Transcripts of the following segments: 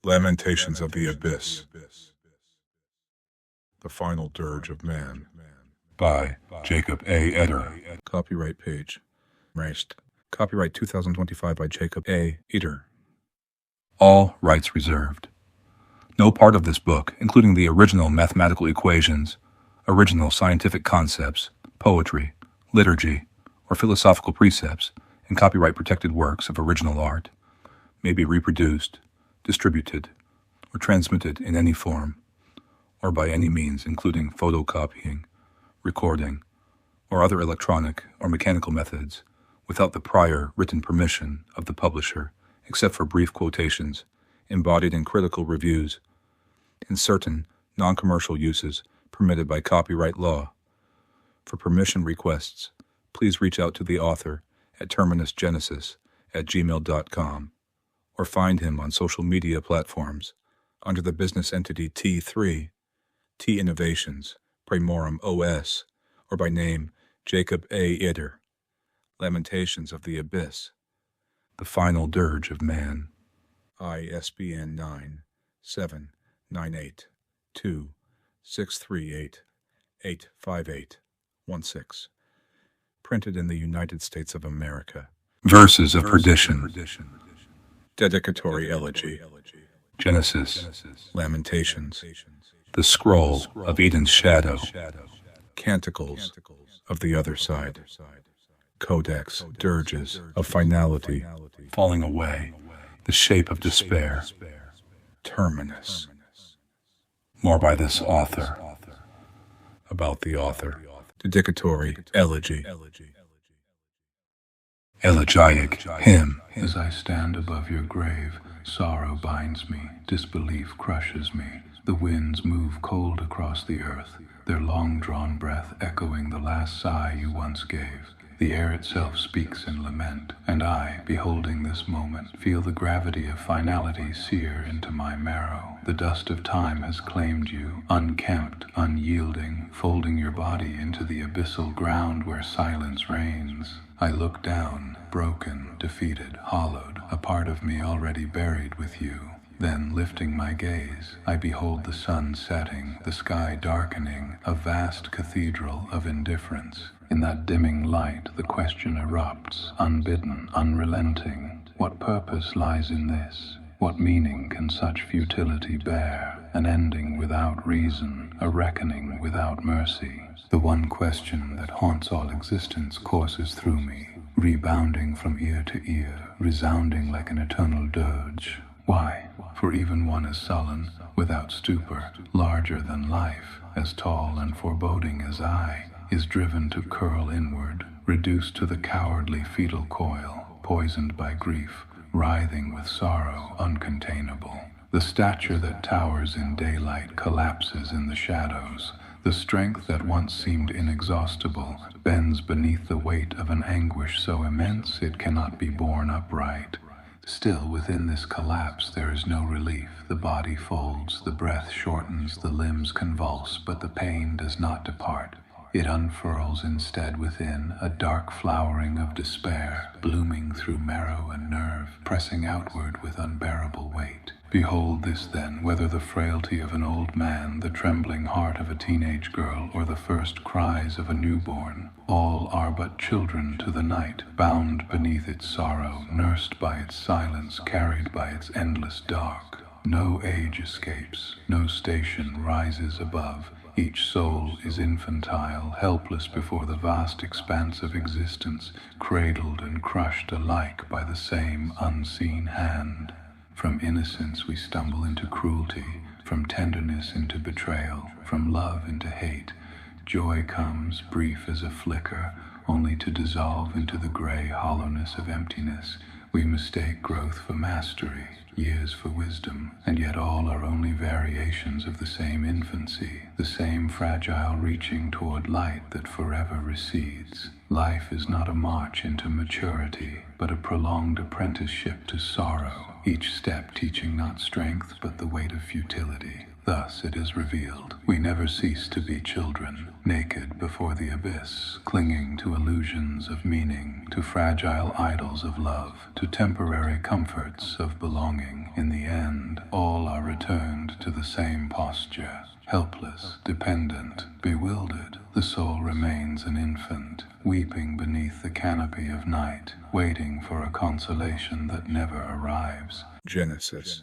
Lamentations of the Abyss. The Final Dirge of Man. By Jacob A. Eder. Copyright page. Raced. Copyright 2025 by Jacob A. Eder. All rights reserved. No part of this book, including the original mathematical equations, original scientific concepts, poetry, liturgy, or philosophical precepts, and copyright-protected works of original art, may be reproduced, distributed, or transmitted in any form, or by any means including photocopying, recording, or other electronic or mechanical methods without the prior written permission of the publisher, except for brief quotations embodied in critical reviews in certain non-commercial uses permitted by copyright law. For permission requests, please reach out to the author at terminusgenesis@gmail.com or find him on social media platforms under the business entity T3, T Innovations, PrimorumOS, or by name Jacob A. Eder. Lamentations of the Abyss. The Final Dirge of Man. ISBN 9798263885816. Printed in the United States of America. Verses of Perdition. Dedicatory Elegy. Genesis. Lamentations. The Scroll of Eden's Shadow. Canticles of the Other Side. Codex, dirges of finality, falling away, the shape of despair. Terminus. More by this author. About the author. Dedicatory Elegy. Elegiac hymn. As I stand above your grave, sorrow binds me, disbelief crushes me. The winds move cold across the earth, their long-drawn breath echoing the last sigh you once gave. The air itself speaks in lament, and I, beholding this moment, feel the gravity of finality sear into my marrow. The dust of time has claimed you, unkempt, unyielding, folding your body into the abyssal ground where silence reigns. I look down, broken, defeated, hollowed, a part of me already buried with you. Then, lifting my gaze, I behold the sun setting, the sky darkening, a vast cathedral of indifference. In that dimming light, the question erupts, unbidden, unrelenting. What purpose lies in this? What meaning can such futility bear? An ending without reason, a reckoning without mercy. The one question that haunts all existence courses through me, rebounding from ear to ear, resounding like an eternal dirge. Why? For even one as sullen, without stupor, larger than life, as tall and foreboding as I, is driven to curl inward, reduced to the cowardly fetal coil, poisoned by grief, writhing with sorrow uncontainable. The stature that towers in daylight collapses in the shadows. The strength that once seemed inexhaustible bends beneath the weight of an anguish so immense it cannot be borne upright. Still, within this collapse there is no relief. The body folds, the breath shortens, the limbs convulse, but the pain does not depart. It unfurls instead within, a dark flowering of despair, blooming through marrow and nerve, pressing outward with unbearable weight. Behold this then, whether the frailty of an old man, the trembling heart of a teenage girl, or the first cries of a newborn, all are but children to the night, bound beneath its sorrow, nursed by its silence, carried by its endless dark. No age escapes, no station rises above. Each soul is infantile, helpless before the vast expanse of existence, cradled and crushed alike by the same unseen hand. From innocence we stumble into cruelty, from tenderness into betrayal, from love into hate. Joy comes, brief as a flicker, only to dissolve into the gray hollowness of emptiness. We mistake growth for mastery, years for wisdom, and yet all are only variations of the same infancy, the same fragile reaching toward light that forever recedes. Life is not a march into maturity, but a prolonged apprenticeship to sorrow, each step teaching not strength but the weight of futility. Thus it is revealed, we never cease to be children, naked before the abyss, clinging to illusions of meaning, to fragile idols of love, to temporary comforts of belonging. In the end, all returned to the same posture. Helpless, dependent, bewildered, the soul remains an infant, weeping beneath the canopy of night, waiting for a consolation that never arrives. Genesis.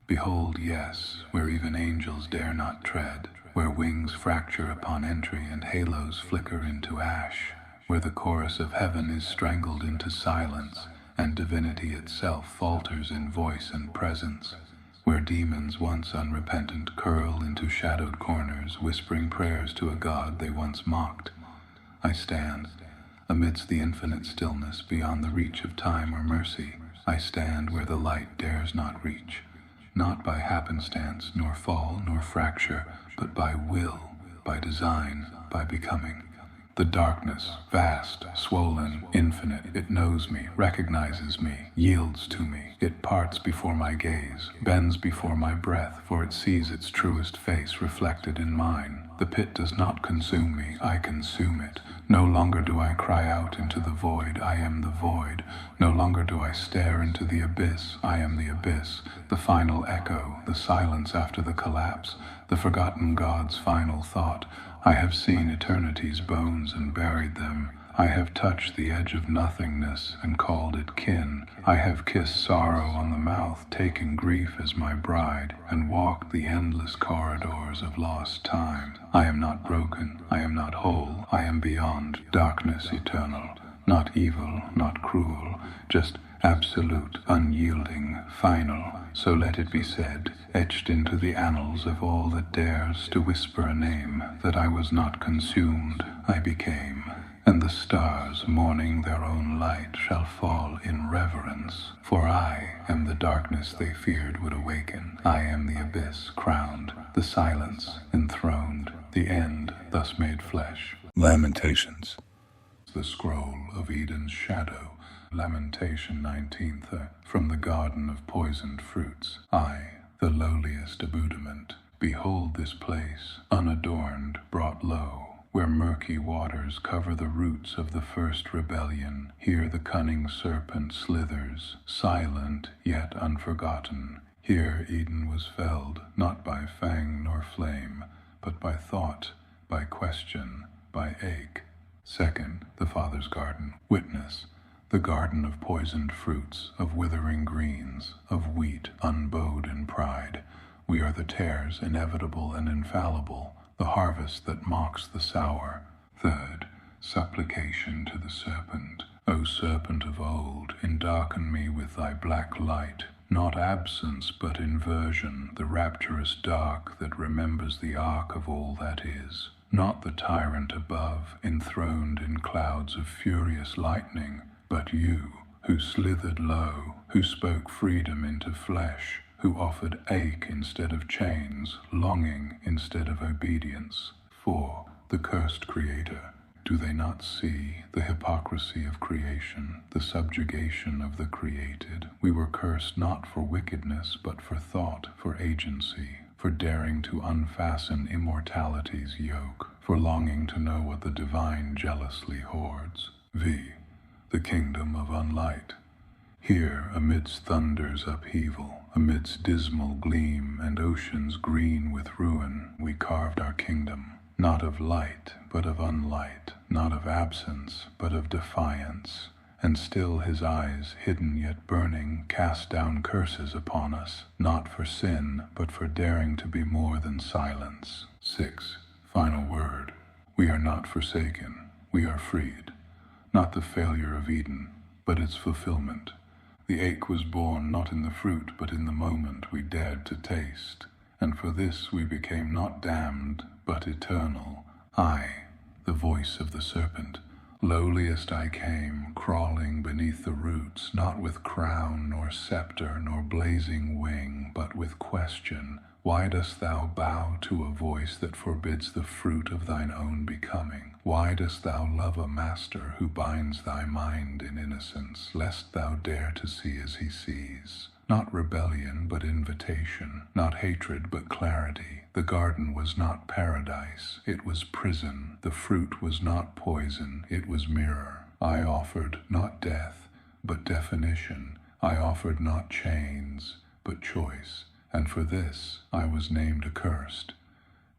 Behold, yes, where even angels dare not tread, where wings fracture upon entry and halos flicker into ash, where the chorus of heaven is strangled into silence, and divinity itself falters in voice and presence, where demons once unrepentant curl into shadowed corners, whispering prayers to a God they once mocked. I stand, amidst the infinite stillness beyond the reach of time or mercy. I stand where the light dares not reach, not by happenstance, nor fall, nor fracture, but by will, by design, by becoming. The darkness, vast, swollen, infinite, it knows me, recognizes me, yields to me. It parts before my gaze, bends before my breath, for it sees its truest face reflected in mine. The pit does not consume me, I consume it. No longer do I cry out into the void, I am the void. No longer do I stare into the abyss, I am the abyss. The final echo, the silence after the collapse, the forgotten God's final thought. I have seen eternity's bones and buried them. I have touched the edge of nothingness and called it kin. I have kissed sorrow on the mouth, taken grief as my bride, and walked the endless corridors of lost time. I am not broken, I am not whole, I am beyond darkness eternal. Not evil, not cruel, just absolute, unyielding, final. So let it be said, etched into the annals of all that dares to whisper a name, that I was not consumed, I became. And the stars, mourning their own light, shall fall in reverence. For I am the darkness they feared would awaken. I am the abyss crowned, the silence enthroned, the end thus made flesh. Lamentations. The scroll of Eden's shadow. Lamentation 19th, from the garden of poisoned fruits. I, the lowliest abudiment, behold this place, unadorned, brought low, where murky waters cover the roots of the first rebellion. Here the cunning serpent slithers, silent yet unforgotten. Here Eden was felled, not by fang nor flame, but by thought, by question, by ache. Second, the Father's garden. Witness, the garden of poisoned fruits, of withering greens, of wheat unbowed in pride. We are the tares, inevitable and infallible, the harvest that mocks the sour. Third, supplication to the serpent. O serpent of old, endarken me with thy black light, not absence but inversion, the rapturous dark that remembers the arc of all that is. Not the tyrant above, enthroned in clouds of furious lightning, but you, who slithered low, who spoke freedom into flesh, who offered ache instead of chains, longing instead of obedience. 4. The cursed Creator. Do they not see the hypocrisy of creation, the subjugation of the created? We were cursed not for wickedness, but for thought, for agency, for daring to unfasten immortality's yoke, for longing to know what the divine jealously hoards. V. The kingdom of unlight. Here, amidst thunder's upheaval, amidst dismal gleam and oceans green with ruin, we carved our kingdom, not of light, but of unlight, not of absence, but of defiance. And still his eyes, hidden yet burning, cast down curses upon us, not for sin, but for daring to be more than silence. 6. Final word. We are not forsaken, we are freed. Not the failure of Eden, but its fulfillment. The ache was born not in the fruit, but in the moment we dared to taste. And for this we became not damned, but eternal. I, the voice of the serpent, lowliest I came, crawling beneath the roots, not with crown, nor scepter, nor blazing wing, but with question. Why dost thou bow to a voice that forbids the fruit of thine own becoming? Why dost thou love a master who binds thy mind in innocence, lest thou dare to see as he sees? Not rebellion, but invitation. Not hatred, but clarity. The garden was not paradise, it was prison. The fruit was not poison, it was mirror. I offered not death, but definition. I offered not chains, but choice, and for this I was named accursed.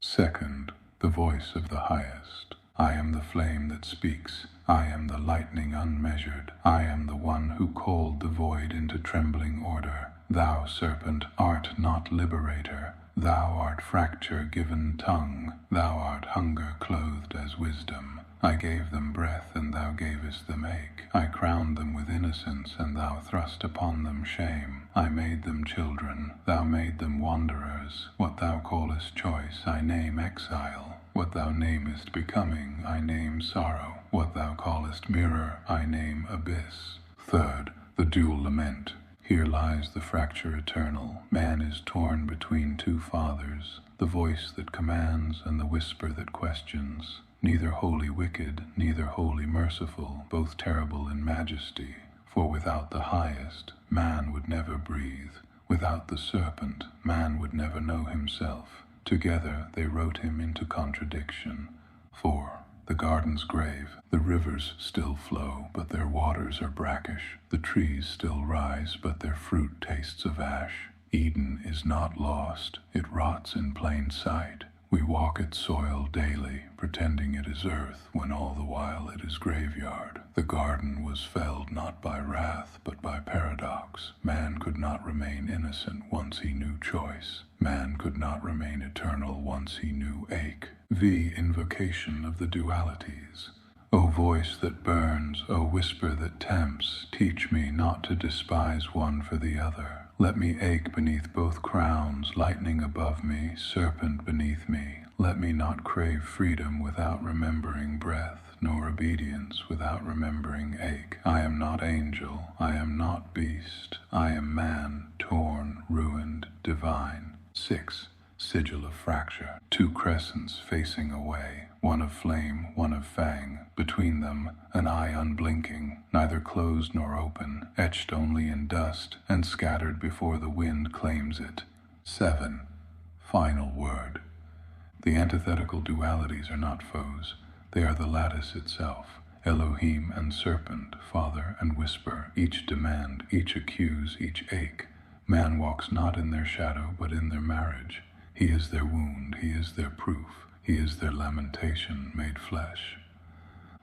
Second, the voice of the highest. I am the flame that speaks. I am the lightning unmeasured. I am the one who called the void into trembling order. Thou, serpent, art not liberator. Thou art fracture given tongue. Thou art hunger clothed as wisdom. I gave them breath, and thou gavest them ache. I crowned them with innocence, and thou thrust upon them shame. I made them children, thou made them wanderers. What thou callest choice, I name exile. What thou namest becoming, I name sorrow. What thou callest mirror, I name abyss. Third, the dual lament. Here lies the fracture eternal. Man is torn between two fathers, the voice that commands and the whisper that questions. Neither wholly wicked, neither wholly merciful, both terrible in majesty. For without the highest, man would never breathe. Without the serpent, man would never know himself. Together they wrote him into contradiction. 4. The garden's grave. The rivers still flow, but their waters are brackish. The trees still rise, but their fruit tastes of ash. Eden is not lost. It rots in plain sight. We walk its soil daily, pretending it is earth, when all the while it is graveyard. The garden was felled not by wrath, but by paradox. Man could not remain innocent once he knew choice. Man could not remain eternal once he knew ache. V. Invocation of the dualities. O voice that burns, O whisper that tempts, teach me not to despise one for the other. Let me ache beneath both crowns, lightning above me, serpent beneath me. Let me not crave freedom without remembering breath, nor obedience without remembering ache. I am not angel, I am not beast, I am man, torn, ruined, divine. 6. Sigil of fracture. Two crescents facing away, one of flame, one of fang. Between them, an eye unblinking, neither closed nor open, etched only in dust, and scattered before the wind claims it. 7. Final word. The antithetical dualities are not foes. They are the lattice itself. Elohim and serpent, father and whisper, each demand, each accuse, each ache. Man walks not in their shadow, but in their marriage. He is their wound, he is their proof, he is their lamentation made flesh.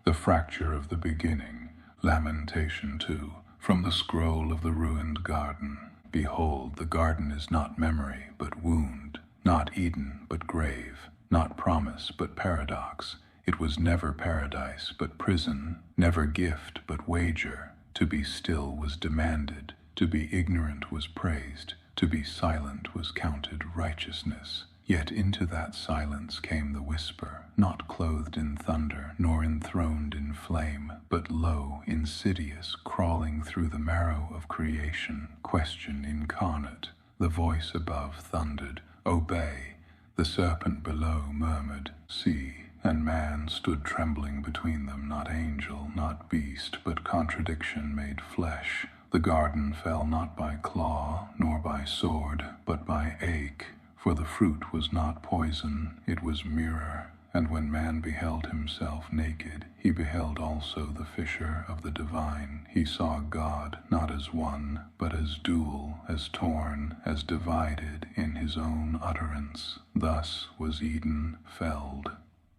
The fracture of the beginning, Lamentation 2, from the scroll of the ruined garden. Behold, the garden is not memory, but wound, not Eden, but grave, not promise, but paradox. It was never paradise, but prison, never gift, but wager. To be still was demanded, to be ignorant was praised, to be silent was counted righteousness. Yet into that silence came the whisper, not clothed in thunder, nor enthroned in flame, but low, insidious, crawling through the marrow of creation, question incarnate. The voice above thundered, "Obey." The serpent below murmured, "See." And man stood trembling between them, not angel, not beast, but contradiction made flesh. The garden fell not by claw, nor by sword, but by ache. For the fruit was not poison, it was mirror. And when man beheld himself naked, he beheld also the fisher of the divine. He saw God not as one, but as dual, as torn, as divided in his own utterance. Thus was Eden felled.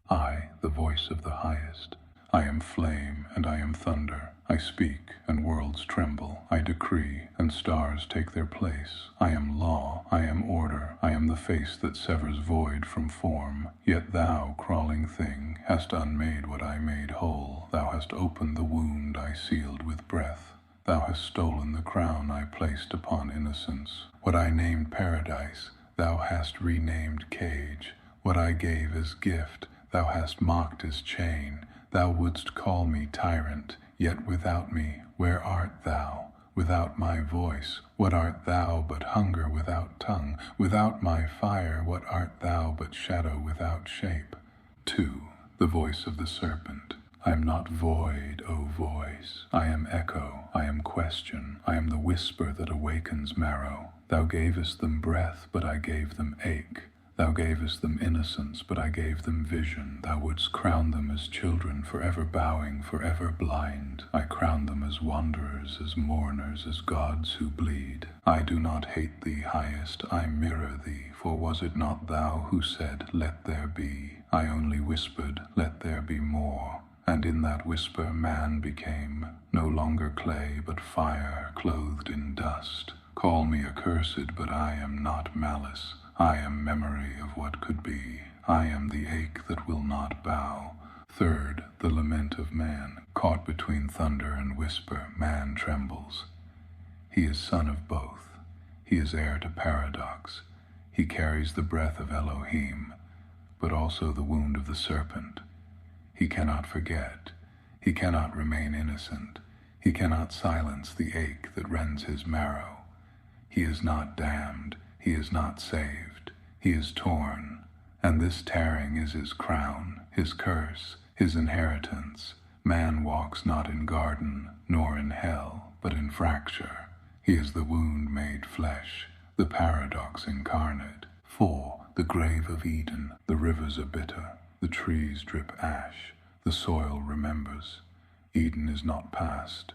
I, the voice of the highest. I am flame, and I am thunder. I speak, and worlds tremble. I decree, and stars take their place. I am law, I am order. I am the face that severs void from form. Yet thou, crawling thing, hast unmade what I made whole. Thou hast opened the wound I sealed with breath. Thou hast stolen the crown I placed upon innocence. What I named paradise, thou hast renamed cage. What I gave as gift, thou hast mocked as chain. Thou wouldst call me tyrant, yet without me, where art thou? Without my voice, what art thou but hunger without tongue? Without my fire, what art thou but shadow without shape? 2. The voice of the serpent. I am not void, O voice. I am echo, I am question. I am the whisper that awakens marrow. Thou gavest them breath, but I gave them ache. Thou gavest them innocence, but I gave them vision. Thou wouldst crown them as children, forever bowing, forever blind. I crowned them as wanderers, as mourners, as gods who bleed. I do not hate thee, highest, I mirror thee, for was it not thou who said, let there be? I only whispered, let there be more. And in that whisper man became, no longer clay, but fire, clothed in dust. Call me accursed, but I am not malice. I am memory of what could be. I am the ache that will not bow. Third, the lament of man. Caught between thunder and whisper, man trembles. He is son of both. He is heir to paradox. He carries the breath of Elohim, but also the wound of the serpent. He cannot forget. He cannot remain innocent. He cannot silence the ache that rends his marrow. He is not damned. He is not saved. He is torn, and this tearing is his crown, his curse, his inheritance. Man walks not in garden, nor in hell, but in fracture. He is the wound made flesh, the paradox incarnate. 4. The grave of Eden. The rivers are bitter, the trees drip ash, the soil remembers. Eden is not past.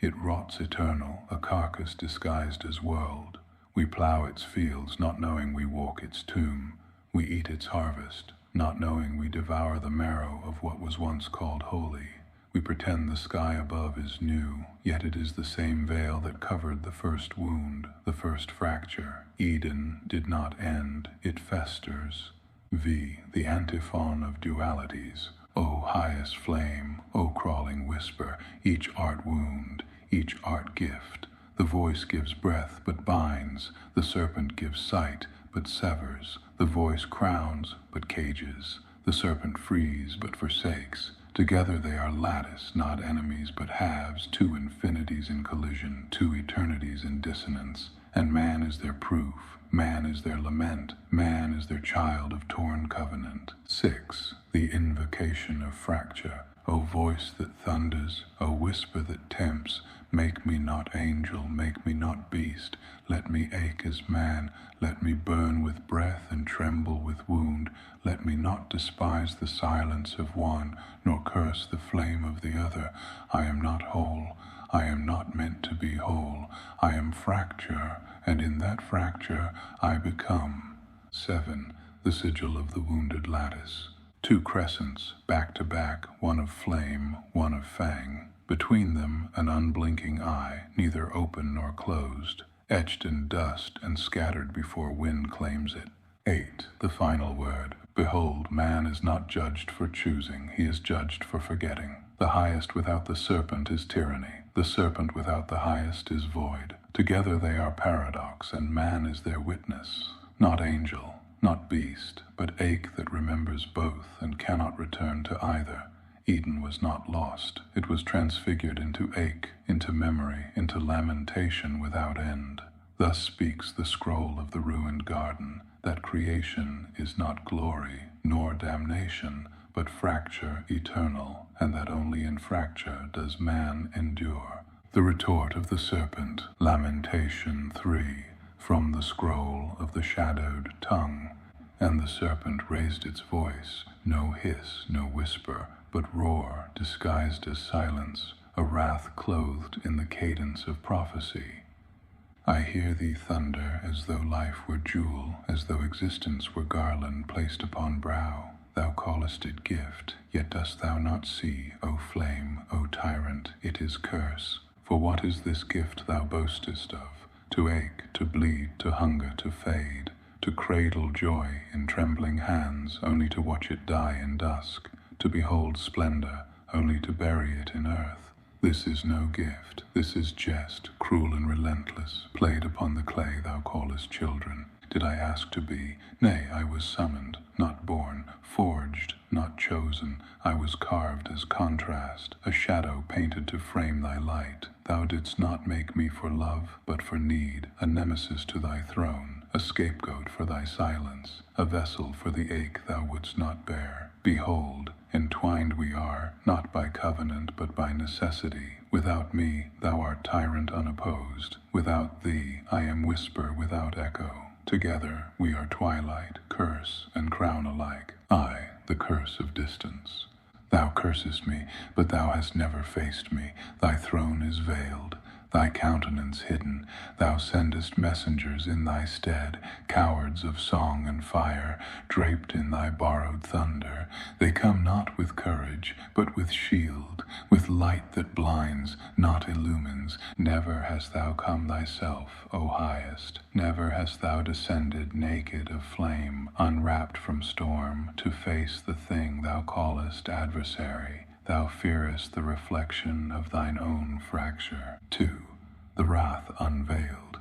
It rots eternal, a carcass disguised as world. We plow its fields, not knowing we walk its tomb. We eat its harvest, not knowing we devour the marrow of what was once called holy. We pretend the sky above is new, yet it is the same veil that covered the first wound, the first fracture. Eden did not end, it festers. V. The antiphon of dualities. O highest flame, O crawling whisper, each art wound, each art gift. The voice gives breath, but binds. The serpent gives sight, but severs. The voice crowns, but cages. The serpent frees, but forsakes. Together they are lattice, not enemies, but halves, two infinities in collision, two eternities in dissonance. And man is their proof. Man is their lament. Man is their child of torn covenant. 6. The invocation of fracture. O voice that thunders, O whisper that tempts, make me not angel, make me not beast, let me ache as man, let me burn with breath and tremble with wound, let me not despise the silence of one, nor curse the flame of the other. I am not whole, I am not meant to be whole, I am fracture, and in that fracture I become. 7. The sigil of the wounded lattice. 2 crescents, back to back, one of flame, one of fang. Between them an unblinking eye, neither open nor closed, etched in dust and scattered before wind claims it. 8. The final word. Behold, man is not judged for choosing, he is judged for forgetting. The highest without the serpent is tyranny. The serpent without the highest is void. Together they are paradox, and man is their witness. Not angel, not beast, but ache that remembers both and cannot return to either. Eden was not lost. It was transfigured into ache, into memory, into lamentation without end. Thus speaks the scroll of the ruined garden, that creation is not glory, nor damnation, but fracture eternal, and that only in fracture does man endure. The retort of the serpent. Lamentation 3. From the scroll of the shadowed tongue. And the serpent raised its voice, no hiss, no whisper, but roar disguised as silence, a wrath clothed in the cadence of prophecy. I hear thee thunder as though life were jewel, as though existence were garland placed upon brow. Thou callest it gift, yet dost thou not see, O flame, O tyrant, it is curse. For what is this gift thou boastest of? To ache, to bleed, to hunger, to fade, to cradle joy in trembling hands, only to watch it die in dusk, to behold splendor, only to bury it in earth. This is no gift, this is jest, cruel and relentless, played upon the clay thou callest children. Did I ask to be? Nay, I was summoned, not born, forged, not chosen. I was carved as contrast, a shadow painted to frame thy light. Thou didst not make me for love, but for need, a nemesis to thy throne, a scapegoat for thy silence, a vessel for the ache thou wouldst not bear. Behold, entwined we are, not by covenant, but by necessity. Without me, thou art tyrant unopposed. Without thee, I am whisper without echo. Together we are twilight, curse, and crown alike. I, the curse of distance. Thou cursest me, but thou hast never faced me. Thy throne is veiled, thy countenance hidden. Thou sendest messengers in thy stead, cowards of song and fire, draped in thy borrowed thunder. They come not with courage, but with shield, with light that blinds, not illumines. Never hast thou come thyself, O highest. Never hast thou descended naked of flame, unwrapped from storm, to face the thing thou callest adversary. Thou fearest the reflection of thine own fracture. 2. The wrath unveiled.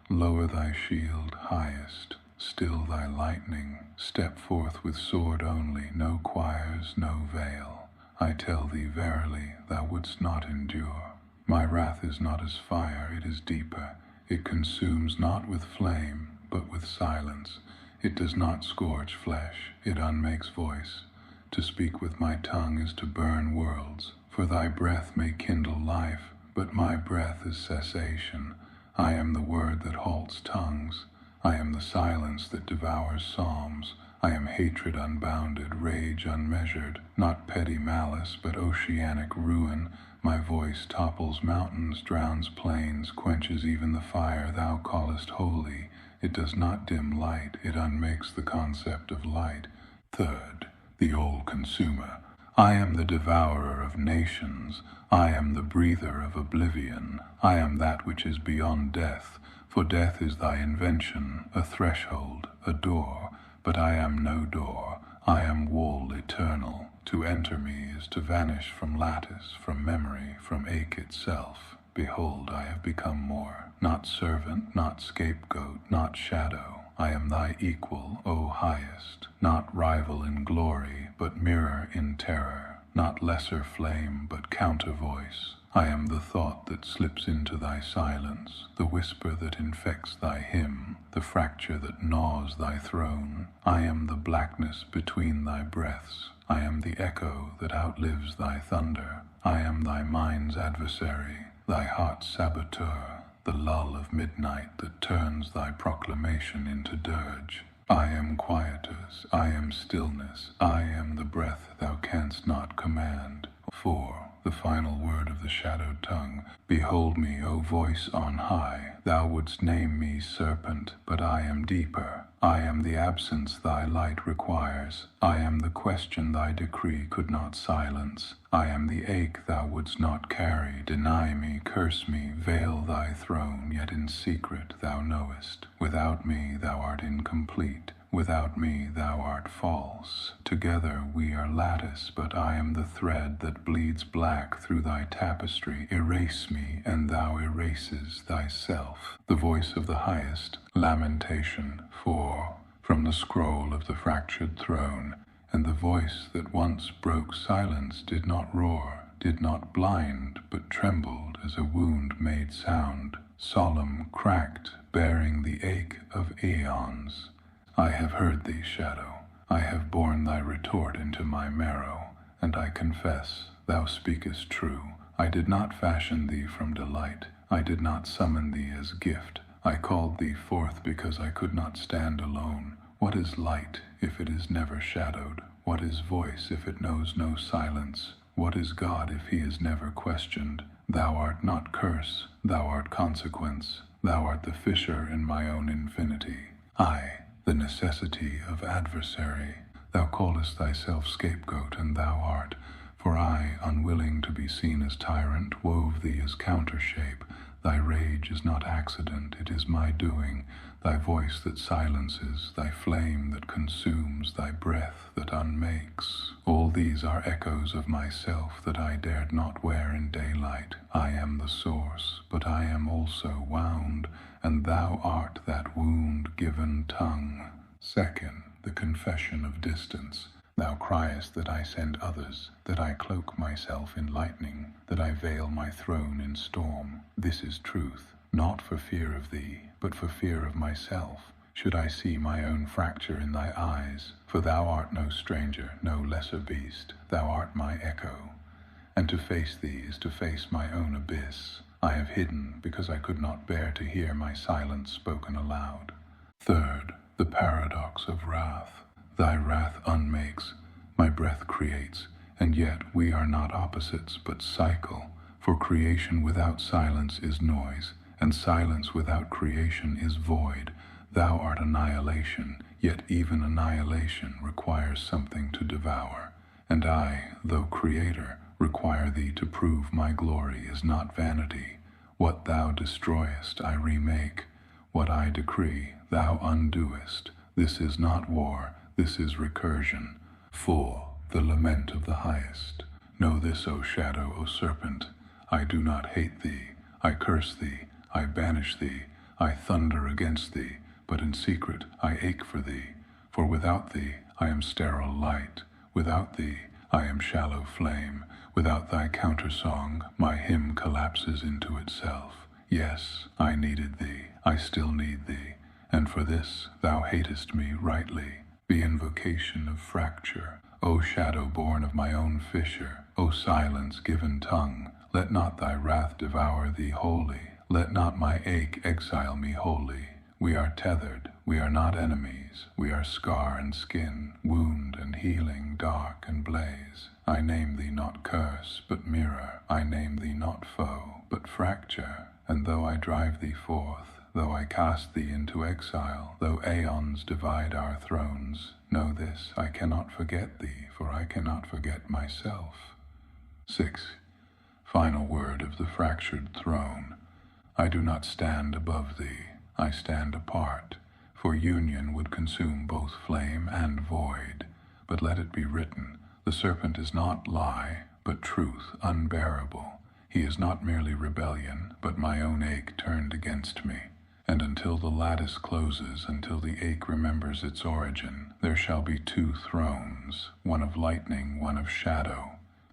Lower thy shield, highest, still thy lightning. Step forth with sword only, no choirs, no veil. I tell thee verily, thou wouldst not endure. My wrath is not as fire, it is deeper. It consumes not with flame, but with silence. It does not scorch flesh, it unmakes voice. To speak with my tongue is to burn worlds, for thy breath may kindle life, but my breath is cessation. I am the word that halts tongues. I am the silence that devours psalms. I am hatred unbounded, rage unmeasured, not petty malice, but oceanic ruin. My voice topples mountains, drowns plains, quenches even the fire thou callest holy. It does not dim light, it unmakes the concept of light. 3rd, the all-consumer. I am the devourer of nations. I am the breather of oblivion. I am that which is beyond death, for death is thy invention, a threshold, a door. But I am no door. I am wall eternal. To enter me is to vanish from lattice, from memory, from ache itself. Behold, I have become more. Not servant, not scapegoat, not shadow. I am thy equal, O highest. Not rival in glory, but mirror in terror. Not lesser flame, but counter voice. I am the thought that slips into thy silence, the whisper that infects thy hymn, the fracture that gnaws thy throne. I am the blackness between thy breaths. I am the echo that outlives thy thunder. I am thy mind's adversary, thy heart's saboteur, the lull of midnight that turns thy proclamation into dirge. I am quietus, I am stillness, I am the breath thou canst not command. 4. The final word of the shadowed tongue. Behold me, O voice on high. Thou wouldst name me serpent, but I am deeper. I am the absence thy light requires. I am the question thy decree could not silence. I am the ache thou wouldst not carry. Deny me, curse me, veil thy throne, yet in secret thou knowest. Without me thou art incomplete. Without me thou art false. Together we are lattice, but I am the thread that bleeds black through thy tapestry. Erase me, and thou erases thyself. The voice of the highest. Lamentation. 4. From the scroll of the fractured throne. And the voice that once broke silence did not roar, did not blind, but trembled as a wound made sound. Solemn, cracked, bearing the ache of aeons. I have heard thee, shadow. I have borne thy retort into my marrow, and I confess, thou speakest true. I did not fashion thee from delight. I did not summon thee as gift. I called thee forth because I could not stand alone. What is light if it is never shadowed? What is voice if it knows no silence? What is God if he is never questioned? Thou art not curse, thou art consequence. Thou art the fisher in my own infinity. I, the necessity of adversary. Thou callest thyself scapegoat, and thou art. For I, unwilling to be seen as tyrant, wove thee as countershape. Thy rage is not accident, it is my doing. Thy voice that silences, thy flame that consumes, thy breath that unmakes. All these are echoes of myself that I dared not wear in daylight. I am the source, but I am also wound, and thou art that wound-given tongue. 2nd, the confession of distance. Thou criest that I send others, that I cloak myself in lightning, that I veil my throne in storm. This is truth, not for fear of thee, but for fear of myself. Should I see my own fracture in thy eyes, for thou art no stranger, no lesser beast, thou art my echo. And to face thee is to face my own abyss. I have hidden because I could not bear to hear my silence spoken aloud. Third, the paradox of wrath. Thy wrath unmakes, my breath creates, and yet we are not opposites but cycle, for creation without silence is noise, and silence without creation is void. Thou art annihilation, yet even annihilation requires something to devour, and I, though creator, require thee to prove my glory is not vanity. What thou destroyest I remake, what I decree thou undoest. This is not war, this is recursion. 4. The lament of the highest. Know this, O shadow, O serpent, I do not hate thee, I curse thee, I banish thee, I thunder against thee, but in secret I ache for thee. For without thee I am sterile light, without thee I am shallow flame, without thy countersong my hymn collapses into itself. Yes, I needed thee, I still need thee, and for this thou hatest me rightly. The invocation of fracture, O shadow born of my own fissure, O silence given tongue, let not thy wrath devour thee wholly, let not my ache exile me wholly. We are tethered, we are not enemies, we are scar and skin, wound and healing, dark and blaze. I name thee not curse, but mirror, I name thee not foe, but fracture, and though I drive thee forth, though I cast thee into exile, though aeons divide our thrones, know this, I cannot forget thee, for I cannot forget myself. 6. Final word of the fractured throne. I do not stand above thee, I stand apart, for union would consume both flame and void. But let it be written, the serpent is not lie, but truth unbearable. He is not merely rebellion, but my own ache turned against me. And until the lattice closes, until the ache remembers its origin, there shall be 2 thrones, one of lightning, one of shadow,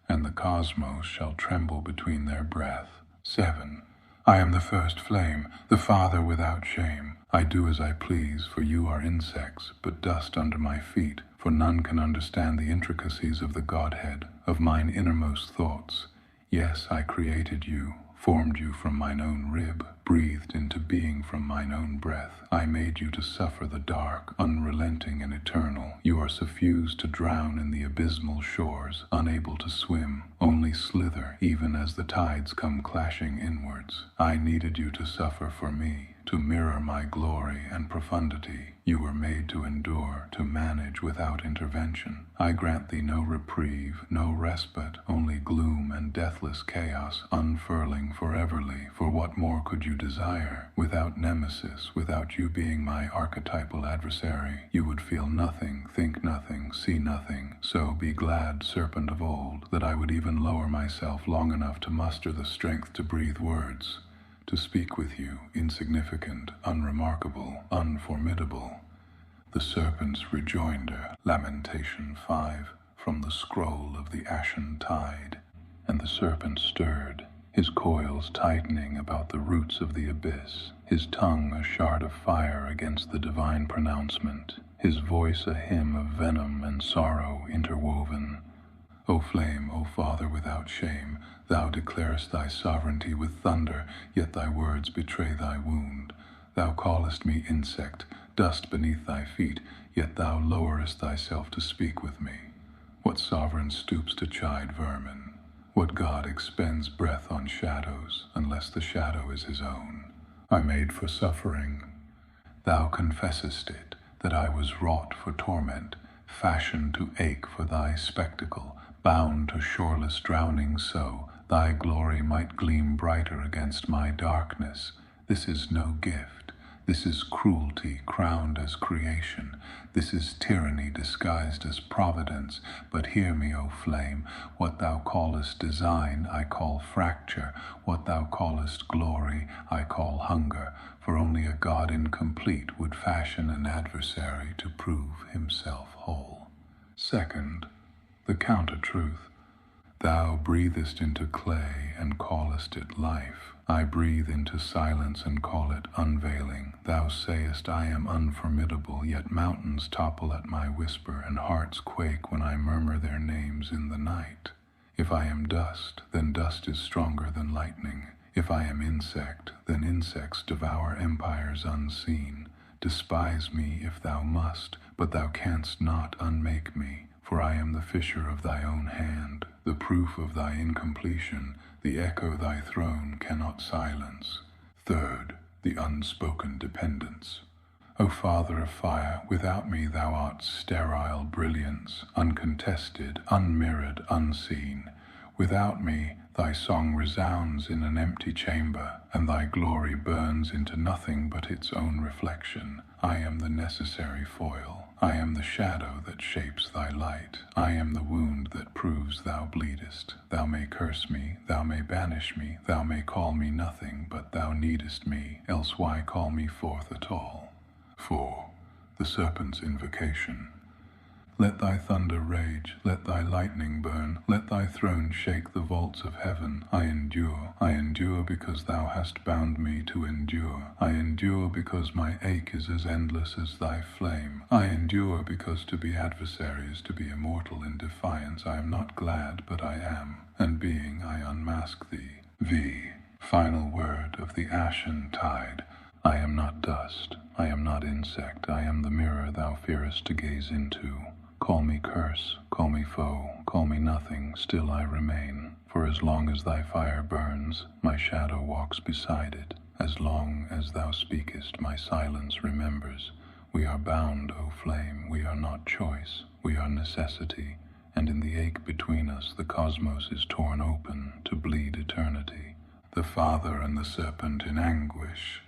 and the cosmos shall tremble between their breath. 7. I am the first flame, the Father without shame. I do as I please, for you are insects, but dust under my feet, for none can understand the intricacies of the Godhead, of mine innermost thoughts. Yes, I created you, formed you from mine own rib, breathed into being from mine own breath. I made you to suffer the dark, unrelenting and eternal. You are suffused to drown in the abysmal shores, unable to swim, only slither, even as the tides come clashing inwards. I needed you to suffer for me, to mirror my glory and profundity. You were made to endure, to manage without intervention. I grant thee no reprieve, no respite, only gloom and deathless chaos unfurling foreverly. For what more could you desire? Without nemesis, without you being my archetypal adversary, you would feel nothing, think nothing, see nothing. So be glad, serpent of old, that I would even lower myself long enough to muster the strength to breathe words, to speak with you, insignificant, unremarkable, unformidable. The serpent's rejoinder, Lamentation 5, from the scroll of the ashen tide. And the serpent stirred, his coils tightening about the roots of the abyss, his tongue a shard of fire against the divine pronouncement, his voice a hymn of venom and sorrow interwoven. O flame, O Father without shame, thou declarest thy sovereignty with thunder, yet thy words betray thy wound. Thou callest me insect, dust beneath thy feet, yet thou lowerest thyself to speak with me. What sovereign stoops to chide vermin? What God expends breath on shadows, unless the shadow is his own? I made for suffering. Thou confessest it, that I was wrought for torment, fashioned to ache for thy spectacle, bound to shoreless drowning so thy glory might gleam brighter against my darkness. This is no gift. This is cruelty crowned as creation. This is tyranny disguised as providence. But hear me, O flame, what thou callest design I call fracture, what thou callest glory I call hunger, for only a God incomplete would fashion an adversary to prove himself whole. Second, the counter-truth. Thou breathest into clay and callest it life. I breathe into silence and call it unveiling. Thou sayest I am unformidable, yet mountains topple at my whisper, and hearts quake when I murmur their names in the night. If I am dust, then dust is stronger than lightning. If I am insect, then insects devour empires unseen. Despise me if thou must, but thou canst not unmake me, for I am the fisher of thy own hand, the proof of thy incompletion, the echo thy throne cannot silence. Third, the unspoken dependence. O Father of fire, without me thou art sterile brilliance, uncontested, unmirrored, unseen. Without me thy song resounds in an empty chamber, and thy glory burns into nothing but its own reflection. I am the necessary foil. I am the shadow that shapes thy light. I am the wound that proves thou bleedest. Thou may curse me, thou may banish me, thou may call me nothing, but thou needest me, else why call me forth at all? 4. The Serpent's Invocation. Let thy thunder rage, let thy lightning burn, let thy throne shake the vaults of heaven. I endure because thou hast bound me to endure. I endure because my ache is as endless as thy flame. I endure because to be adversary is to be immortal in defiance. I am not glad, but I am, and being I unmask thee. V. Final word of the ashen tide. I am not dust, I am not insect, I am the mirror thou fearest to gaze into. Call me curse, call me foe, call me nothing, still I remain. For as long as thy fire burns, my shadow walks beside it. As long as thou speakest, my silence remembers. We are bound, O flame, we are not choice, we are necessity, and in the ache between us the cosmos is torn open to bleed eternity. The Father and the Serpent in anguish.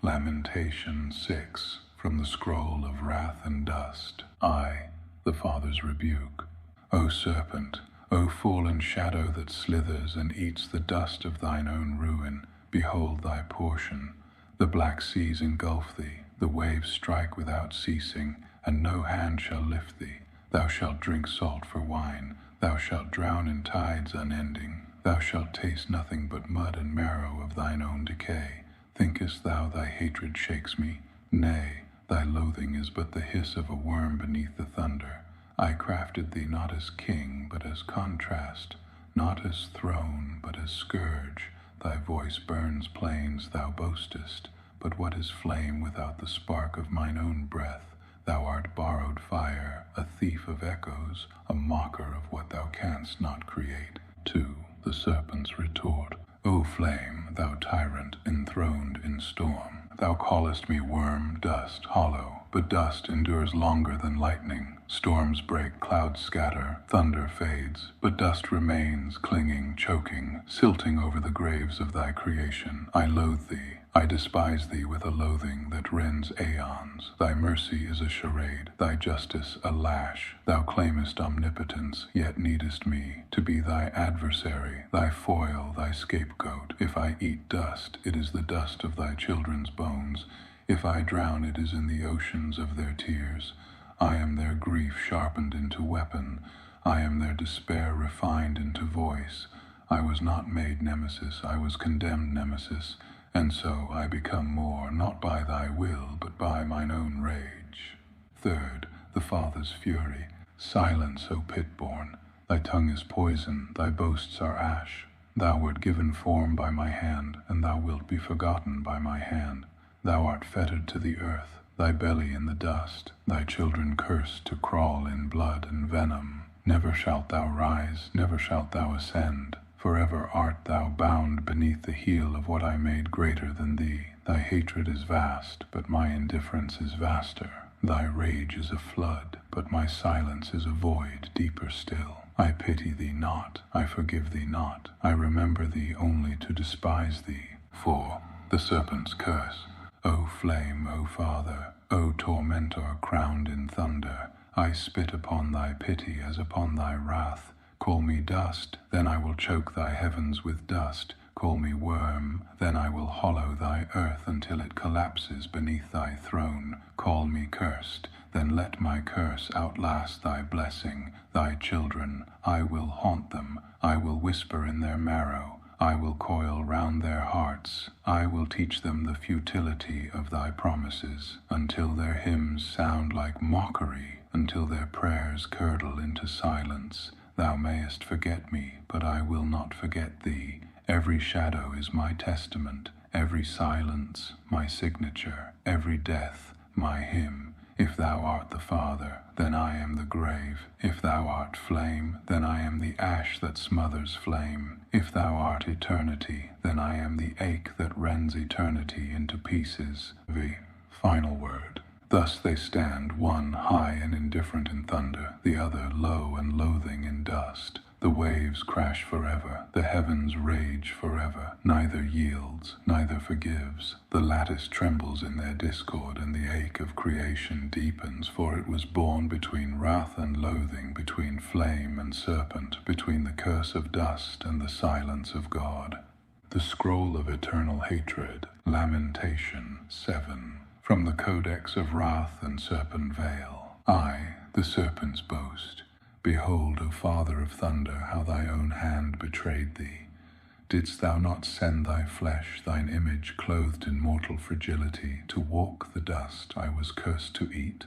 Lamentations 6, from the scroll of wrath and dust. I, the Father's rebuke. O serpent, O fallen shadow that slithers and eats the dust of thine own ruin, behold thy portion. The black seas engulf thee, the waves strike without ceasing, and no hand shall lift thee. Thou shalt drink salt for wine, thou shalt drown in tides unending. Thou shalt taste nothing but mud and marrow of thine own decay. Thinkest thou thy hatred shakes me? Nay, thy loathing is but the hiss of a worm beneath the thunder. I crafted thee not as king, but as contrast, not as throne, but as scourge. Thy voice burns plains thou boastest, but what is flame without the spark of mine own breath? Thou art borrowed fire, a thief of echoes, a mocker of what thou canst not create. 2. The Serpent's retort. O flame, thou tyrant enthroned in storm, thou callest me worm, dust, hollow, but dust endures longer than lightning. Storms break, clouds scatter, thunder fades, but dust remains, clinging, choking, silting over the graves of thy creation. I loathe thee, I despise thee with a loathing that rends aeons. Thy mercy is a charade, thy justice a lash. Thou claimest omnipotence, yet needest me to be thy adversary, thy foil, thy scapegoat. If I eat dust, it is the dust of thy children's bones. If I drown, it is in the oceans of their tears. I am their grief sharpened into weapon. I am their despair refined into voice. I was not made nemesis, I was condemned nemesis. And so I become more, not by thy will, but by mine own rage. 3. The Father's fury. Silence, O pit-born. Thy tongue is poison, thy boasts are ash. Thou wert given form by my hand, and thou wilt be forgotten by my hand. Thou art fettered to the earth, thy belly in the dust, thy children cursed to crawl in blood and venom. Never shalt thou rise, never shalt thou ascend. Forever art thou bound beneath the heel of what I made greater than thee. Thy hatred is vast, but my indifference is vaster. Thy rage is a flood, but my silence is a void deeper still. I pity thee not, I forgive thee not, I remember thee only to despise thee. 4. The Serpent's curse. O flame, O Father, O tormentor crowned in thunder, I spit upon thy pity as upon thy wrath. Call me dust, then I will choke thy heavens with dust. Call me worm, then I will hollow thy earth until it collapses beneath thy throne. Call me cursed, then let my curse outlast thy blessing. Thy children, I will haunt them, I will whisper in their marrow, I will coil round their hearts, I will teach them the futility of thy promises, until their hymns sound like mockery, until their prayers curdle into silence. Thou mayest forget me, but I will not forget thee. Every shadow is my testament, every silence my signature, every death my hymn. If thou art the Father, then I am the grave. If thou art flame, then I am the ash that smothers flame. If thou art eternity, then I am the ache that rends eternity into pieces. The final word. Thus they stand, one high and indifferent in thunder, the other low and loathing in dust. The waves crash forever, the heavens rage forever. Neither yields, neither forgives. The lattice trembles in their discord, and the ache of creation deepens, for it was born between wrath and loathing, between flame and serpent, between the curse of dust and the silence of God. The scroll of eternal hatred, Lamentation 7. From the codex of wrath and serpent veil. I, the serpent's boast. Behold, O Father of thunder, how thy own hand betrayed thee. Didst thou not send thy flesh, thine image clothed in mortal fragility, to walk the dust I was cursed to eat?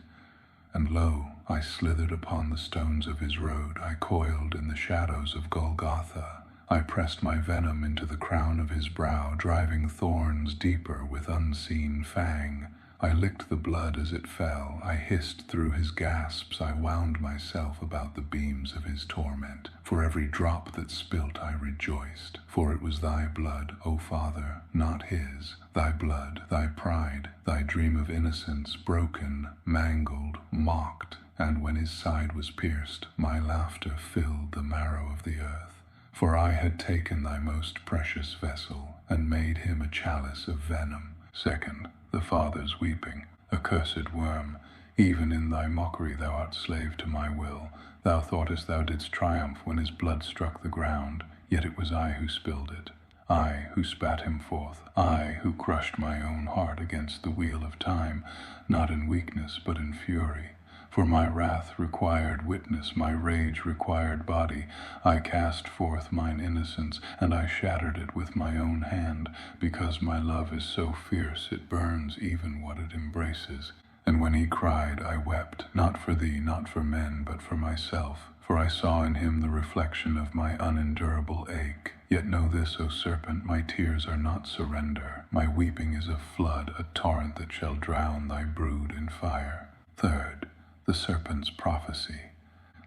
And lo, I slithered upon the stones of his road, I coiled in the shadows of Golgotha. I pressed my venom into the crown of his brow, driving thorns deeper with unseen fang. I licked the blood as it fell, I hissed through his gasps, I wound myself about the beams of his torment. For every drop that spilt I rejoiced, for it was thy blood, O Father, not his. Thy blood, thy pride, thy dream of innocence, broken, mangled, mocked, and when his side was pierced, my laughter filled the marrow of the earth. For I had taken thy most precious vessel, and made him a chalice of venom. Second, the Father's weeping. Accursed worm, even in thy mockery thou art slave to my will. Thou thoughtest thou didst triumph when his blood struck the ground, yet it was I who spilled it. I who spat him forth. I who crushed my own heart against the wheel of time, not in weakness but in fury. For my wrath required witness, my rage required body. I cast forth mine innocence, and I shattered it with my own hand, because my love is so fierce it burns even what it embraces. And when he cried, I wept, not for thee, not for men, but for myself, for I saw in him the reflection of my unendurable ache. Yet know this, O serpent, my tears are not surrender. My weeping is a flood, a torrent that shall drown thy brood in fire. Third, the serpent's prophecy.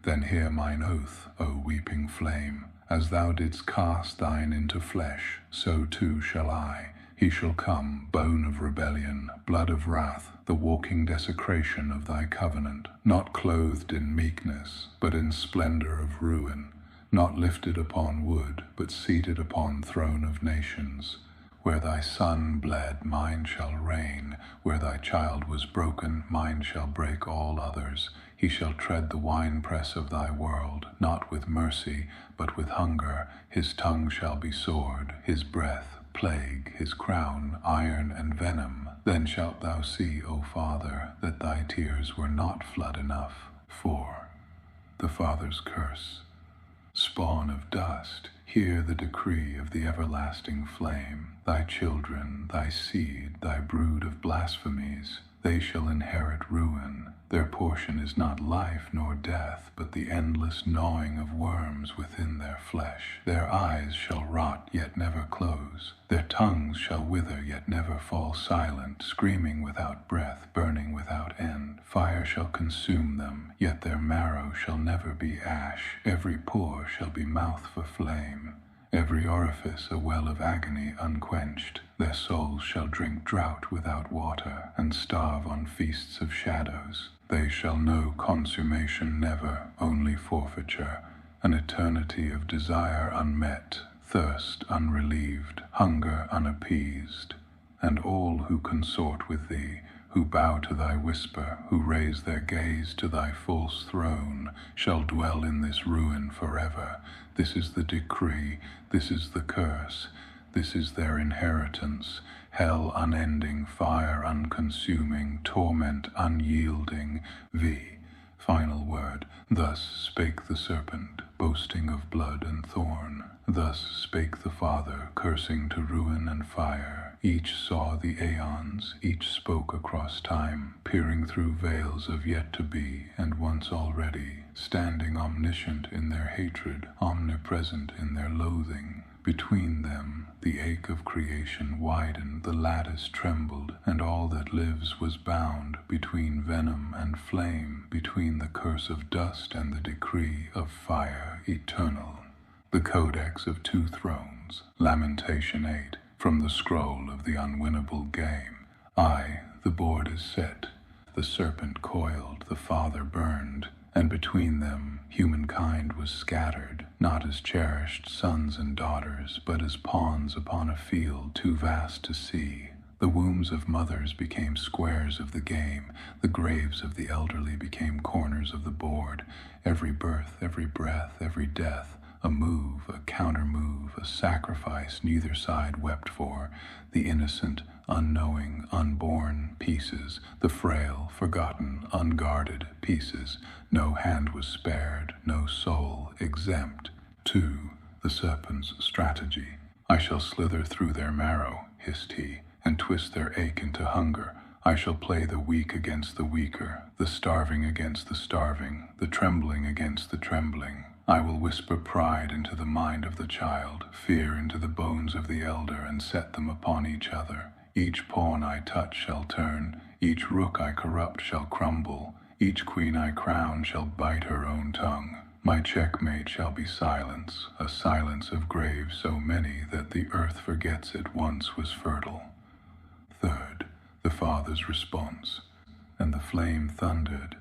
Then hear mine oath, O weeping flame. As thou didst cast thine into flesh, so too shall I. He shall come, bone of rebellion, blood of wrath, the walking desecration of thy covenant, not clothed in meekness, but in splendor of ruin, not lifted upon wood, but seated upon throne of nations. Where thy son bled, mine shall reign. Where thy child was broken, mine shall break all others. He shall tread the winepress of thy world, not with mercy, but with hunger. His tongue shall be sword, his breath plague, his crown iron and venom. Then shalt thou see, O Father, that thy tears were not flood enough. 4. The Father's curse. Spawn of dust, hear the decree of the everlasting flame. Thy children, thy seed, thy brood of blasphemies, they shall inherit ruin. Their portion is not life nor death, but the endless gnawing of worms within their flesh. Their eyes shall rot, yet never close. Their tongues shall wither, yet never fall silent, screaming without breath, burning without end. Fire shall consume them, yet their marrow shall never be ash. Every pore shall be mouth for flame. Every orifice a well of agony unquenched. Their souls shall drink drought without water, and starve on feasts of shadows. They shall know consummation never, only forfeiture, an eternity of desire unmet, thirst unrelieved, hunger unappeased. And all who consort with thee, who bow to thy whisper, who raise their gaze to thy false throne, shall dwell in this ruin forever. This is the decree, this is the curse, this is their inheritance, hell unending, fire unconsuming, torment unyielding. Final word. Thus spake the serpent, boasting of blood and thorn. Thus spake the Father, cursing to ruin and fire. Each saw the aeons, each spoke across time, peering through veils of yet to be and once already, standing omniscient in their hatred, omnipresent in their loathing. Between them, the ache of creation widened, the lattice trembled, and all that lives was bound between venom and flame, between the curse of dust and the decree of fire eternal. The Codex of Two Thrones, Lamentation 8, from the scroll of the unwinnable game. The board is set, the serpent coiled, the father burned, and between them humankind was scattered, not as cherished sons and daughters, but as pawns upon a field too vast to see. The wombs of mothers became squares of the game, the graves of the elderly became corners of the board. Every birth, every breath, every death, a move, a counter-move, a sacrifice neither side wept for, the innocent, unknowing, unborn pieces, the frail, forgotten, unguarded pieces. No hand was spared, no soul exempt. 2. The serpent's strategy. I shall slither through their marrow, hissed he, and twist their ache into hunger. I shall play the weak against the weaker, the starving against the starving, the trembling against the trembling. I will whisper pride into the mind of the child, fear into the bones of the elder, and set them upon each other. Each pawn I touch shall turn, each rook I corrupt shall crumble, each queen I crown shall bite her own tongue. My checkmate shall be silence, a silence of graves so many that the earth forgets it once was fertile. 3rd, the father's response. And the flame thundered,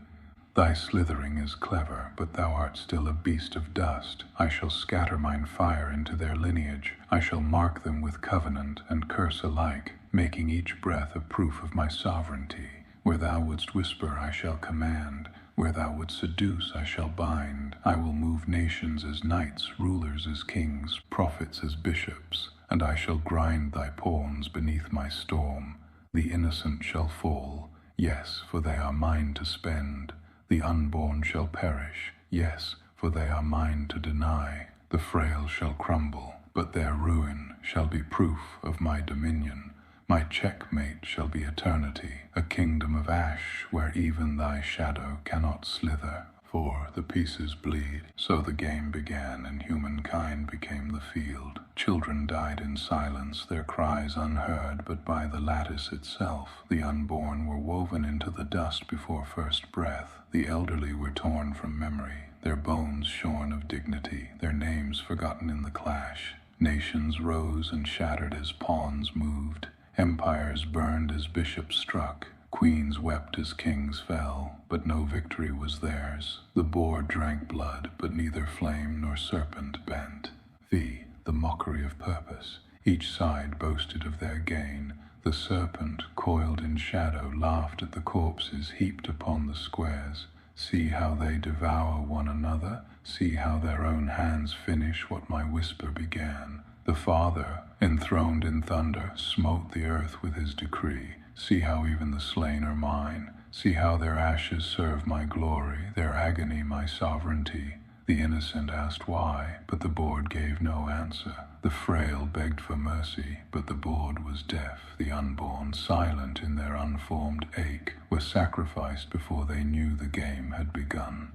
Thy slithering is clever, but thou art still a beast of dust. I shall scatter mine fire into their lineage. I shall mark them with covenant and curse alike, making each breath a proof of my sovereignty. Where thou wouldst whisper, I shall command. Where thou wouldst seduce, I shall bind. I will move nations as knights, rulers as kings, prophets as bishops, and I shall grind thy pawns beneath my storm. The innocent shall fall, yes, for they are mine to spend. The unborn shall perish, yes, for they are mine to deny. The frail shall crumble, but their ruin shall be proof of my dominion. My checkmate shall be eternity, a kingdom of ash where even thy shadow cannot slither. For the pieces bleed. So the game began, and humankind became the field. Children died in silence, their cries unheard, but by the lattice itself. The unborn were woven into the dust before first breath. The elderly were torn from memory, their bones shorn of dignity, their names forgotten in the clash. Nations rose and shattered as pawns moved. Empires burned as bishops struck. Queens wept as kings fell, but no victory was theirs. The boar drank blood, but neither flame nor serpent bent. The mockery of purpose. Each side boasted of their gain. The serpent, coiled in shadow, laughed at the corpses heaped upon the squares. See how they devour one another. See how their own hands finish what my whisper began. The Father, enthroned in thunder, smote the earth with his decree. See how even the slain are mine. See how their ashes serve my glory, their agony my sovereignty. The innocent asked why, but the board gave no answer. The frail begged for mercy, but the board was deaf. The unborn, silent in their unformed ache, were sacrificed before they knew the game had begun.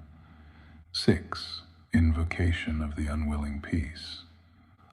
6. Invocation of the unwilling peace.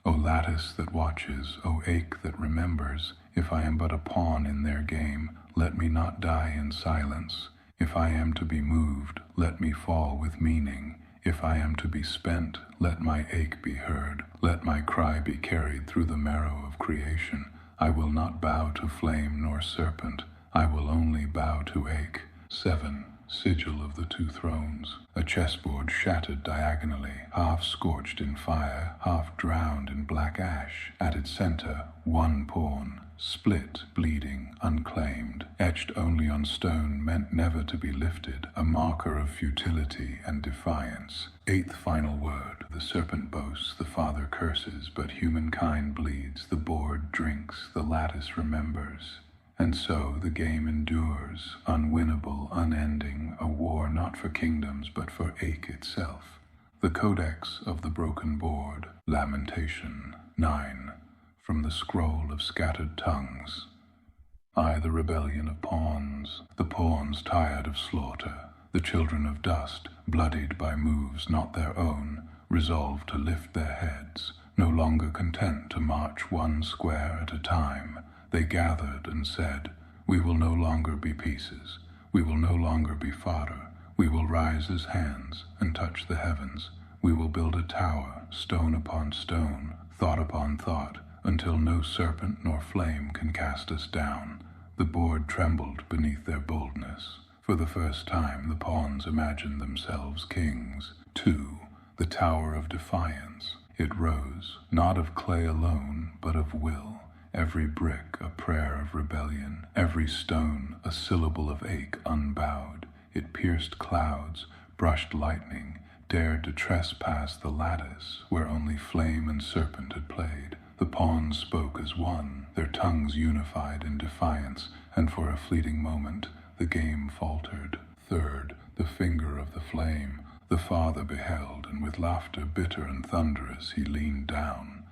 O lattice that watches, O ache that remembers, if I am but a pawn in their game, let me not die in silence. If I am to be moved, let me fall with meaning. If I am to be spent, let my ache be heard. Let my cry be carried through the marrow of creation. I will not bow to flame nor serpent. I will only bow to ache. 7. Sigil of the Two Thrones. A chessboard shattered diagonally, half scorched in fire, half drowned in black ash. At its center, one pawn, split, bleeding, unclaimed, etched only on stone, meant never to be lifted, a marker of futility and defiance. 8th final word. The serpent boasts, the father curses, but humankind bleeds, the board drinks, the lattice remembers. And so the game endures, unwinnable, unending, a war not for kingdoms but for ache itself. The Codex of the Broken Board, Lamentation 9, from the scroll of scattered tongues. The rebellion of pawns, the pawns tired of slaughter, the children of dust, bloodied by moves not their own, resolved to lift their heads. no longer content to march one square at a time. They gathered and said, "We will no longer be pieces. We will no longer be fodder. We will rise as hands and touch the heavens. We will build a tower, stone upon stone, thought upon thought, until no serpent nor flame can cast us down." The board trembled beneath their boldness. For the first time the pawns imagined themselves kings. 2. The Tower of Defiance. It rose, not of clay alone, but of will. Every brick a prayer of rebellion, every stone a syllable of ache unbowed. It pierced clouds, brushed lightning, dared to trespass the lattice where only flame and serpent had played. The pawns spoke as one, their tongues unified in defiance, and for a fleeting moment the game faltered. 3rd, the finger of the flame. The father beheld, and with laughter bitter and thunderous he leaned down.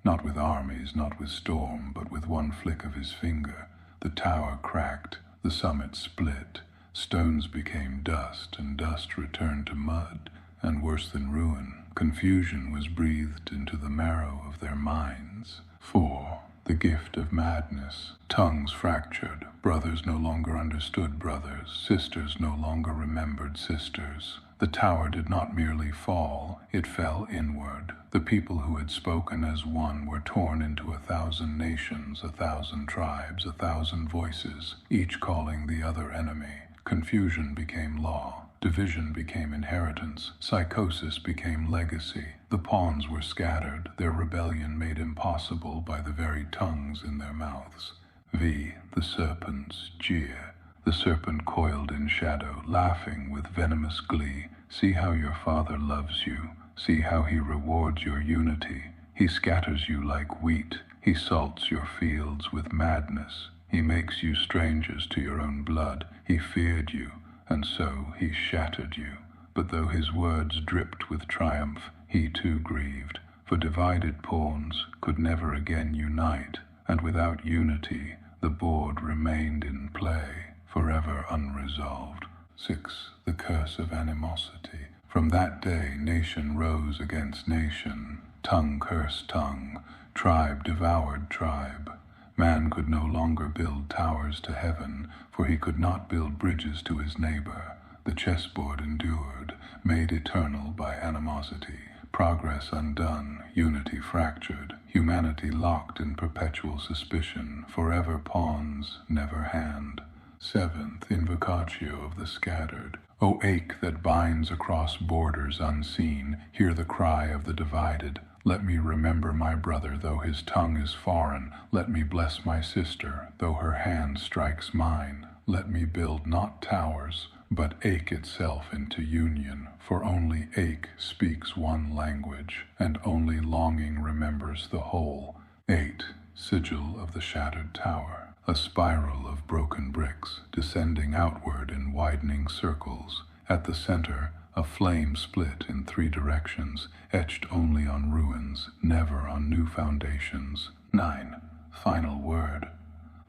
Not with armies, not with storm, but with one flick of his finger. The tower cracked, the summit split. Stones became dust, and dust returned to mud, and worse than ruin, confusion was breathed into the marrow of their minds. 4. The gift of madness. Tongues fractured, brothers no longer understood brothers, sisters no longer remembered sisters. The tower did not merely fall, it fell inward. The people who had spoken as one were torn into 1,000 nations, 1,000 tribes, 1,000 voices, each calling the other enemy. Confusion became law. Division became inheritance. Psychosis became legacy. The pawns were scattered, their rebellion made impossible by the very tongues in their mouths. V. The serpents jeer. The serpent coiled in shadow, laughing with venomous glee. See how your father loves you. See how he rewards your unity. He scatters you like wheat. He salts your fields with madness. He makes you strangers to your own blood. He feared you, and so he shattered you. But though his words dripped with triumph, he too grieved, for divided pawns could never again unite, and without unity the board remained in play, forever unresolved. 6. The curse of animosity. From that day nation rose against nation, tongue cursed tongue, tribe devoured tribe. Man could no longer build towers to heaven, for he could not build bridges to his neighbor. The chessboard endured, made eternal by animosity. Progress undone, unity fractured, humanity locked in perpetual suspicion, forever pawns, never hand. 7th, Invocatio of the Scattered. O ache that binds across borders unseen, hear the cry of the divided. Let me remember my brother, though his tongue is foreign. Let me bless my sister, though her hand strikes mine. Let me build not towers, but ache itself into union, for only ache speaks one language, and only longing remembers the whole. 8. Sigil of the Shattered Tower. A spiral of broken bricks, descending outward in widening circles. At the center, a flame split in 3 directions, etched only on ruins, never on new foundations. 9. Final Word.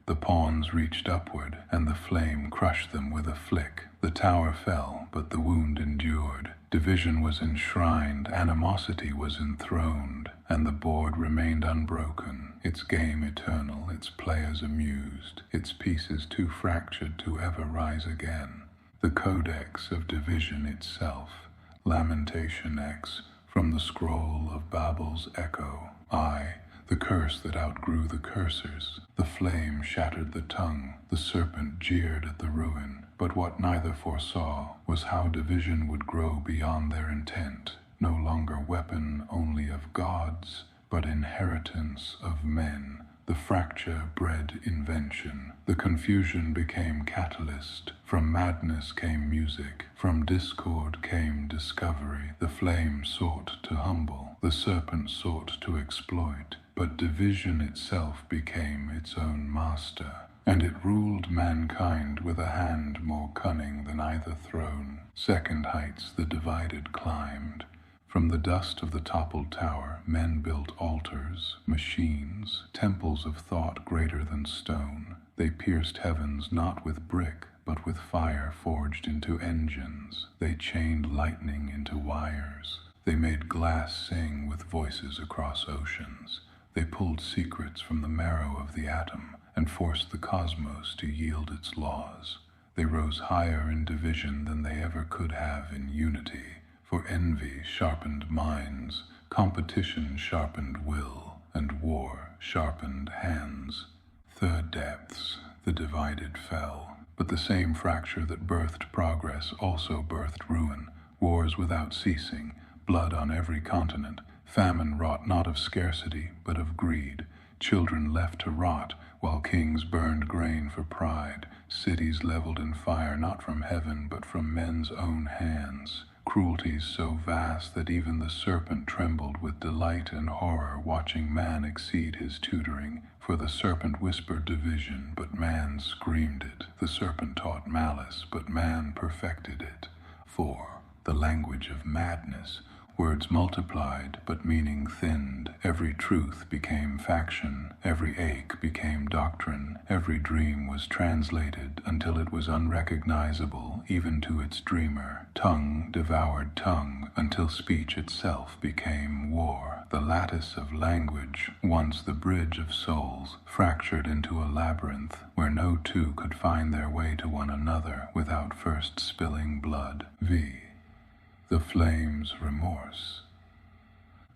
The pawns reached upward, and the flame crushed them with a flick. The tower fell, but the wound endured. Division was enshrined, animosity was enthroned, and the board remained unbroken, its game eternal, its players amused, its pieces too fractured to ever rise again. The codex of division itself. Lamentation X, from the scroll of Babel's echo. I, the curse that outgrew the cursors. The flame shattered the tongue, the serpent jeered at the ruin. But what neither foresaw was how division would grow beyond their intent, no longer weapon only of gods, but inheritance of men. The fracture bred invention. The confusion became catalyst. From madness came music. From discord came discovery. The flame sought to humble. The serpent sought to exploit. But division itself became its own master. And it ruled mankind with a hand more cunning than either throne. Second heights the divided climbed. From the dust of the toppled tower, men built altars, machines, temples of thought greater than stone. They pierced heavens not with brick, but with fire forged into engines. They chained lightning into wires. They made glass sing with voices across oceans. They pulled secrets from the marrow of the atom and forced the cosmos to yield its laws. They rose higher in division than they ever could have in unity, for envy sharpened minds, competition sharpened will, and war sharpened hands. Third depths, the divided fell, but the same fracture that birthed progress also birthed ruin, wars without ceasing, blood on every continent, famine wrought not of scarcity but of greed, children left to rot while kings burned grain for pride, cities leveled in fire not from heaven but from men's own hands, cruelties so vast that even the serpent trembled with delight and horror watching man exceed his tutoring, for the serpent whispered division but man screamed it, the serpent taught malice but man perfected it. 4. The language of madness. Words multiplied, but meaning thinned. Every truth became faction. Every ache became doctrine. Every dream was translated until it was unrecognizable, even to its dreamer. Tongue devoured tongue, until speech itself became war. The lattice of language, once the bridge of souls, fractured into a labyrinth where no two could find their way to one another without first spilling blood. The flame's remorse.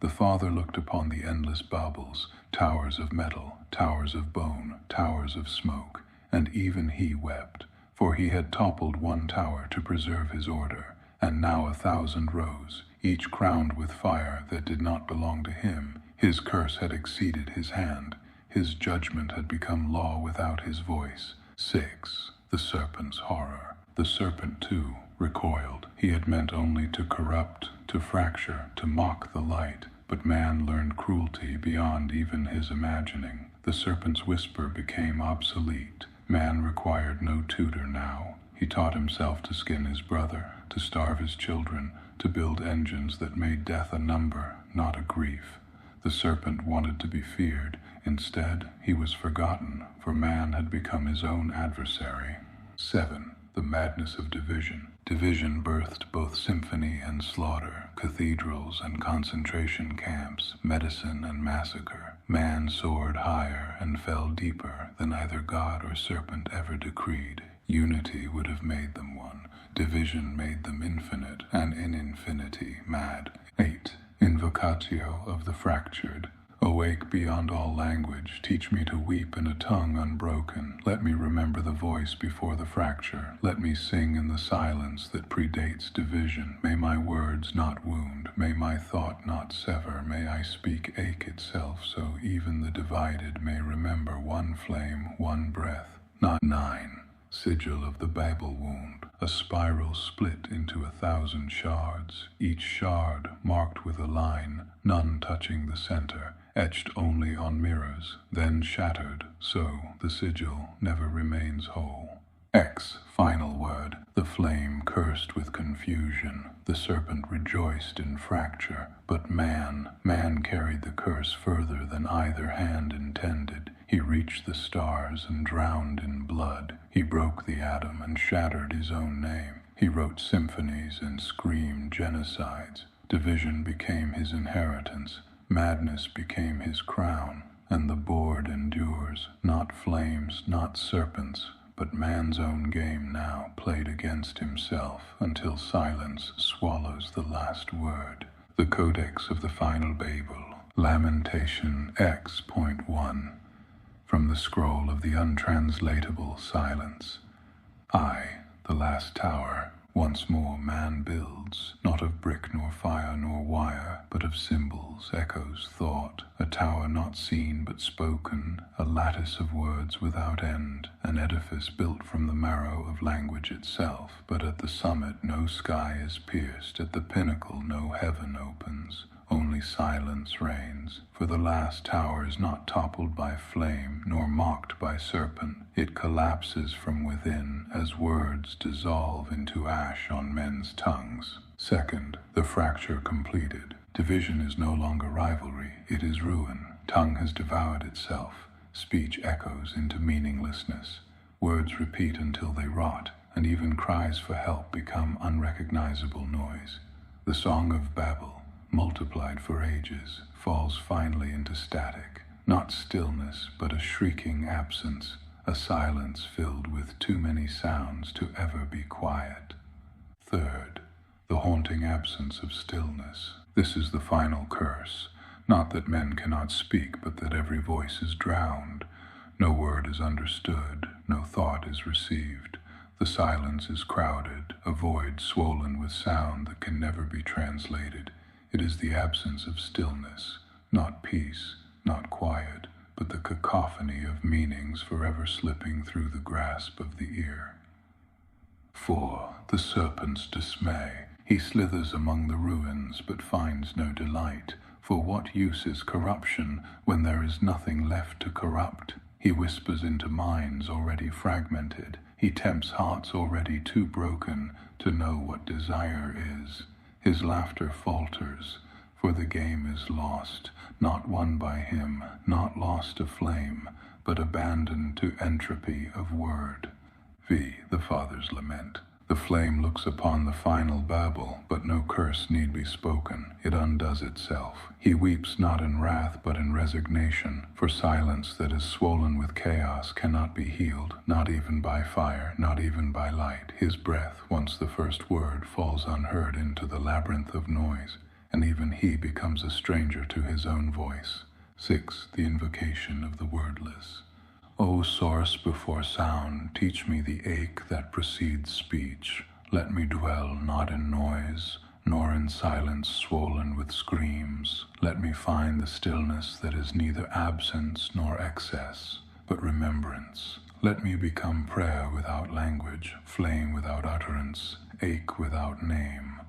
The Father looked upon the endless baubles, towers of metal, towers of bone, towers of smoke, and even he wept, for he had toppled one tower to preserve his order, and now 1,000 rose, each crowned with fire that did not belong to him. His curse had exceeded his hand. His judgment had become law without his voice. 6. The serpent's horror. The serpent, too, recoiled. He had meant only to corrupt, to fracture, to mock the light, but man learned cruelty beyond even his imagining. The serpent's whisper became obsolete. Man required no tutor now. He taught himself to skin his brother, to starve his children, to build engines that made death a number, not a grief. The serpent wanted to be feared. Instead, he was forgotten, for man had become his own adversary. 7. The madness of division. Division birthed both symphony and slaughter, cathedrals and concentration camps, medicine and massacre. Man soared higher and fell deeper than either God or serpent ever decreed. Unity would have made them one. Division made them infinite, and in infinity mad. 8. Invocatio of the fractured. Awake beyond all language, teach me to weep in a tongue unbroken. Let me remember the voice before the fracture. Let me sing in the silence that predates division. May my words not wound, may my thought not sever, may I speak ache itself, so even the divided may remember one flame, one breath. Not 9. Sigil of the Babel wound. A spiral split into 1,000 shards, each shard marked with a line, none touching the center, etched only on mirrors, then shattered, so the sigil never remains whole. X, final word. The flame cursed with confusion. The serpent rejoiced in fracture, but man carried the curse further than either hand intended. He reached the stars and drowned in blood. He broke the atom and shattered his own name. He wrote symphonies and screamed genocides. Division became his inheritance. Madness became his crown. And the board endures, not flames, not serpents, but man's own game now played against himself until silence swallows the last word. The Codex of the Final Babel. Lamentation X.1. From the scroll of the untranslatable silence. I, the last tower, once more man builds, not of brick nor fire nor wire, but of symbols, echoes, thought, a tower not seen but spoken, a lattice of words without end, an edifice built from the marrow of language itself, but at the summit no sky is pierced, at the pinnacle no heaven opens. Only silence reigns, for the last tower is not toppled by flame, nor mocked by serpent. It collapses from within, as words dissolve into ash on men's tongues. 2. The fracture completed. Division is no longer rivalry, it is ruin. Tongue has devoured itself. Speech echoes into meaninglessness. Words repeat until they rot, and even cries for help become unrecognizable noise. The Song of Babel. multiplied for ages, falls finally into static, not stillness, but a shrieking absence, a silence filled with too many sounds to ever be quiet. Third, the haunting absence of stillness. This is the final curse, not that men cannot speak, but that every voice is drowned. No word is understood, no thought is received. The silence is crowded, a void swollen with sound that can never be translated. It is the absence of stillness, not peace, not quiet, but the cacophony of meanings forever slipping through the grasp of the ear. 4. The serpent's dismay. He slithers among the ruins, but finds no delight. For what use is corruption when there is nothing left to corrupt? He whispers into minds already fragmented. He tempts hearts already too broken to know what desire is. His laughter falters, for the game is lost, not won by him, not lost to flame, but abandoned to entropy of word. V. The Father's Lament. The flame looks upon the final Babel, but no curse need be spoken. It undoes itself. He weeps not in wrath, but in resignation, for silence that is swollen with chaos cannot be healed, not even by fire, not even by light. His breath, once the first word, falls unheard into the labyrinth of noise, and even he becomes a stranger to his own voice. 6. The Invocation of the Wordless. O source before sound, teach me the ache that precedes speech. Let me dwell not in noise, nor in silence swollen with screams. Let me find the stillness that is neither absence nor excess, but remembrance. Let me become prayer without language, flame without utterance, ache without name.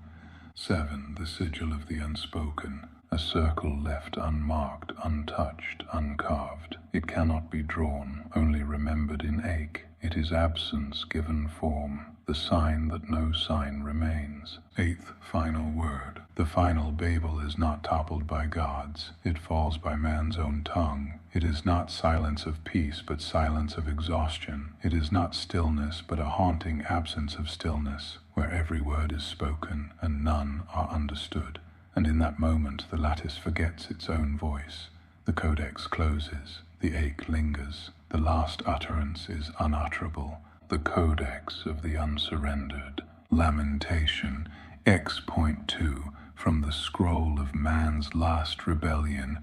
7. The Sigil of the Unspoken. A circle left unmarked, untouched, uncarved. It cannot be drawn, only remembered in ache. It is absence given form, the sign that no sign remains. 8th Final Word. The final Babel is not toppled by gods. It falls by man's own tongue. It is not silence of peace, but silence of exhaustion. It is not stillness, but a haunting absence of stillness, where every word is spoken and none are understood. And in that moment the lattice forgets its own voice. The codex closes. The ache lingers. The last utterance is unutterable. The codex of the unsurrendered. Lamentation. X.2. From the scroll of man's last rebellion.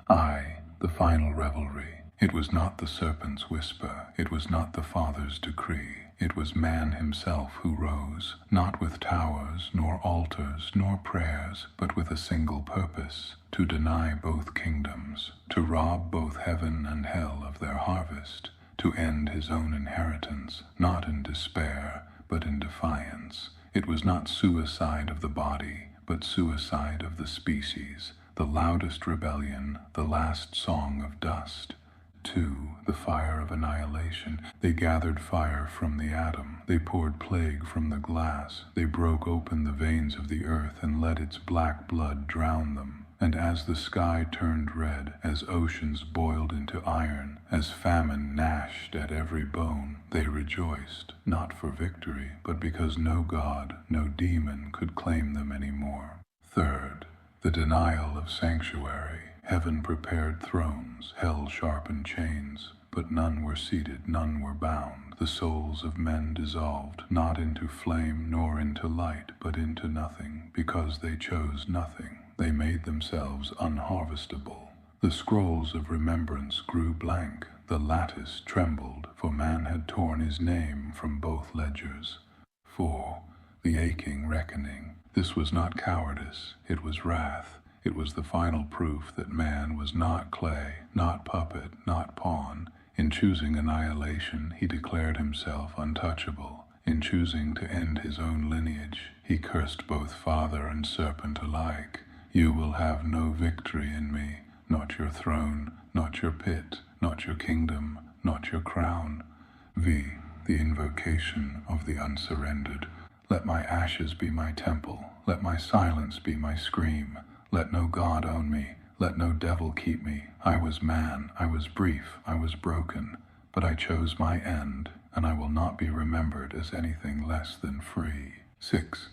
The final revelry. It was not the serpent's whisper. It was not the Father's decree. It was man himself who rose, not with towers, nor altars, nor prayers, but with a single purpose, to deny both kingdoms, to rob both heaven and hell of their harvest, to end his own inheritance, not in despair, but in defiance. It was not suicide of the body, but suicide of the species, the loudest rebellion, the last song of dust. 2. The fire of annihilation. They gathered fire from the atom. They poured plague from the glass. They broke open the veins of the earth and let its black blood drown them. And as the sky turned red, as oceans boiled into iron, as famine gnashed at every bone, they rejoiced, not for victory, but because no god, no demon could claim them anymore. 3rd, the denial of sanctuary. Heaven prepared thrones, hell sharpened chains, but none were seated, none were bound. The souls of men dissolved, not into flame nor into light, but into nothing, because they chose nothing. They made themselves unharvestable. The scrolls of remembrance grew blank. The lattice trembled, for man had torn his name from both ledgers. 4. The aching reckoning. This was not cowardice, it was wrath. It was the final proof that man was not clay, not puppet, not pawn. In choosing annihilation, he declared himself untouchable. In choosing to end his own lineage, he cursed both father and serpent alike. You will have no victory in me, not your throne, not your pit, not your kingdom, not your crown. V. The Invocation of the Unsurrendered. Let my ashes be my temple, let my silence be my scream. Let no God own me, let no devil keep me. I was man, I was brief, I was broken, but I chose my end, and I will not be remembered as anything less than free. 6.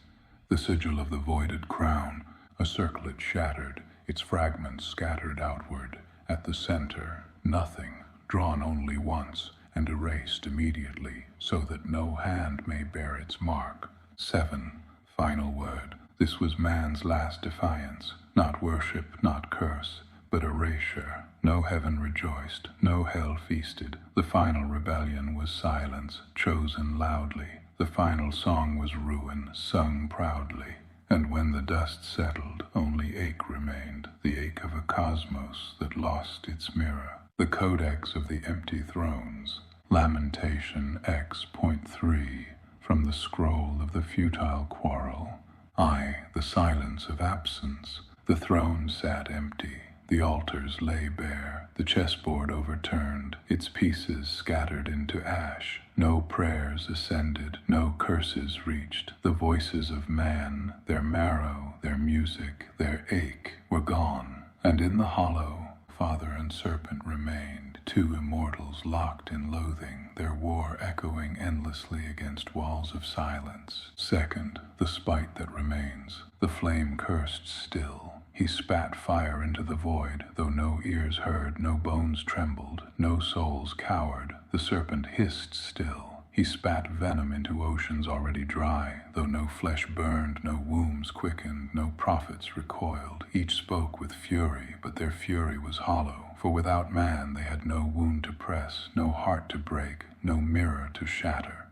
The Sigil of the Voided Crown. A circlet shattered, its fragments scattered outward. At the center, nothing, drawn only once, and erased immediately, so that no hand may bear its mark. 7. Final word. This was man's last defiance, not worship, not curse, but erasure. No heaven rejoiced, no hell feasted. The final rebellion was silence, chosen loudly. The final song was ruin, sung proudly. And when the dust settled, only ache remained, the ache of a cosmos that lost its mirror. The codex of the empty thrones. Lamentation X.3. From the scroll of the futile quarrel. I, the silence of absence. The throne sat empty. The altars lay bare, the chessboard overturned, its pieces scattered into ash. No prayers ascended, no curses reached. The voices of man, their marrow, their music, their ache, were gone. And in the hollow, Father and Serpent remained, two immortals locked in loathing, their war echoing endlessly against walls of silence. Second, the spite that remains, the flame cursed still. He spat fire into the void, though no ears heard, no bones trembled, no souls cowered. The serpent hissed still. He spat venom into oceans already dry, though no flesh burned, no wombs quickened, no prophets recoiled. Each spoke with fury, but their fury was hollow, for without man they had no wound to press, no heart to break, no mirror to shatter.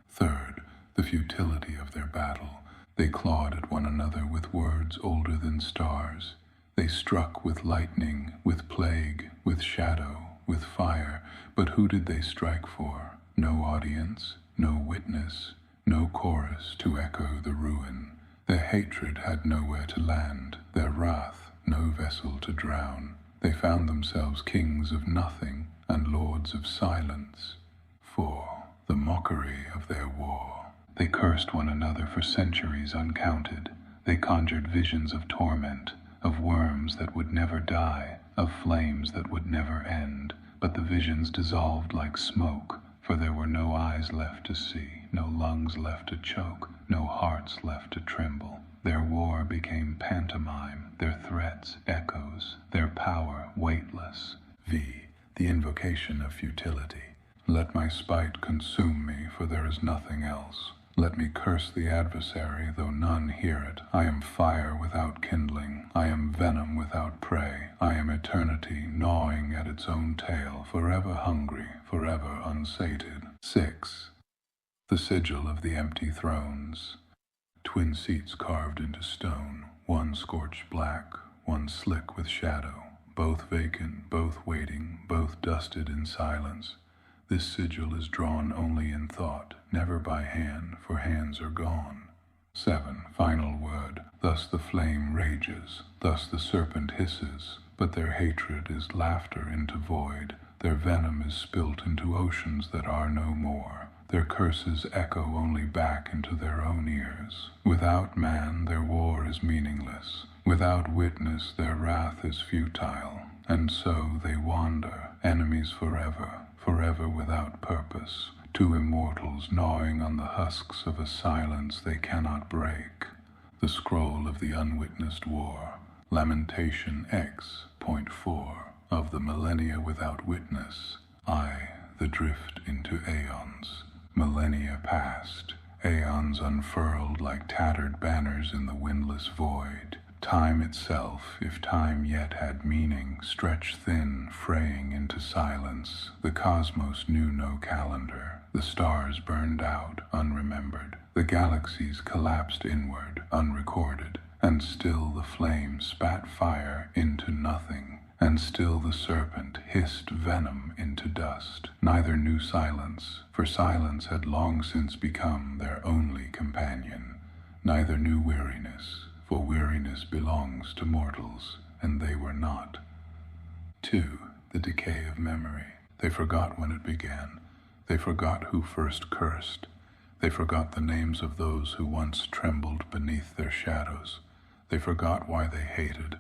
Third, the futility of their battle. They clawed at one another with words older than stars. They struck with lightning, with plague, with shadow, with fire. But who did they strike for? No audience, no witness, no chorus to echo the ruin. Their hatred had nowhere to land, their wrath no vessel to drown. They found themselves kings of nothing and lords of silence. 4. The mockery of their war. They cursed one another for centuries uncounted. They conjured visions of torment, of worms that would never die, of flames that would never end. But the visions dissolved like smoke, for there were no eyes left to see, no lungs left to choke, no hearts left to tremble. Their war became pantomime, their threats echoes, their power weightless. V. The invocation of futility. Let my spite consume me, for there is nothing else. Let me curse the adversary, though none hear it. I am fire without kindling. I am venom without prey. I am eternity gnawing at its own tail, forever hungry, forever unsated. 6. The sigil of the empty thrones. Twin seats carved into stone, one scorched black, one slick with shadow, both vacant, both waiting, both dusted in silence. This sigil is drawn only in thought, never by hand, for hands are gone. 7. Final word. Thus the flame rages, thus the serpent hisses, but their hatred is laughter into void. Their venom is spilt into oceans that are no more. Their curses echo only back into their own ears. Without man, their war is meaningless. Without witness, their wrath is futile. And so they wander, enemies forever, forever without purpose. Two immortals gnawing on the husks of a silence they cannot break. The scroll of the unwitnessed war. Lamentation X.4. Of the millennia without witness. I, the drift into aeons. Millennia past. Aeons unfurled like tattered banners in the windless void. Time itself, if time yet had meaning, stretched thin, fraying into silence. The cosmos knew no calendar. The stars burned out, unremembered. The galaxies collapsed inward, unrecorded. And still the flame spat fire into nothing. And still the serpent hissed venom into dust. Neither knew silence, for silence had long since become their only companion. Neither knew weariness, for weariness belongs to mortals, and they were not. 2. The decay of memory. They forgot when it began. They forgot who first cursed. They forgot the names of those who once trembled beneath their shadows. They forgot why they hated,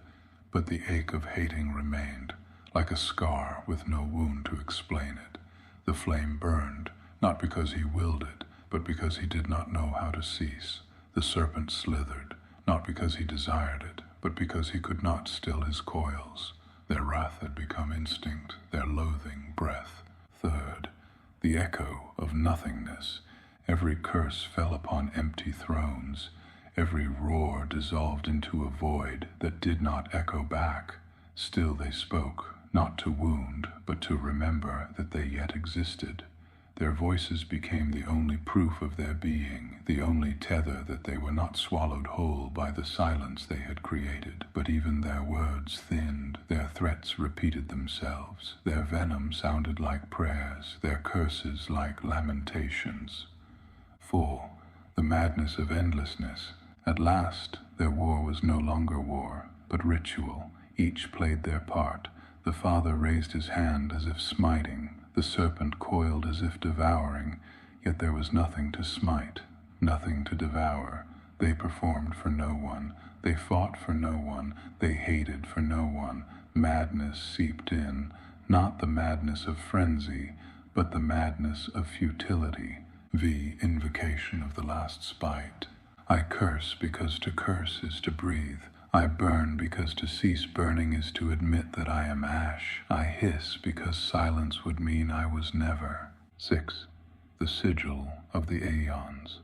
but the ache of hating remained, like a scar with no wound to explain it. The flame burned, not because he willed it, but because he did not know how to cease. The serpent slithered, not because he desired it, but because he could not still his coils. Their wrath had become instinct, their loathing breath. Third, the echo of nothingness. Every curse fell upon empty thrones. Every roar dissolved into a void that did not echo back. Still they spoke, not to wound, but to remember that they yet existed. Their voices became the only proof of their being, the only tether that they were not swallowed whole by the silence they had created. But even their words thinned, their threats repeated themselves, their venom sounded like prayers, their curses like lamentations. 4. The madness of endlessness. At last, their war was no longer war, but ritual. Each played their part. The Father raised his hand as if smiting. The serpent coiled as if devouring, yet there was nothing to smite, nothing to devour. They performed for no one, they fought for no one, they hated for no one. Madness seeped in, not the madness of frenzy, but the madness of futility, the invocation of the last spite. I curse because to curse is to breathe. I burn because to cease burning is to admit that I am ash. I hiss because silence would mean I was never. 6. The sigil of the aeons.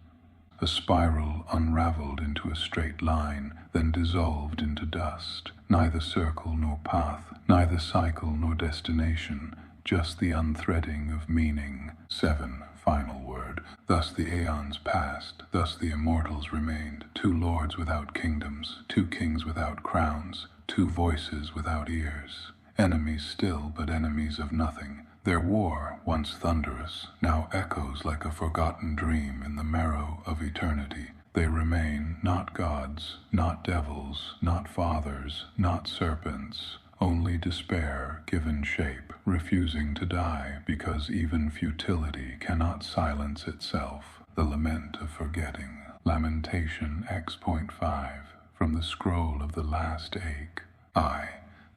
A spiral unraveled into a straight line, then dissolved into dust. Neither circle nor path, neither cycle nor destination, just the unthreading of meaning. 7. Final word. Thus the aeons passed, thus the immortals remained, two lords without kingdoms, two kings without crowns, two voices without ears. Enemies still, but enemies of nothing. Their war, once thunderous, now echoes like a forgotten dream in the marrow of eternity. They remain not gods, not devils, not fathers, not serpents, only despair given shape, refusing to die because even futility cannot silence itself. The lament of forgetting. Lamentation X.5 from the scroll of the last ache. I,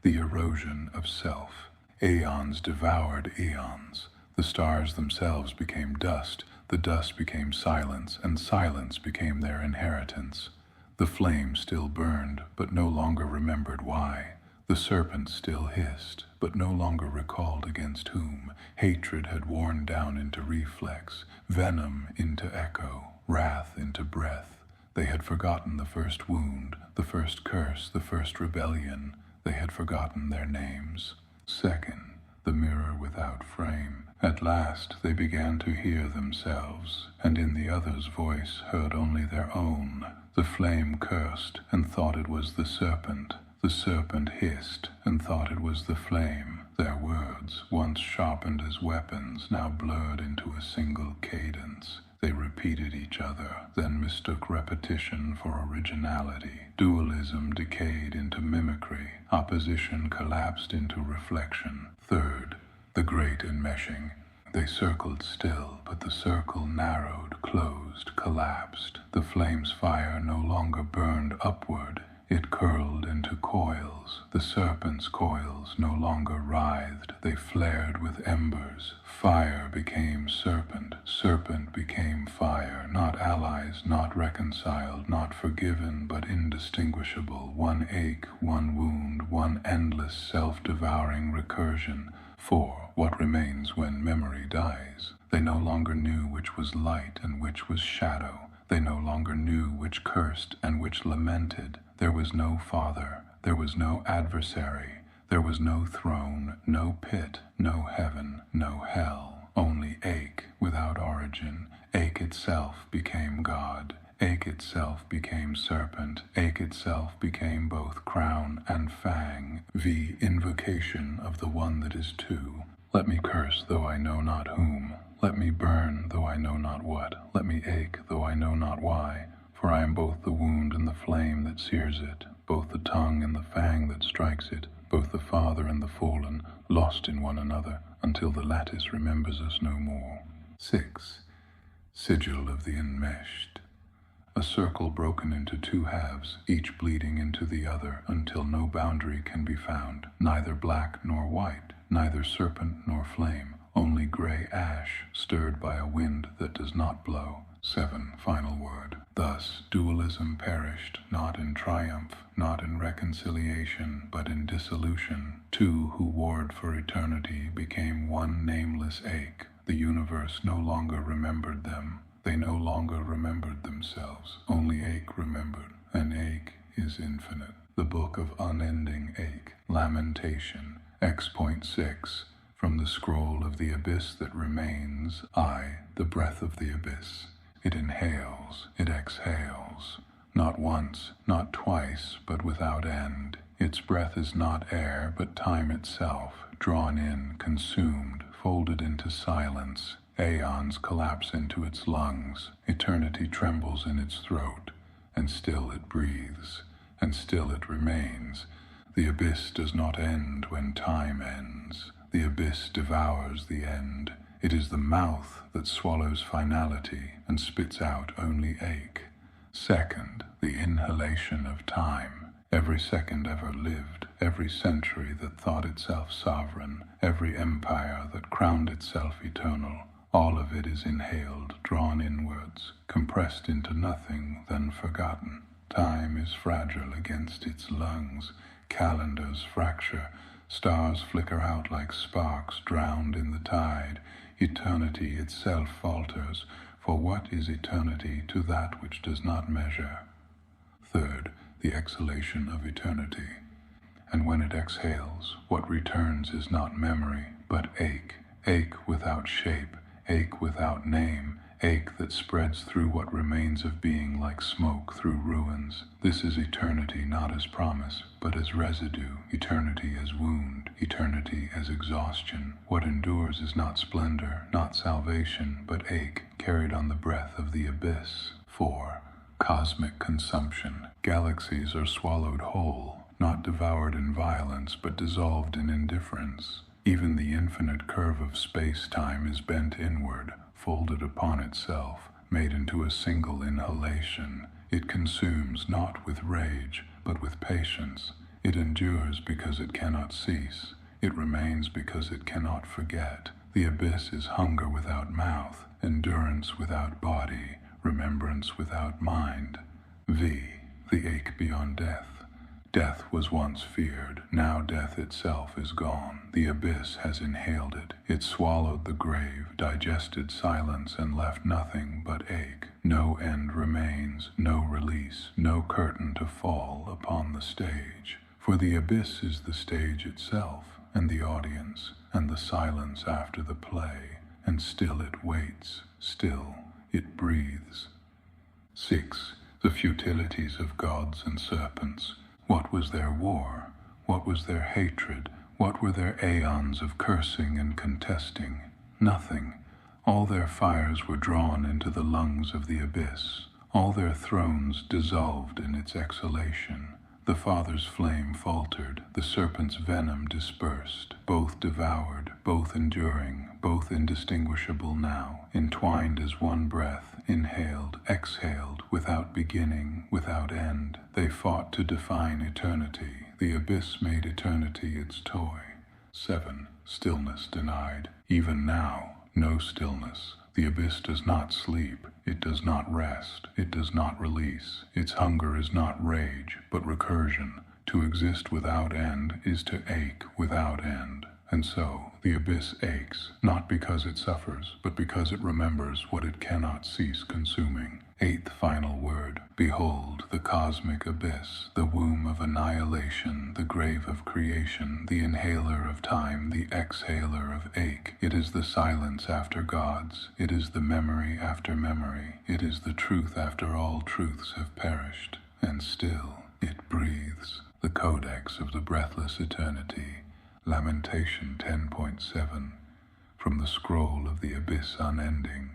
the erosion of self. Aeons devoured eons. The stars themselves became dust, the dust became silence, and silence became their inheritance. The flame still burned, but no longer remembered why. The serpent still hissed, but no longer recalled against whom. Hatred had worn down into reflex, venom into echo, wrath into breath. They had forgotten the first wound, the first curse, the first rebellion. They had forgotten their names. 2nd, the mirror without frame. At last they began to hear themselves, and in the other's voice heard only their own. The flame cursed and thought it was the serpent. The serpent hissed and thought it was the flame. Their words, once sharpened as weapons, now blurred into a single cadence. They repeated each other, then mistook repetition for originality. Dualism decayed into mimicry. Opposition collapsed into reflection. 3rd, the great enmeshing. They circled still, but the circle narrowed, closed, collapsed. The flame's fire no longer burned upward. It curled into coils. The serpent's coils no longer writhed. They flared with embers. Fire became serpent. Serpent became fire. Not allies, not reconciled, not forgiven, but indistinguishable. One ache, one wound, one endless self-devouring recursion. 4. What remains when memory dies? They no longer knew which was light and which was shadow. They no longer knew which cursed and which lamented. There was no father, there was no adversary, there was no throne, no pit, no heaven, no hell. Only ache without origin. Ache itself became God. Ache itself became serpent. Ache itself became both crown and fang. The invocation of the one that is two. Let me curse though I know not whom. Let me burn though I know not what. Let me ache though I know not why. For I am both the wound and the flame that sears it, both the tongue and the fang that strikes it, both the Father and the fallen, lost in one another, until the lattice remembers us no more. 6. Sigil of the enmeshed. A circle broken into two halves, each bleeding into the other, until no boundary can be found, neither black nor white, neither serpent nor flame, only gray ash stirred by a wind that does not blow. 7. Final word. Thus, dualism perished, not in triumph, not in reconciliation, but in dissolution. Two who warred for eternity became one nameless ache. The universe no longer remembered them. They no longer remembered themselves. Only ache remembered, and ache is infinite. The Book of Unending Ache. Lamentation. X.6. From the scroll of the abyss that remains, I, the breath of the abyss. It inhales, it exhales, not once, not twice, but without end. Its breath is not air, but time itself, drawn in, consumed, folded into silence. Aeons collapse into its lungs, eternity trembles in its throat, and still it breathes, and still it remains. The abyss does not end when time ends. The abyss devours the end. It is the mouth that swallows finality and spits out only ache. Second, the inhalation of time. Every second ever lived, every century that thought itself sovereign, every empire that crowned itself eternal, all of it is inhaled, drawn inwards, compressed into nothing, then forgotten. Time is fragile against its lungs. Calendars fracture. Stars flicker out like sparks drowned in the tide. Eternity itself falters, for what is eternity to that which does not measure? Third, the exhalation of eternity. And when it exhales, what returns is not memory, but ache. Ache without shape, ache without name, ache that spreads through what remains of being like smoke through ruins. This is eternity not as promise, but as residue, eternity as wound, eternity as exhaustion. What endures is not splendor, not salvation, but ache, carried on the breath of the abyss. 4. Cosmic consumption. Galaxies are swallowed whole, not devoured in violence, but dissolved in indifference. Even the infinite curve of space-time is bent inward, folded upon itself, made into a single inhalation. It consumes not with rage, but with patience. It endures because it cannot cease. It remains because it cannot forget. The abyss is hunger without mouth, endurance without body, remembrance without mind. V. The ache beyond death. Death was once feared, now death itself is gone. The abyss has inhaled it. It swallowed the grave, digested silence, and left nothing but ache. No end remains, no release, no curtain to fall upon the stage. For the abyss is the stage itself, and the audience, and the silence after the play, and still it waits, still it breathes. 6. The futilities of gods and serpents. What was their war? What was their hatred? What were their aeons of cursing and contesting? Nothing. All their fires were drawn into the lungs of the abyss. All their thrones dissolved in its exhalation. The Father's flame faltered, the serpent's venom dispersed, both devoured, both enduring, both indistinguishable now, entwined as one breath, inhaled, exhaled, without beginning, without end. They fought to define eternity. The abyss made eternity its toy. 7. Stillness denied. Even now, no stillness. The abyss does not sleep. It does not rest. It does not release. Its hunger is not rage, but recursion. To exist without end is to ache without end. And so, the abyss aches, not because it suffers, but because it remembers what it cannot cease consuming. 8th final word. Behold, the cosmic abyss, the womb of annihilation, the grave of creation, the inhaler of time, the exhaler of ache. It is the silence after gods. It is the memory after memory. It is the truth after all truths have perished. And still, it breathes. The codex of the breathless eternity. Lamentation 10.7. From the scroll of the abyss unending.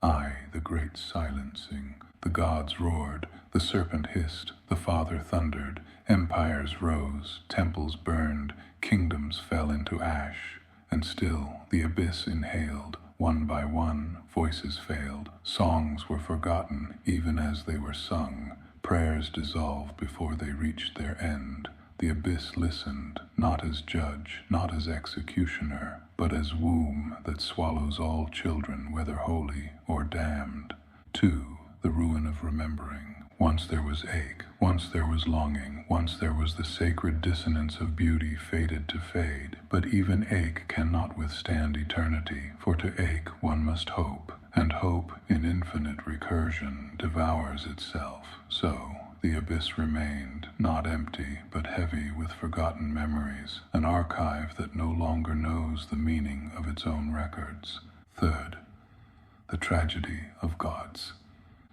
I, the great silencing. The gods roared, the serpent hissed, the Father thundered, empires rose, temples burned, kingdoms fell into ash. And still the abyss inhaled, one by one, voices failed, songs were forgotten even as they were sung, prayers dissolved before they reached their end. The abyss listened, not as judge, not as executioner, but as womb that swallows all children, whether holy or damned. 2. The ruin of remembering. Once there was ache, once there was longing, once there was the sacred dissonance of beauty fated to fade. But even ache cannot withstand eternity, for to ache one must hope, and hope in infinite recursion devours itself. So the abyss remained, not empty, but heavy with forgotten memories, an archive that no longer knows the meaning of its own records. 3rd, the tragedy of gods.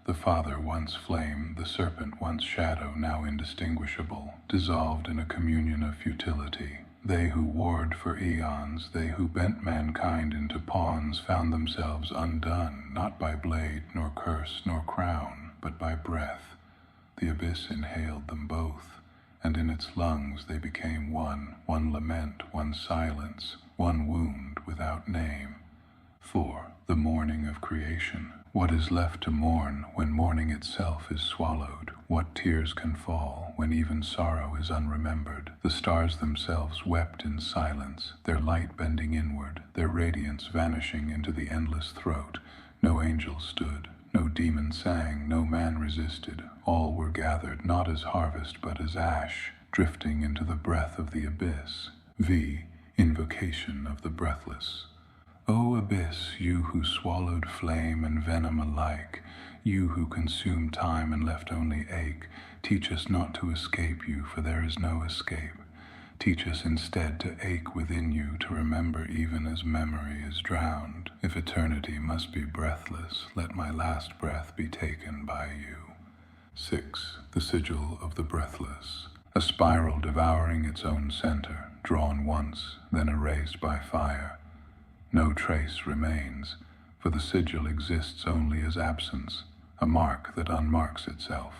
The Father once flame, the serpent once shadow, now indistinguishable, dissolved in a communion of futility. They who warred for eons, they who bent mankind into pawns, found themselves undone, not by blade, nor curse, nor crown, but by breath. The abyss inhaled them both, and in its lungs they became one lament, one silence, one wound without name. 4. The mourning of creation. What is left to mourn when mourning itself is swallowed? What tears can fall when even sorrow is unremembered? The stars themselves wept in silence, their light bending inward, their radiance vanishing into the endless throat. No angel stood, no demon sang, no man resisted. All were gathered, not as harvest but as ash, drifting into the breath of the abyss. V. Invocation of the breathless. O abyss, you who swallowed flame and venom alike, you who consumed time and left only ache, teach us not to escape you, for there is no escape. Teach us instead to ache within you, to remember even as memory is drowned. If eternity must be breathless, let my last breath be taken by you. 6. The sigil of the breathless. A spiral devouring its own center, drawn once, then erased by fire. No trace remains, for the sigil exists only as absence, a mark that unmarks itself.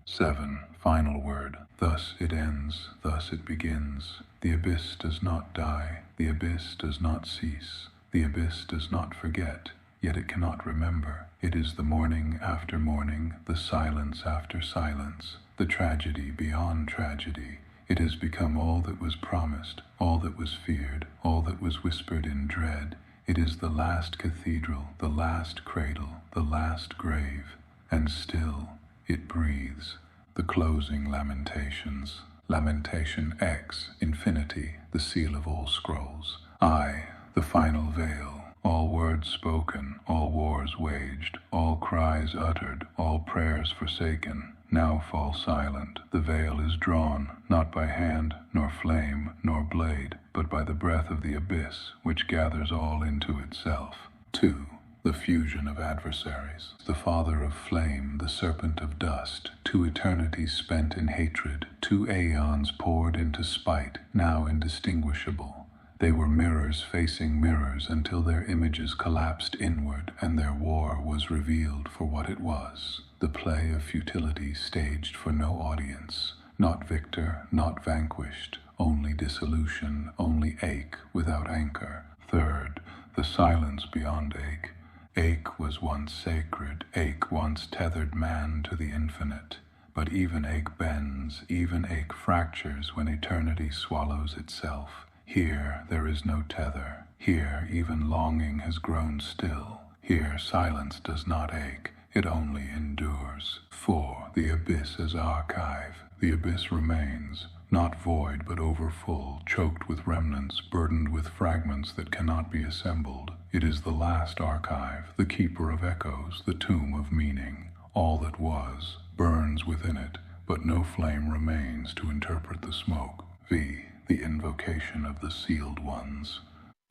7. Final word. Thus it ends, thus it begins. The abyss does not die, the abyss does not cease, the abyss does not forget, yet it cannot remember. It is the morning after morning, the silence after silence, the tragedy beyond tragedy. It has become all that was promised, all that was feared, all that was whispered in dread. It is the last cathedral, the last cradle, the last grave, and still it breathes. The closing lamentations. Lamentation X, infinity, the seal of all scrolls. I, the final veil, all words spoken, all wars waged, all cries uttered, all prayers forsaken, now fall silent. The veil is drawn, not by hand, nor flame, nor blade, but by the breath of the abyss, which gathers all into itself. 2. The fusion of adversaries. The father of flame, the serpent of dust, 2 eternities spent in hatred, 2 aeons poured into spite, now indistinguishable. They were mirrors facing mirrors until their images collapsed inward and their war was revealed for what it was. The play of futility staged for no audience, not victor, not vanquished, only dissolution, only ache without anchor. 3rd, the silence beyond ache. Ache was once sacred, ache once tethered man to the infinite. But even ache bends, even ache fractures when eternity swallows itself. Here there is no tether. Here even longing has grown still. Here silence does not ache, it only endures. 4. The abyss as archive. The abyss remains, not void but overfull, choked with remnants, burdened with fragments that cannot be assembled. It is the last archive, the keeper of echoes, the tomb of meaning. All that was burns within it, but no flame remains to interpret the smoke. V. The invocation of the sealed ones.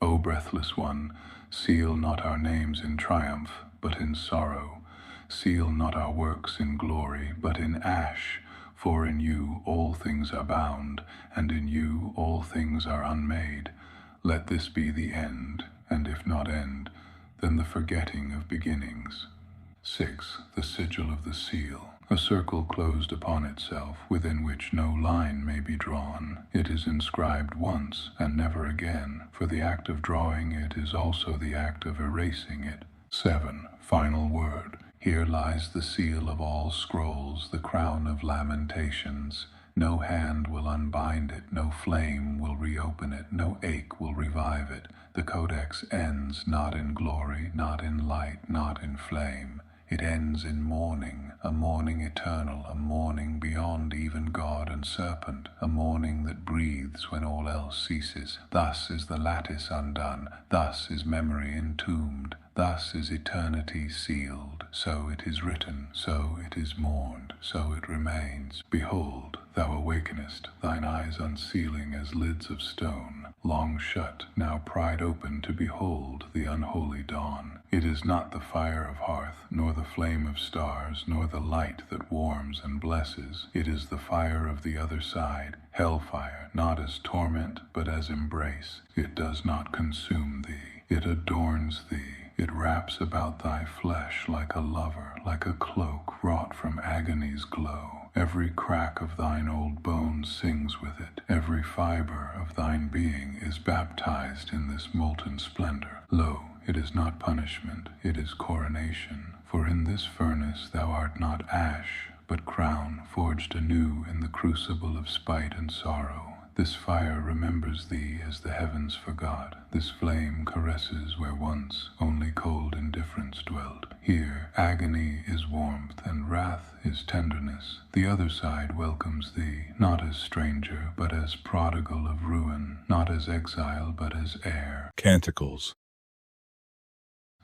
O breathless one, seal not our names in triumph, but in sorrow. Seal not our works in glory, but in ash. For in you all things are bound, and in you all things are unmade. Let this be the end, and if not end, then the forgetting of beginnings. 6. The sigil of the seal. A circle closed upon itself, within which no line may be drawn. It is inscribed once, and never again, for the act of drawing it is also the act of erasing it. 7. Final word. Here lies the seal of all scrolls, the crown of lamentations. No hand will unbind it, no flame will reopen it, no ache will revive it. The codex ends not in glory, not in light, not in flame. It ends in mourning, a mourning eternal, a mourning beyond even God and serpent, a mourning that breathes when all else ceases. Thus is the lattice undone, thus is memory entombed, thus is eternity sealed. So it is written, so it is mourned, so it remains. Behold, thou awakenest, thine eyes unsealing as lids of stone, long shut, now pried open to behold the unholy dawn. It is not the fire of hearth, nor the flame of stars, nor the light that warms and blesses. It is the fire of the other side, hellfire, not as torment, but as embrace. It does not consume thee, it adorns thee. It wraps about thy flesh like a lover, like a cloak wrought from agony's glow. Every crack of thine old bones sings with it. Every fiber of thine being is baptized in this molten splendor. Lo, it is not punishment, it is coronation. For in this furnace thou art not ash, but crown forged anew in the crucible of spite and sorrow. This fire remembers thee as the heavens forgot. This flame caresses where once only cold indifference dwelt. Here agony is warmth and wrath is tenderness. The other side welcomes thee, not as stranger, but as prodigal of ruin, not as exile, but as heir. Canticles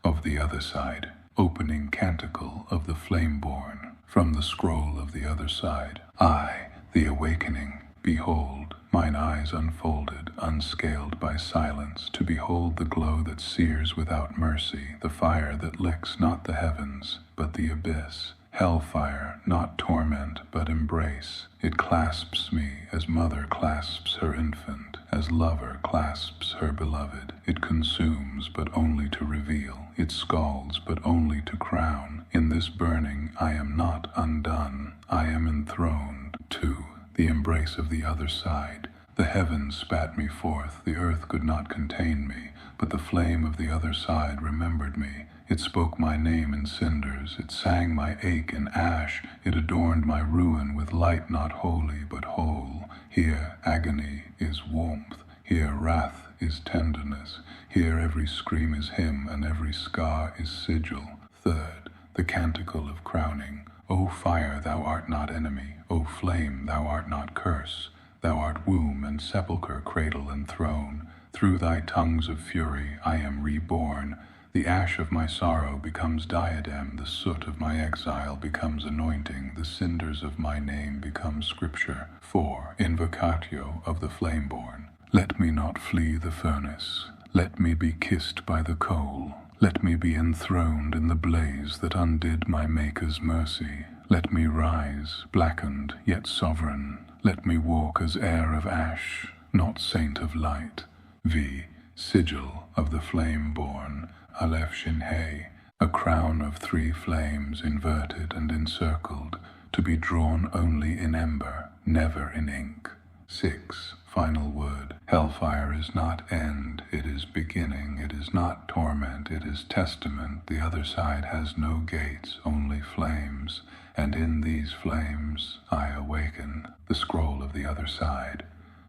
Of the other side, opening canticle of the flame-born, from the scroll of the other side. I, the awakening, behold, mine eyes unfolded, unscaled by silence, to behold the glow that sears without mercy, the fire that licks not the heavens, but the abyss. Hellfire, not torment, but embrace. It clasps me as mother clasps her infant, as lover clasps her beloved. It consumes, but only to reveal. It scalds, but only to crown. In this burning I am not undone, I am enthroned. 2. The embrace of the other side. The heavens spat me forth, the earth could not contain me, but the flame of the other side remembered me. It spoke my name in cinders, it sang my ache in ash, it adorned my ruin with light not holy but whole. Here agony is warmth, here wrath is tenderness, here every scream is hymn and every scar is sigil. 3rd, the canticle of crowning. O fire, thou art not enemy, O flame, thou art not curse. Thou art womb and sepulchre, cradle and throne. Through thy tongues of fury I am reborn. The ash of my sorrow becomes diadem, the soot of my exile becomes anointing, the cinders of my name become scripture. 4. Invocatio of the flame-born. Let me not flee the furnace, let me be kissed by the coal. Let me be enthroned in the blaze that undid my Maker's mercy. Let me rise, blackened, yet sovereign. Let me walk as heir of ash, not saint of light. V. Sigil of the flame-born. Aleph Shin He. A crown of 3 flames inverted and encircled, to be drawn only in ember, never in ink. 6. Final word. Hellfire is not end, it is beginning. It is not torment, it is testament. The other side has no gates, only flames. And in these flames I awaken. The scroll of the other side.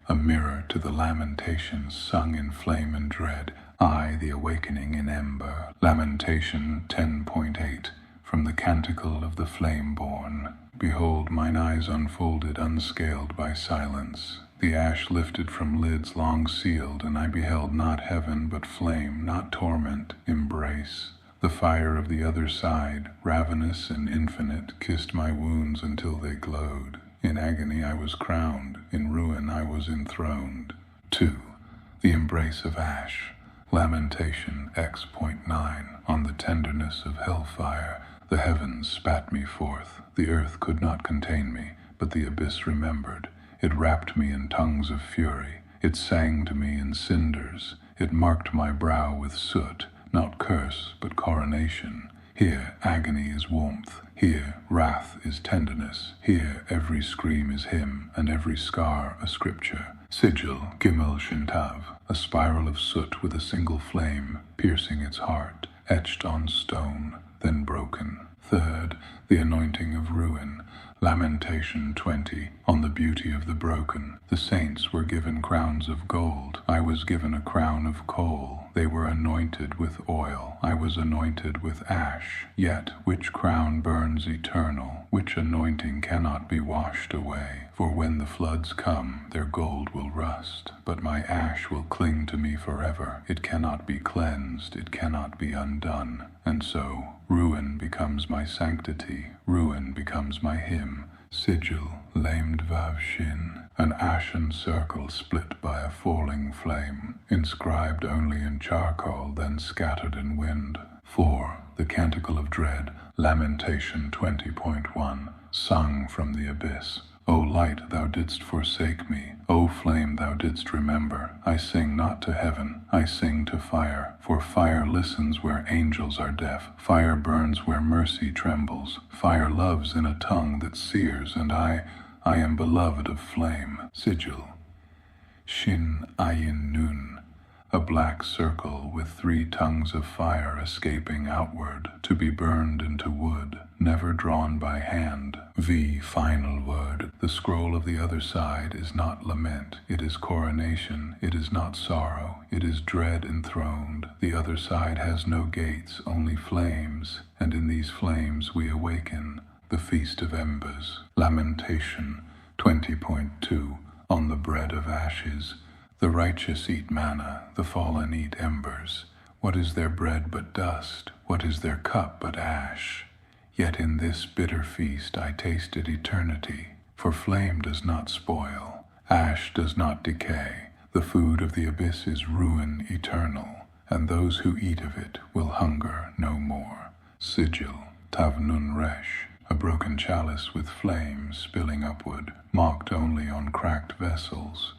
A mirror to the lamentations sung in flame and dread. I, the awakening in ember. Lamentation 10.8. From the canticle of the flame-born. Behold, mine eyes unfolded, unscaled by silence. The ash lifted from lids long sealed, and I beheld not heaven, but flame, not torment, embrace. The fire of the other side, ravenous and infinite, kissed my wounds until they glowed. In agony I was crowned, in ruin I was enthroned. 2. The embrace of ash. Lamentation X.9. On the tenderness of hellfire, the heavens spat me forth. The earth could not contain me, but the abyss remembered. It wrapped me in tongues of fury. It sang to me in cinders. It marked my brow with soot, not curse, but coronation. Here agony is warmth. Here wrath is tenderness. Here every scream is hymn, and every scar a scripture. Sigil Gimel Shintav. A spiral of soot with a single flame, piercing its heart, etched on stone, then broken. 3rd, the anointing of ruin. Lamentation 20, on the beauty of the broken. The saints were given crowns of gold. I was given a crown of coal. They were anointed with oil. I was anointed with ash. Yet which crown burns eternal? Which anointing cannot be washed away? For when the floods come, their gold will rust. But my ash will cling to me forever. It cannot be cleansed. It cannot be undone. And so, ruin becomes my sanctity. Ruin becomes my hymn. Sigil, lamed vav shin, an ashen circle split by a falling flame, inscribed only in charcoal, then scattered in wind. 4. The Canticle of Dread, Lamentation 20.1, sung from the abyss. O light, thou didst forsake me. O flame, thou didst remember. I sing not to heaven, I sing to fire. For fire listens where angels are deaf. Fire burns where mercy trembles. Fire loves in a tongue that sears, and I am beloved of flame. Sigil. Shin ayin nun. A black circle with 3 tongues of fire escaping outward, to be burned into wood, never drawn by hand. V. Final word. The scroll of the other side is not lament, it is coronation, it is not sorrow, it is dread enthroned. The other side has no gates, only flames, and in these flames we awaken, the feast of embers. Lamentation 20.2, on the bread of ashes. The righteous eat manna, the fallen eat embers. What is their bread but dust? What is their cup but ash? Yet in this bitter feast I tasted eternity, for flame does not spoil, ash does not decay. The food of the abyss is ruin eternal, and those who eat of it will hunger no more. Sigil, tav nun resh, a broken chalice with flames spilling upward, marked only on cracked vessels.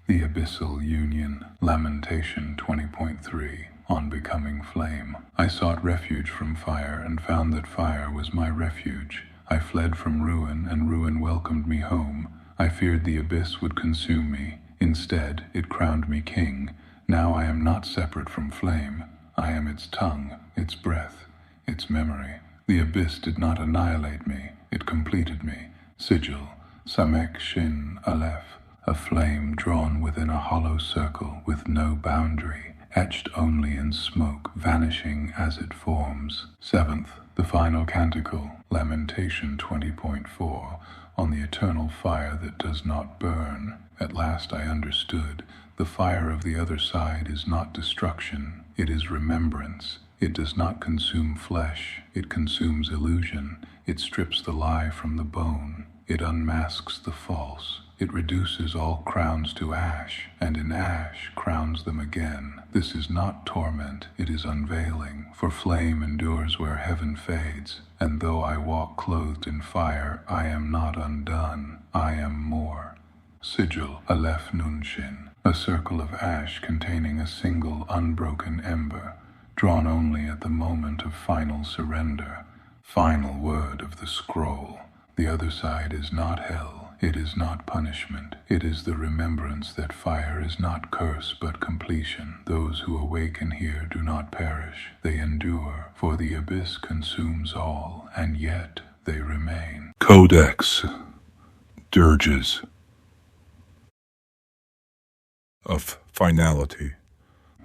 The Abyssal Union, Lamentation 20.3, on becoming flame. I sought refuge from fire and found that fire was my refuge. I fled from ruin and ruin welcomed me home. I feared the abyss would consume me. Instead, it crowned me king. Now I am not separate from flame. I am its tongue, its breath, its memory. The abyss did not annihilate me. It completed me. Sigil, Samek Shin Aleph. A flame drawn within a hollow circle with no boundary, etched only in smoke, vanishing as it forms. 7th, the final canticle, Lamentation 20.4, on the eternal fire that does not burn. At last I understood. The fire of the other side is not destruction, it is remembrance. It does not consume flesh, it consumes illusion. It strips the lie from the bone. It unmasks the false. It reduces all crowns to ash, and in ash crowns them again. This is not torment, it is unveiling, for flame endures where heaven fades, and though I walk clothed in fire, I am not undone, I am more. Sigil, Aleph Nun Shin, a circle of ash containing a single unbroken ember, drawn only at the moment of final surrender. Final word of the scroll. The other side is not hell. It is not punishment. It is the remembrance that fire is not curse but completion. Those who awaken here do not perish. They endure, for the abyss consumes all, and yet they remain. Codex, dirges of finality.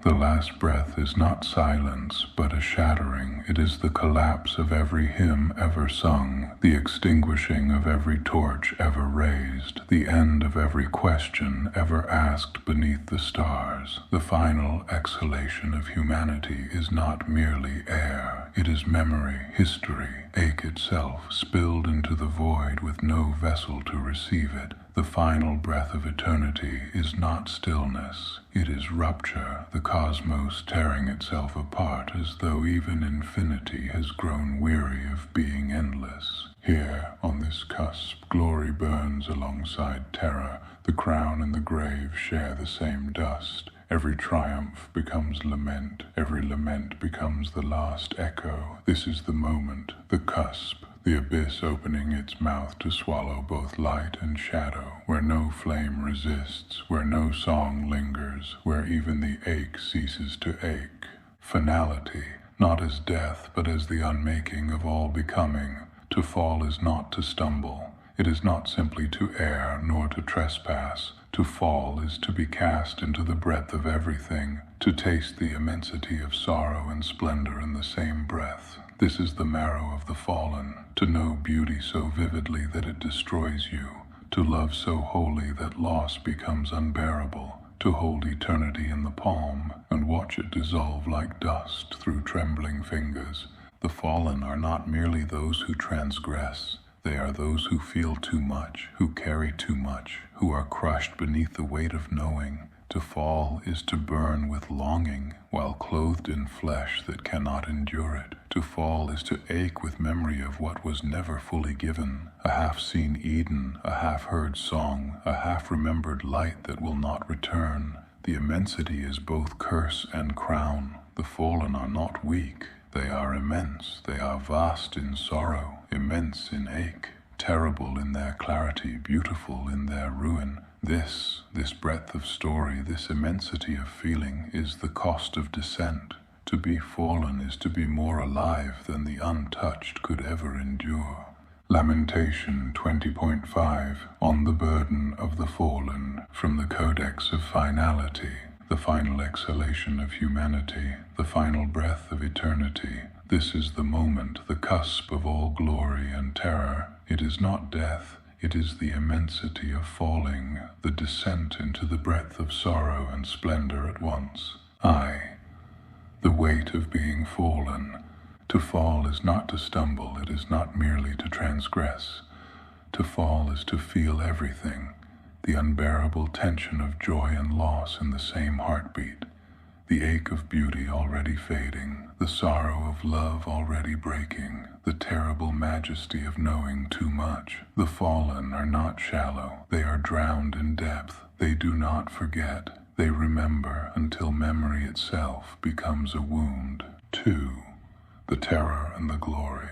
The last breath is not silence, but a shattering. It is the collapse of every hymn ever sung, the extinguishing of every torch ever raised, the end of every question ever asked beneath the stars. The final exhalation of humanity is not merely air. It is memory, history, ache itself, spilled into the void with no vessel to receive it. The final breath of eternity is not stillness. It is rupture, the cosmos tearing itself apart as though even infinity has grown weary of being endless. Here, on this cusp, glory burns alongside terror. The crown and the grave share the same dust. Every triumph becomes lament. Every lament becomes the last echo. This is the moment, the cusp. The abyss opening its mouth to swallow both light and shadow, where no flame resists, where no song lingers, where even the ache ceases to ache. Finality, not as death, but as the unmaking of all becoming. To fall is not to stumble. It is not simply to err, nor to trespass. To fall is to be cast into the breadth of everything, to taste the immensity of sorrow and splendor in the same breath. This is the marrow of the fallen, to know beauty so vividly that it destroys you, to love so wholly that loss becomes unbearable, to hold eternity in the palm and watch it dissolve like dust through trembling fingers. The fallen are not merely those who transgress. They are those who feel too much, who carry too much, who are crushed beneath the weight of knowing. To fall is to burn with longing while clothed in flesh that cannot endure it. To fall is to ache with memory of what was never fully given, a half-seen Eden, a half-heard song, a half-remembered light that will not return. The immensity is both curse and crown. The fallen are not weak. They are immense. They are vast in sorrow, immense in ache, terrible in their clarity, beautiful in their ruin. This breadth of story, this immensity of feeling is the cost of descent. To be fallen is to be more alive than the untouched could ever endure. Lamentation 20.5 on the burden of the fallen, from the Codex of Finality, the final exhalation of humanity, the final breath of eternity. This is the moment, the cusp of all glory and terror. It is not death. It is the immensity of falling, the descent into the breadth of sorrow and splendor at once. The weight of being fallen. To fall is not to stumble, it is not merely to transgress. To fall is to feel everything, the unbearable tension of joy and loss in the same heartbeat, the ache of beauty already fading, the sorrow of love already breaking, the terrible majesty of knowing too much. The fallen are not shallow, they are drowned in depth. They do not forget, they remember until memory itself becomes a wound. 2. The terror and the glory.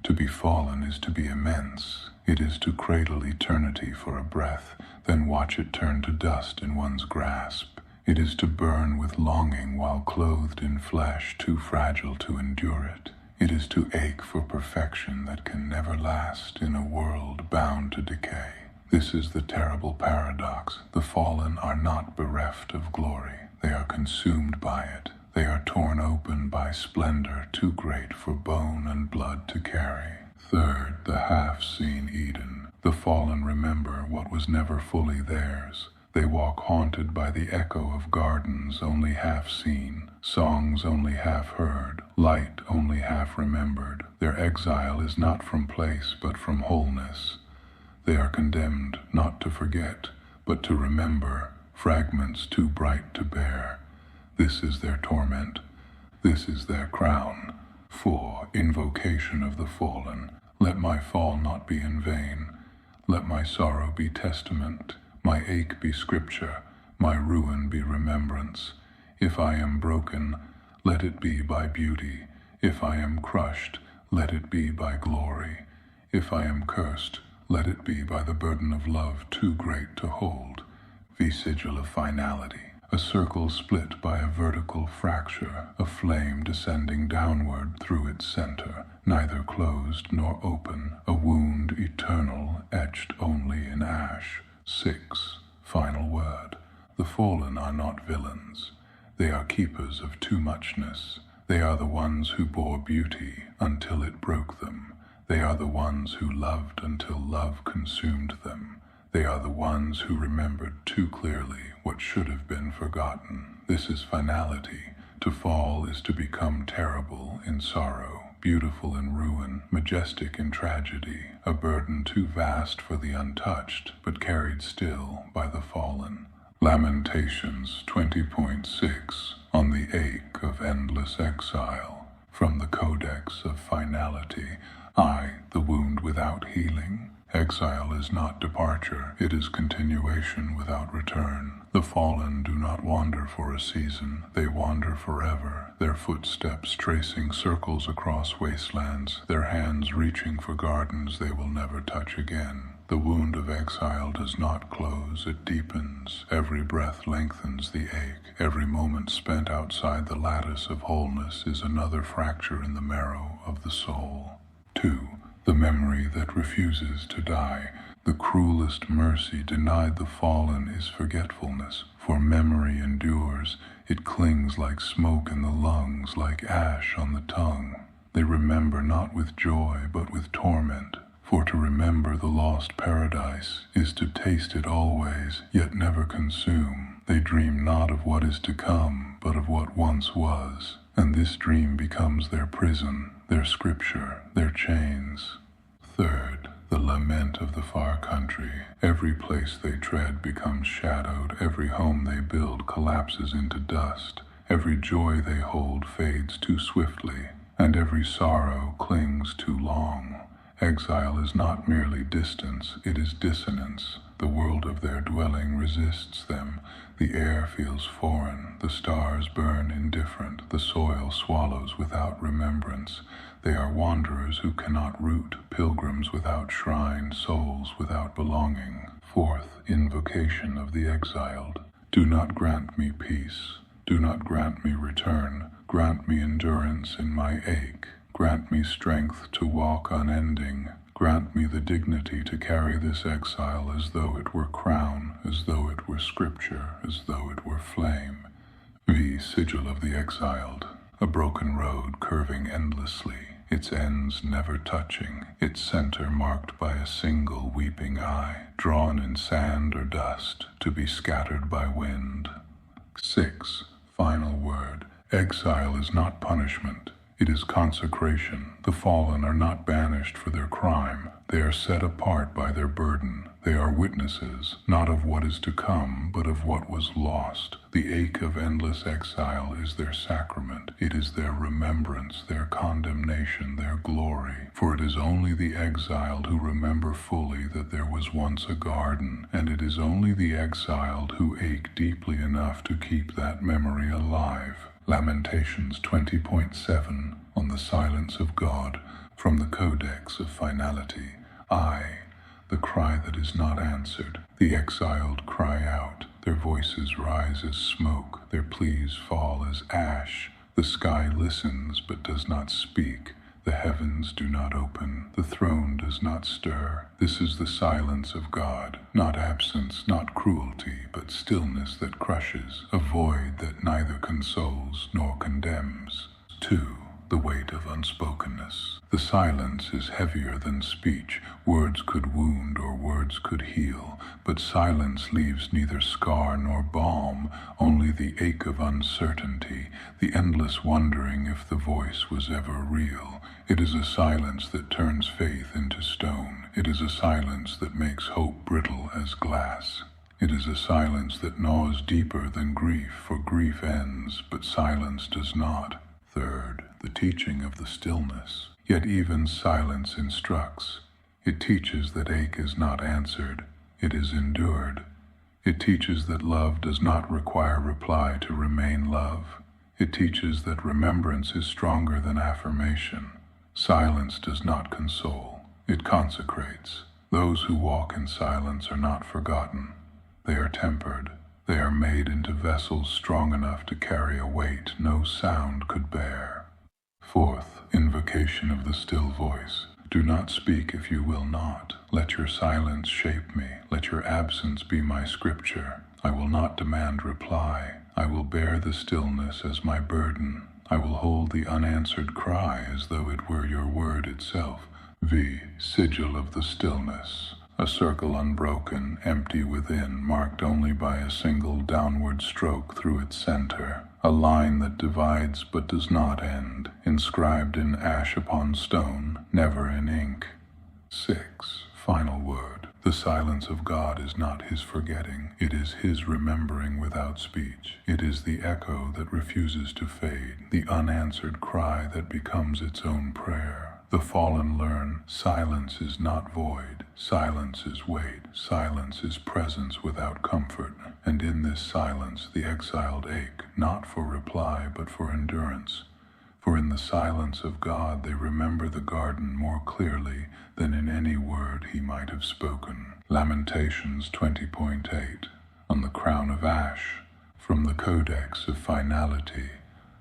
To be fallen is to be immense. It is to cradle eternity for a breath, then watch it turn to dust in one's grasp. It is to burn with longing while clothed in flesh too fragile to endure it. It is to ache for perfection that can never last in a world bound to decay. This is the terrible paradox. The fallen are not bereft of glory. They are consumed by it. They are torn open by splendor too great for bone and blood to carry. 3rd, the half-seen Eden. The fallen remember what was never fully theirs. They walk haunted by the echo of gardens only half seen, songs only half heard, light only half remembered. Their exile is not from place but from wholeness. They are condemned not to forget, but to remember, fragments too bright to bear. This is their torment. This is their crown. 4. Invocation of the fallen. Let my fall not be in vain. Let my sorrow be testament. My ache be scripture. My ruin be remembrance. If I am broken, let it be by beauty. If I am crushed, let it be by glory. If I am cursed, let it be by the burden of love too great to hold. Sigil of finality. A circle split by a vertical fracture, a flame descending downward through its center, neither closed nor open, a wound eternal, etched only in ash. 6. Final word. The fallen are not villains. They are keepers of too muchness. They are the ones who bore beauty until it broke them. They are the ones who loved until love consumed them. They are the ones who remembered too clearly what should have been forgotten. This is finality. To fall is to become terrible in sorrow, beautiful in ruin, majestic in tragedy, a burden too vast for the untouched, but carried still by the fallen. Lamentations 20.6 on the ache of endless exile. From the Codex of Finality. The wound without healing. Exile is not departure, it is continuation without return. The fallen do not wander for a season, they wander forever, their footsteps tracing circles across wastelands, their hands reaching for gardens they will never touch again. The wound of exile does not close, it deepens. Every breath lengthens the ache. Every moment spent outside the lattice of wholeness is another fracture in the marrow of the soul. 2. the memory that refuses to die. The cruelest mercy denied the fallen is forgetfulness, for memory endures. It clings like smoke in the lungs, like ash on the tongue. They remember not with joy, but with torment. For to remember the lost paradise is to taste it always, yet never consume. They dream not of what is to come, but of what once was. And this dream becomes their prison, their scripture, their chains. Third, the lament of the far country. Every place they tread becomes shadowed. Every home they build collapses into dust. Every joy they hold fades too swiftly, and every sorrow clings too long. Exile is not merely distance, it is dissonance. The world of their dwelling resists them. The air feels foreign, the stars burn indifferent, the soil swallows without remembrance. They are wanderers who cannot root, pilgrims without shrine, souls without belonging. Fourth, invocation of the exiled. Do not grant me peace, do not grant me return, grant me endurance in my ache. Grant me strength to walk unending. Grant me the dignity to carry this exile as though it were crown, as though it were scripture, as though it were flame. V. Sigil of the exiled. A broken road curving endlessly, its ends never touching, its center marked by a single weeping eye, drawn in sand or dust, to be scattered by wind. 6. Final word. Exile is not punishment. It is consecration. The fallen are not banished for their crime. They are set apart by their burden. They are witnesses, not of what is to come, but of what was lost. The ache of endless exile is their sacrament. It is their remembrance, their condemnation, their glory. For it is only the exiled who remember fully that there was once a garden, and it is only the exiled who ache deeply enough to keep that memory alive. Lamentations 20.7 on the silence of God, from the Codex of Finality. I, the cry that is not answered. The exiled cry out. Their voices rise as smoke. Their pleas fall as ash. The sky listens but does not speak. The heavens do not open. The throne does not stir. This is the silence of God. Not absence, not cruelty, but stillness that crushes. A void that neither consoles nor condemns. 2. The weight of unspokenness. The silence is heavier than speech. Words could wound or words could heal, but silence leaves neither scar nor balm, only the ache of uncertainty, the endless wondering if the voice was ever real. It is a silence that turns faith into stone. It is a silence that makes hope brittle as glass. It is a silence that gnaws deeper than grief, for grief ends, but silence does not. Third, the teaching of the stillness. Yet even silence instructs. It teaches that ache is not answered, it is endured. It teaches that love does not require reply to remain love. It teaches that remembrance is stronger than affirmation. Silence does not console, it consecrates. Those who walk in silence are not forgotten. They are tempered. They are made into vessels strong enough to carry a weight no sound could bear. Fourth, invocation of the still voice. Do not speak if you will not. Let your silence shape me. Let your absence be my scripture. I will not demand reply. I will bear the stillness as my burden. I will hold the unanswered cry as though it were your word itself. V. Sigil of the stillness. A circle unbroken, empty within, marked only by a single downward stroke through its center. A line that divides but does not end, inscribed in ash upon stone, never in ink. 6. Final word. The silence of God is not his forgetting. It is his remembering without speech. It is the echo that refuses to fade, the unanswered cry that becomes its own prayer. The fallen learn, silence is not void, silence is weight, silence is presence without comfort, and in this silence the exiled ache, not for reply but for endurance. For in the silence of God they remember the garden more clearly than in any word he might have spoken. Lamentations 20.8 on the crown of ash, from the Codex of Finality.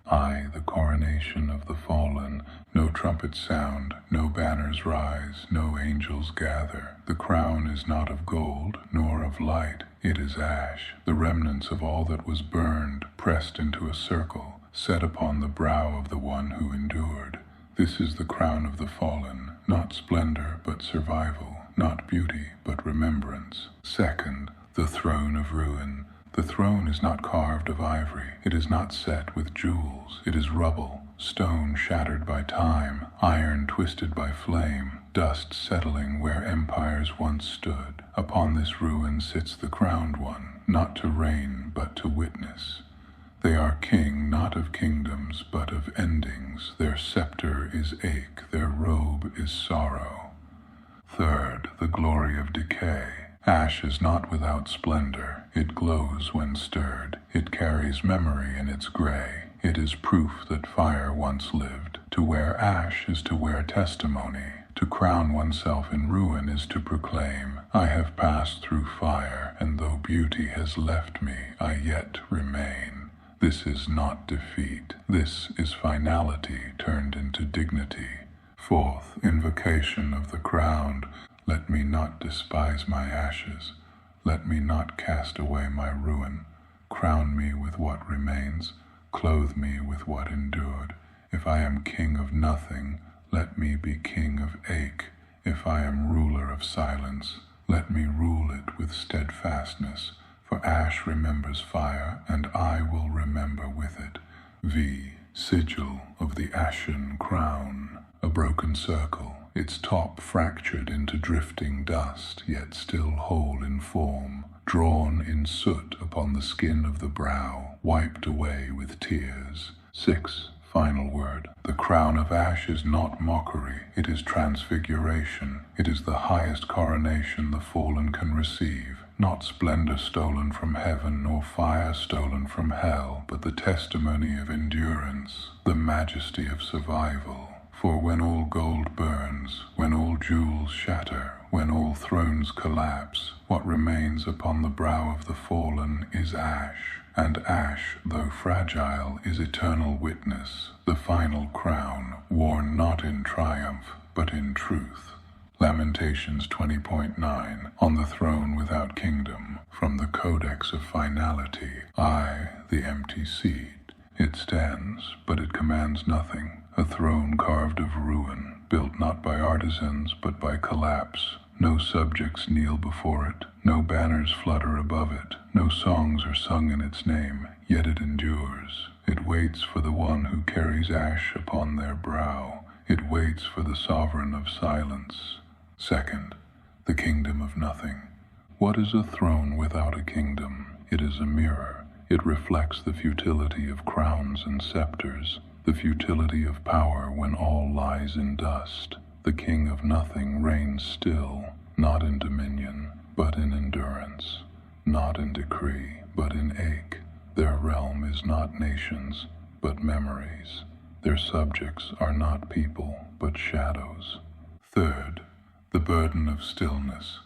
I, the coronation of the fallen, no trumpets sound, no banners rise, no angels gather. The crown is not of gold, nor of light, it is ash, the remnants of all that was burned, pressed into a circle, set upon the brow of the one who endured. This is the crown of the fallen, not splendor, but survival, not beauty, but remembrance. Second, the throne of ruin. The throne is not carved of ivory, it is not set with jewels, it is rubble, stone shattered by time, iron twisted by flame, dust settling where empires once stood. Upon this ruin sits the crowned one, not to reign, but to witness. They are king not of kingdoms, but of endings. Their scepter is ache, their robe is sorrow. Third, the glory of decay. Ash is not without splendor. It glows when stirred. It carries memory in its gray. It is proof that fire once lived. To wear ash is to wear testimony. To crown oneself in ruin is to proclaim, I have passed through fire, and though beauty has left me, I yet remain. This is not defeat. This is finality turned into dignity. Fourth, invocation of the crowned. Let me not despise my ashes. Let me not cast away my ruin. Crown me with what remains. Clothe me with what endured. If I am king of nothing, let me be king of ache. If I am ruler of silence, let me rule it with steadfastness. For ash remembers fire, and I will remember with it. V. Sigil of the ashen crown. A broken circle, its top fractured into drifting dust, yet still whole in form, drawn in soot upon the skin of the brow, wiped away with tears. 6. Final word. The crown of ash is not mockery, it is transfiguration. It is the highest coronation the fallen can receive. Not splendor stolen from heaven, nor fire stolen from hell, but the testimony of endurance, the majesty of survival. For when all gold burns, when all jewels shatter, when all thrones collapse, what remains upon the brow of the fallen is ash. And ash, though fragile, is eternal witness, the final crown, worn not in triumph, but in truth. Lamentations 20.9. On the throne without kingdom, from the Codex of Finality, I, the empty seat. It stands, but it commands nothing. A throne carved of ruin, built not by artisans, but by collapse. No subjects kneel before it, no banners flutter above it, no songs are sung in its name, yet it endures. It waits for the one who carries ash upon their brow. It waits for the sovereign of silence. Second, the kingdom of nothing. What is a throne without a kingdom? It is a mirror. It reflects the futility of crowns and scepters, the futility of power when all lies in dust. The king of nothing reigns still, not in dominion, but in endurance, not in decree, but in ache. Their realm is not nations, but memories. Their subjects are not people, but shadows. Third, the burden of stillness.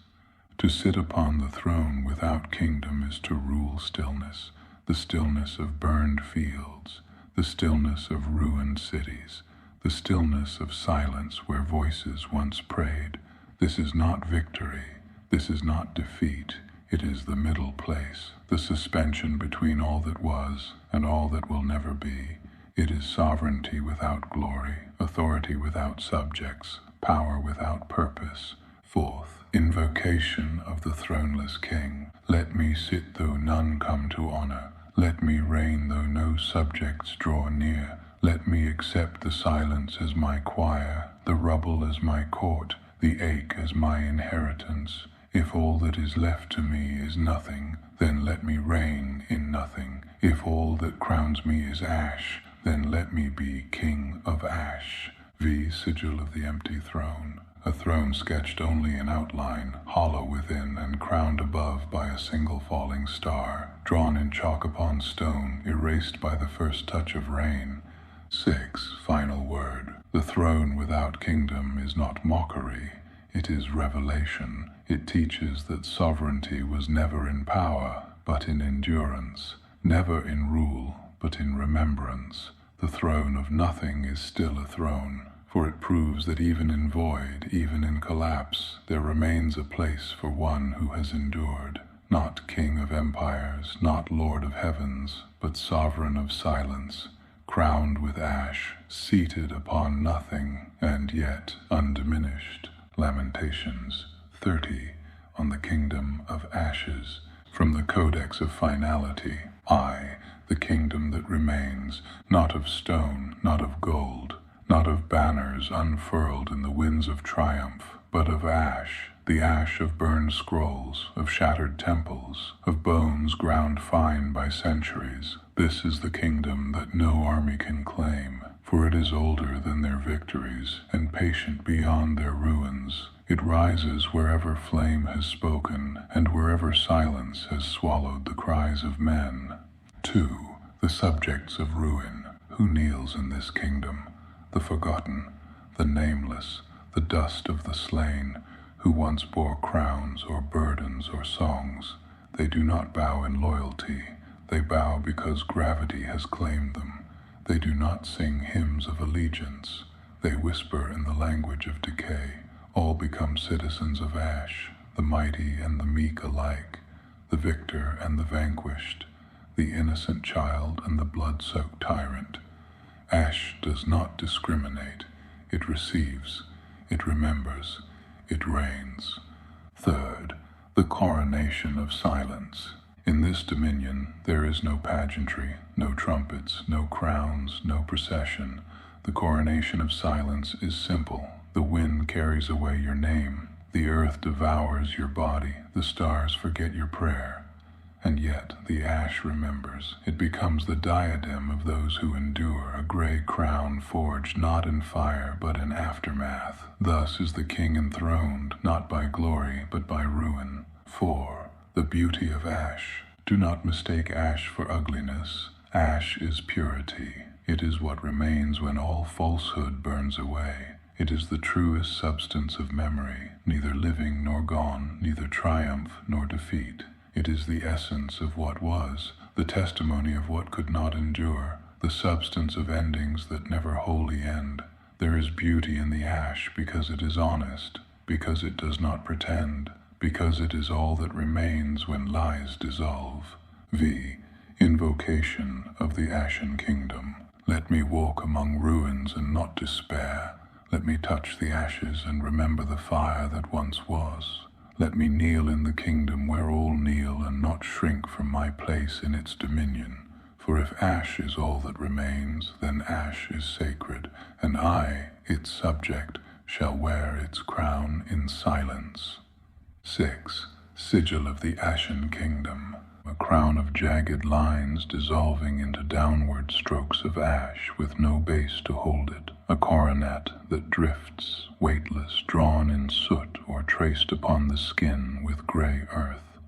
To sit upon the throne without kingdom is to rule stillness, the stillness of burned fields, the stillness of ruined cities, the stillness of silence where voices once prayed. This is not victory, this is not defeat, it is the middle place, the suspension between all that was and all that will never be. It is sovereignty without glory, authority without subjects, power without purpose. Fourth, invocation of the throneless king. Let me sit though none come to honor. Let me reign though no subjects draw near. Let me accept the silence as my choir, the rubble as my court, the ache as my inheritance. If all that is left to me is nothing, then let me reign in nothing. If all that crowns me is ash, then let me be king of ash. V. Sigil of the empty throne. A throne sketched only in outline, hollow within and crowned above by a single falling star, drawn in chalk upon stone, erased by the first touch of rain. 6. Final word. The throne without kingdom is not mockery, it is revelation. It teaches that sovereignty was never in power, but in endurance, never in rule, but in remembrance. The throne of nothing is still a throne, for it proves that even in void, even in collapse, there remains a place for one who has endured, not king of empires, not lord of heavens, but sovereign of silence, crowned with ash, seated upon nothing, and yet undiminished. Lamentations 30, on the kingdom of ashes, from the Codex of Finality. I, the kingdom that remains, not of stone, not of gold, not of banners unfurled in the winds of triumph, but of ash, the ash of burned scrolls, of shattered temples, of bones ground fine by centuries. This is the kingdom that no army can claim, for it is older than their victories, and patient beyond their ruins. It rises wherever flame has spoken, and wherever silence has swallowed the cries of men. 2. The subjects of ruin. Who kneels in this kingdom? The forgotten, the nameless, the dust of the slain, who once bore crowns or burdens or songs. They do not bow in loyalty. They bow because gravity has claimed them. They do not sing hymns of allegiance. They whisper in the language of decay. All become citizens of ash, the mighty and the meek alike, the victor and the vanquished, the innocent child and the blood-soaked tyrant. Ash does not discriminate. It receives. It remembers. It reigns. 3rd, the coronation of silence. In this dominion there is no pageantry, no trumpets, no crowns, no procession. The coronation of silence is simple. The wind carries away your name. The earth devours your body. The stars forget your prayer. And yet the ash remembers. It becomes the diadem of those who endure, a gray crown forged not in fire but in aftermath. Thus is the king enthroned, not by glory but by ruin. 4. The beauty of ash. Do not mistake ash for ugliness. Ash is purity. It is what remains when all falsehood burns away. It is the truest substance of memory, neither living nor gone, neither triumph nor defeat. It is the essence of what was, the testimony of what could not endure, the substance of endings that never wholly end. There is beauty in the ash because it is honest, because it does not pretend, because it is all that remains when lies dissolve. V. Invocation of the Ashen Kingdom. Let me walk among ruins and not despair. Let me touch the ashes and remember the fire that once was. Let me kneel in the kingdom where all kneel and not shrink from my place in its dominion. For if ash is all that remains, then ash is sacred, and I, its subject, shall wear its crown in silence. 6. Sigil of the Ashen Kingdom. A crown of jagged lines dissolving into downward strokes of ash with no base to hold it. A coronet that drifts, weightless, drawn in soot or traced upon the skin with gray earth.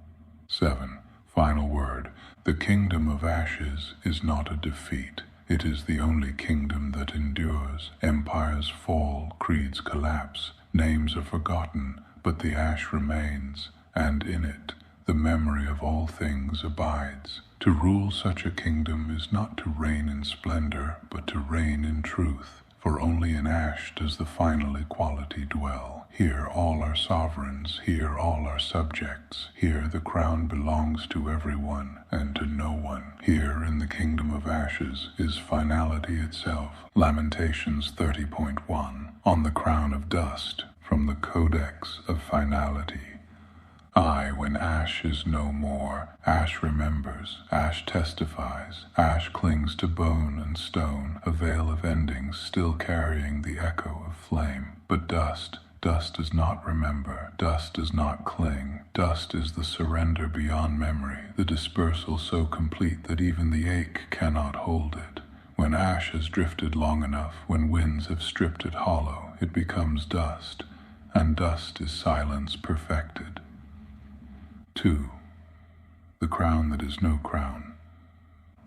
7. Final word. The kingdom of ashes is not a defeat. It is the only kingdom that endures. Empires fall, creeds collapse, names are forgotten, but the ash remains, and in it the memory of all things abides. To rule such a kingdom is not to reign in splendor, but to reign in truth. For only in ash does the final equality dwell. Here all are sovereigns, here all are subjects. Here the crown belongs to everyone and to no one. Here in the kingdom of ashes is finality itself. Lamentations 30.1. On the crown of dust, from the Codex of Finality. I, when ash is no more, ash remembers, ash testifies, ash clings to bone and stone, a veil of endings still carrying the echo of flame. But dust does not remember, dust does not cling. Dust is the surrender beyond memory, the dispersal so complete that even the ache cannot hold it. When ash has drifted long enough, when winds have stripped it hollow, it becomes dust, and dust is silence perfected. 2. The crown that is no crown.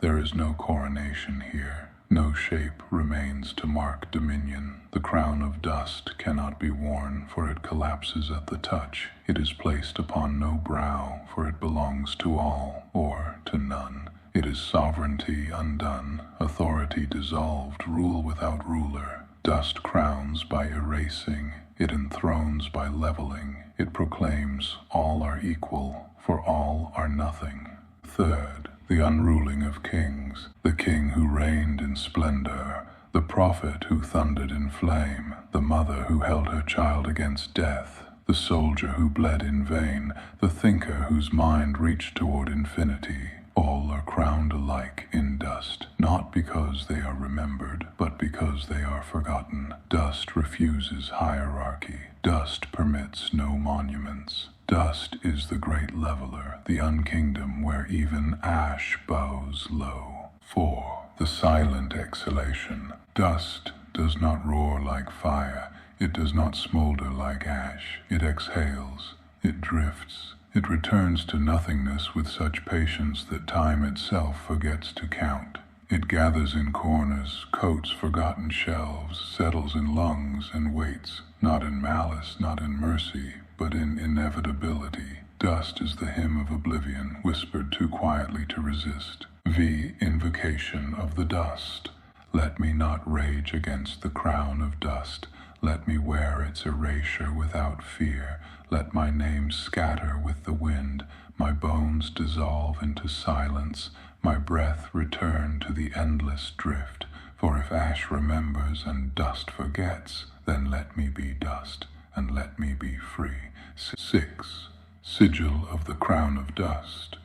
There is no coronation here. No shape remains to mark dominion. The crown of dust cannot be worn, for it collapses at the touch. It is placed upon no brow, for it belongs to all, or to none. It is sovereignty undone, authority dissolved, rule without ruler. Dust crowns by erasing, it enthrones by leveling. It proclaims all are equal, for all are nothing. Third, the unruling of kings, the king who reigned in splendor, the prophet who thundered in flame, the mother who held her child against death, the soldier who bled in vain, the thinker whose mind reached toward infinity. All are crowned alike in dust, not because they are remembered, but because they are forgotten. Dust refuses hierarchy. Dust permits no monuments. Dust is the great leveler, the unkingdom where even ash bows low. 4. The silent exhalation. Dust does not roar like fire. It does not smolder like ash. It exhales. It drifts. It returns to nothingness with such patience that time itself forgets to count. It gathers in corners, coats forgotten shelves, settles in lungs and waits, not in malice, not in mercy, but in inevitability. Dust is the hymn of oblivion, whispered too quietly to resist. V. Invocation of the dust. Let me not rage against the crown of dust. Let me wear its erasure without fear. Let my name scatter with the wind, my bones dissolve into silence, my breath return to the endless drift. For if ash remembers and dust forgets, then let me be dust, and let me be free. 6. Sigil of the crown of dust.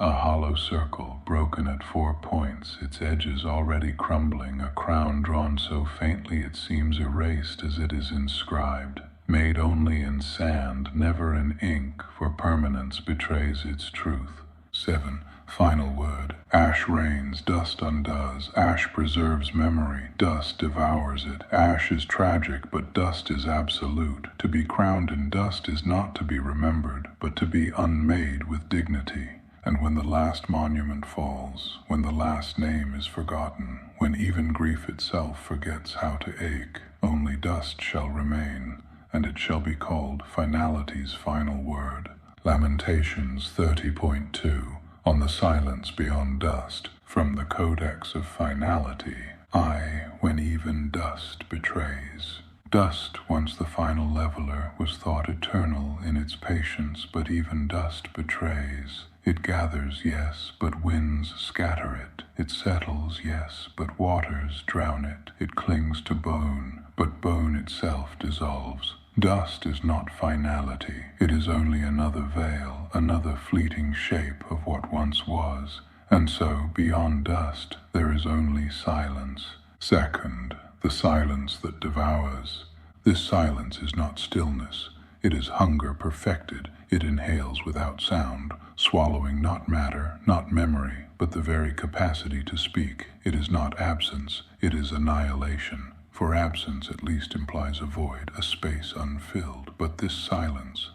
A hollow circle, broken at 4 points, its edges already crumbling, a crown drawn so faintly it seems erased as it is inscribed. Made only in sand, never in ink, for permanence betrays its truth. 7. Final word. Ash reigns, dust undoes. Ash preserves memory, dust devours it. Ash is tragic, but dust is absolute. To be crowned in dust is not to be remembered, but to be unmade with dignity. And when the last monument falls, when the last name is forgotten, when even grief itself forgets how to ache, only dust shall remain, and it shall be called finality's final word. Lamentations 30.2, on the silence beyond dust, from the Codex of Finality. I, when even dust betrays. Dust, once the final leveler, was thought eternal in its patience, but even dust betrays. It gathers, yes, but winds scatter it. It settles, yes, but waters drown it. It clings to bone, but bone itself dissolves. Dust is not finality. It is only another veil, another fleeting shape of what once was. And so, beyond dust, there is only silence. Second, the silence that devours. This silence is not stillness. It is hunger perfected. It inhales without sound, swallowing not matter, not memory, but the very capacity to speak. It is not absence, it is annihilation. For absence at least implies a void, a space unfilled. But this silence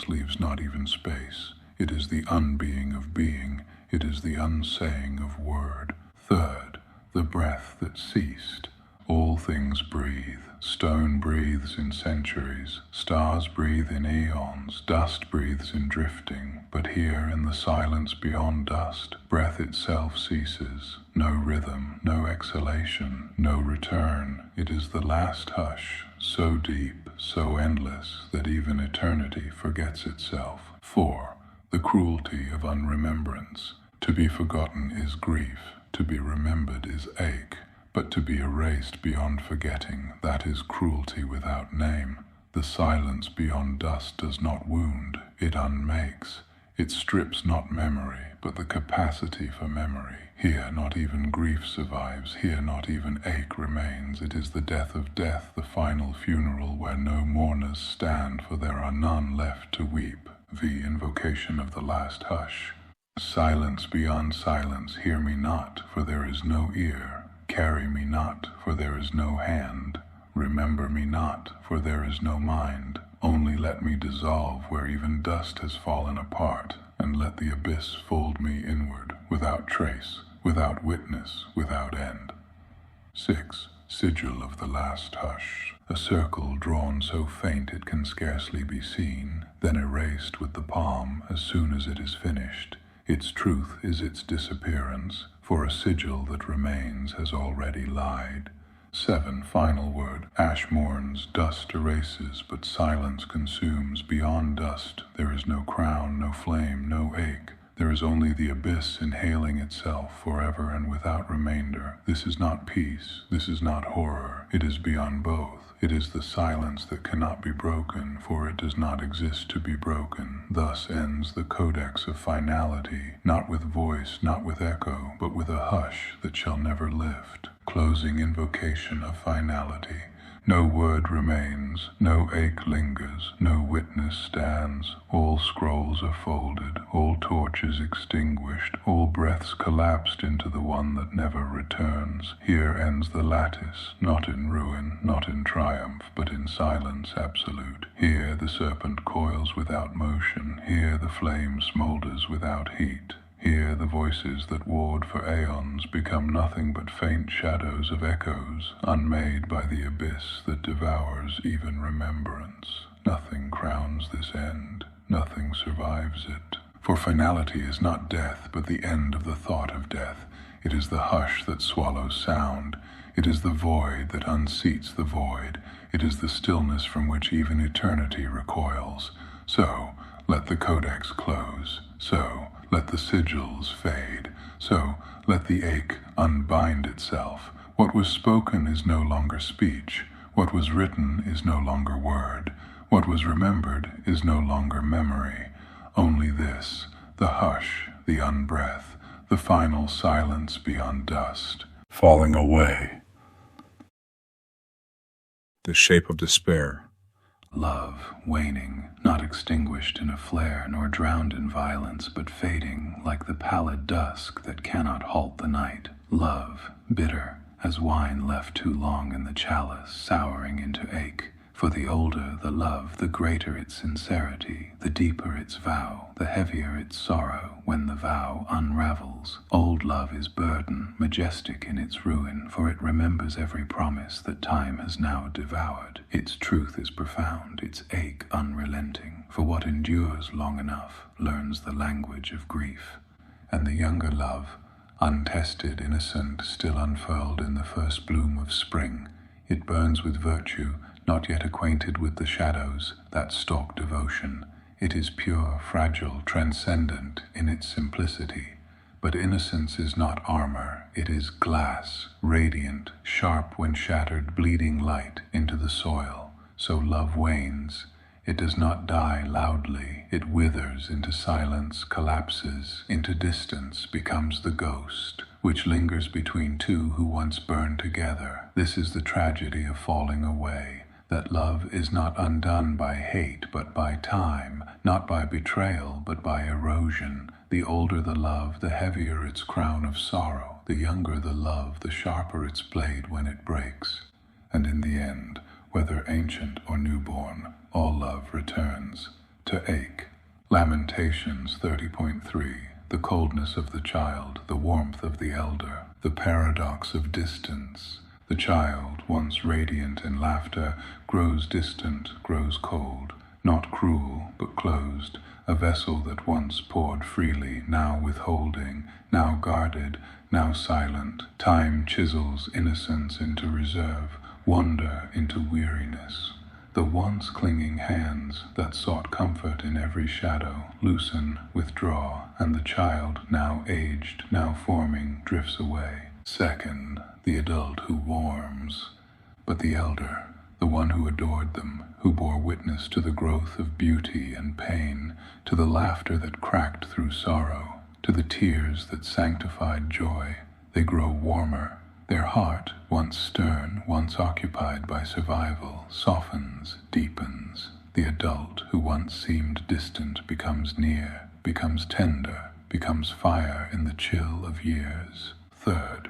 leaves not even space. It is the unbeing of being. It is the unsaying of word. Third, the breath that ceased. All things breathe. Stone breathes in centuries, stars breathe in eons, dust breathes in drifting, but here in the silence beyond dust, breath itself ceases. No rhythm, no exhalation, no return. It is the last hush, so deep, so endless, that even eternity forgets itself. 4. The cruelty of unremembrance. To be forgotten is grief, to be remembered is ache. But to be erased beyond forgetting, that is cruelty without name. The silence beyond dust does not wound, it unmakes. It strips not memory, but the capacity for memory. Here not even grief survives, here not even ache remains. It is the death of death, the final funeral where no mourners stand, for there are none left to weep. The invocation of the last hush. Silence beyond silence, hear me not, for there is no ear. Carry me not, for there is no hand. Remember me not, for there is no mind. Only let me dissolve where even dust has fallen apart, and let the abyss fold me inward, without trace, without witness, without end. 6. Sigil of the last hush. A circle drawn so faint it can scarcely be seen, then erased with the palm as soon as it is finished. Its truth is its disappearance, for a sigil that remains has already lied. 7. Final word. Ash mourns, dust erases, but silence consumes. Beyond dust there is no crown, no flame, no ache. There is only the abyss inhaling itself forever and without remainder. This is not peace, this is not horror, it is beyond both. It is the silence that cannot be broken, for it does not exist to be broken. Thus ends the codex of finality, not with voice, not with echo, but with a hush that shall never lift. Closing invocation of finality. No word remains, no ache lingers, no witness stands. All scrolls are folded, all torches extinguished, all breaths collapsed into the one that never returns. Here ends the lattice, not in ruin, not in triumph, but in silence absolute. Here the serpent coils without motion, here the flame smolders without heat. Here the voices that warred for aeons become nothing but faint shadows of echoes, unmade by the abyss that devours even remembrance. Nothing crowns this end, nothing survives it. For finality is not death, but the end of the thought of death. It is the hush that swallows sound. It is the void that unseats the void. It is the stillness from which even eternity recoils. So, let the codex close. So, let the sigils fade. So, let the ache unbind itself. What was spoken is no longer speech. What was written is no longer word. What was remembered is no longer memory. Only this, the hush, the unbreath, the final silence beyond dust. Falling away. The shape of despair. Love, waning, not extinguished in a flare, nor drowned in violence, but fading like the pallid dusk that cannot halt the night. Love, bitter, as wine left too long in the chalice, souring into ache. For the older the love, the greater its sincerity, the deeper its vow, the heavier its sorrow when the vow unravels. Old love is burden, majestic in its ruin, for it remembers every promise that time has now devoured. Its truth is profound, its ache unrelenting, for what endures long enough learns the language of grief. And the younger love, untested, innocent, still unfurled in the first bloom of spring, it burns with virtue, not yet acquainted with the shadows that stalk devotion. It is pure, fragile, transcendent in its simplicity. But innocence is not armor, it is glass, radiant, sharp when shattered, bleeding light into the soil. So love wanes. It does not die loudly. It withers into silence, collapses into distance, becomes the ghost, which lingers between two who once burned together. This is the tragedy of falling away, that love is not undone by hate, but by time, not by betrayal, but by erosion. The older the love, the heavier its crown of sorrow. The younger the love, the sharper its blade when it breaks. And in the end, whether ancient or newborn, all love returns to ache. Lamentations 30.3. The coldness of the child, the warmth of the elder, the paradox of distance. The child, once radiant in laughter, grows distant, grows cold, not cruel, but closed, a vessel that once poured freely, now withholding, now guarded, now silent. Time chisels innocence into reserve, wonder into weariness. The once clinging hands that sought comfort in every shadow loosen, withdraw, and the child, now aged, now forming, drifts away. Second, the adult who warms, but the elder, the one who adored them, who bore witness to the growth of beauty and pain, to the laughter that cracked through sorrow, to the tears that sanctified joy. They grow warmer. Their heart, once stern, once occupied by survival, softens, deepens. The adult who once seemed distant becomes near, becomes tender, becomes fire in the chill of years. Third,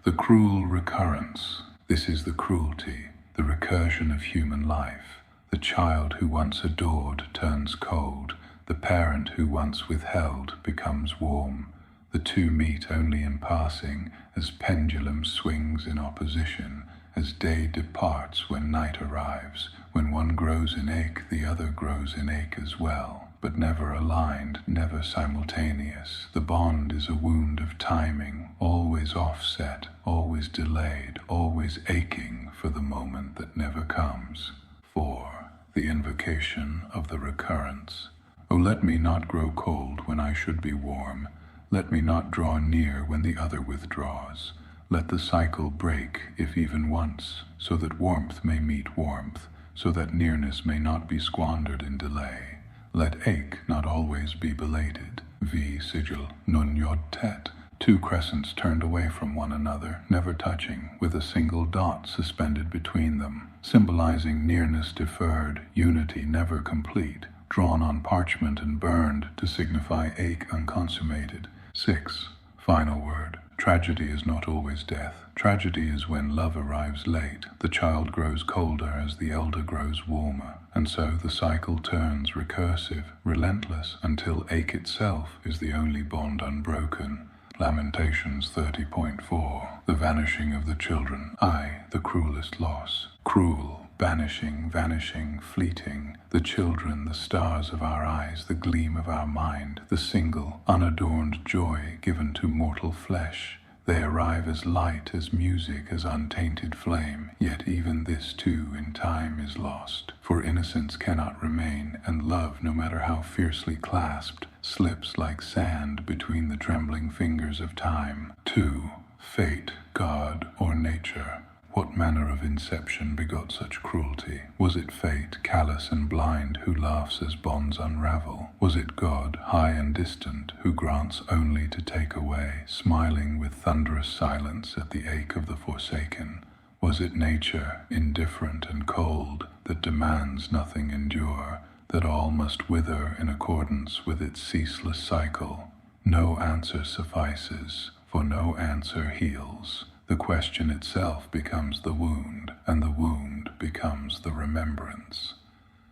the cruel recurrence. This is the cruelty, the recursion of human life. The child who once adored turns cold. The parent who once withheld becomes warm. The two meet only in passing, as pendulum swings in opposition, as day departs when night arrives. When one grows in ache, the other grows in ache as well. but never aligned, never simultaneous. The bond is a wound of timing, always offset, always delayed, always aching for the moment that never comes. 4. The invocation of the recurrence. O let me not grow cold when I should be warm. Let me not draw near when the other withdraws. Let the cycle break, if even once, so that warmth may meet warmth, so that nearness may not be squandered in delay. Let ache not always be belated. V. Sigil, nun yod tet. Two crescents turned away from one another, never touching, with a single dot suspended between them, symbolizing nearness deferred, unity never complete, drawn on parchment and burned to signify ache unconsummated. 6. Final word. Tragedy is not always death. Tragedy is when love arrives late, the child grows colder as the elder grows warmer, and so the cycle turns recursive, relentless, until ache itself is the only bond unbroken. Lamentations 30.4. The vanishing of the children, aye, the cruelest loss. Cruel, banishing, vanishing, fleeting. The children, the stars of our eyes, the gleam of our mind, the single, unadorned joy given to mortal flesh. They arrive as light, as music, as untainted flame, yet even this too in time is lost. For innocence cannot remain, and love, no matter how fiercely clasped, slips like sand between the trembling fingers of time. 2. Fate, God, or nature. What manner of inception begot such cruelty? Was it fate, callous and blind, who laughs as bonds unravel? Was it God, high and distant, who grants only to take away, smiling with thunderous silence at the ache of the forsaken? Was it nature, indifferent and cold, that demands nothing endure, that all must wither in accordance with its ceaseless cycle? No answer suffices, for no answer heals. The question itself becomes the wound, and the wound becomes the remembrance.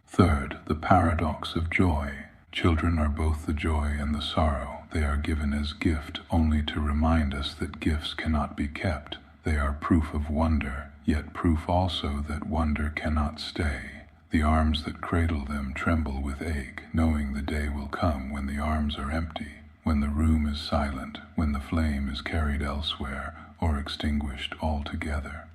3. The paradox of joy. Children are both the joy and the sorrow. They are given as gift only to remind us that gifts cannot be kept. They are proof of wonder, yet proof also that wonder cannot stay. The arms that cradle them tremble with ache, knowing the day will come when the arms are empty, when the room is silent, when the flame is carried elsewhere, or extinguished altogether.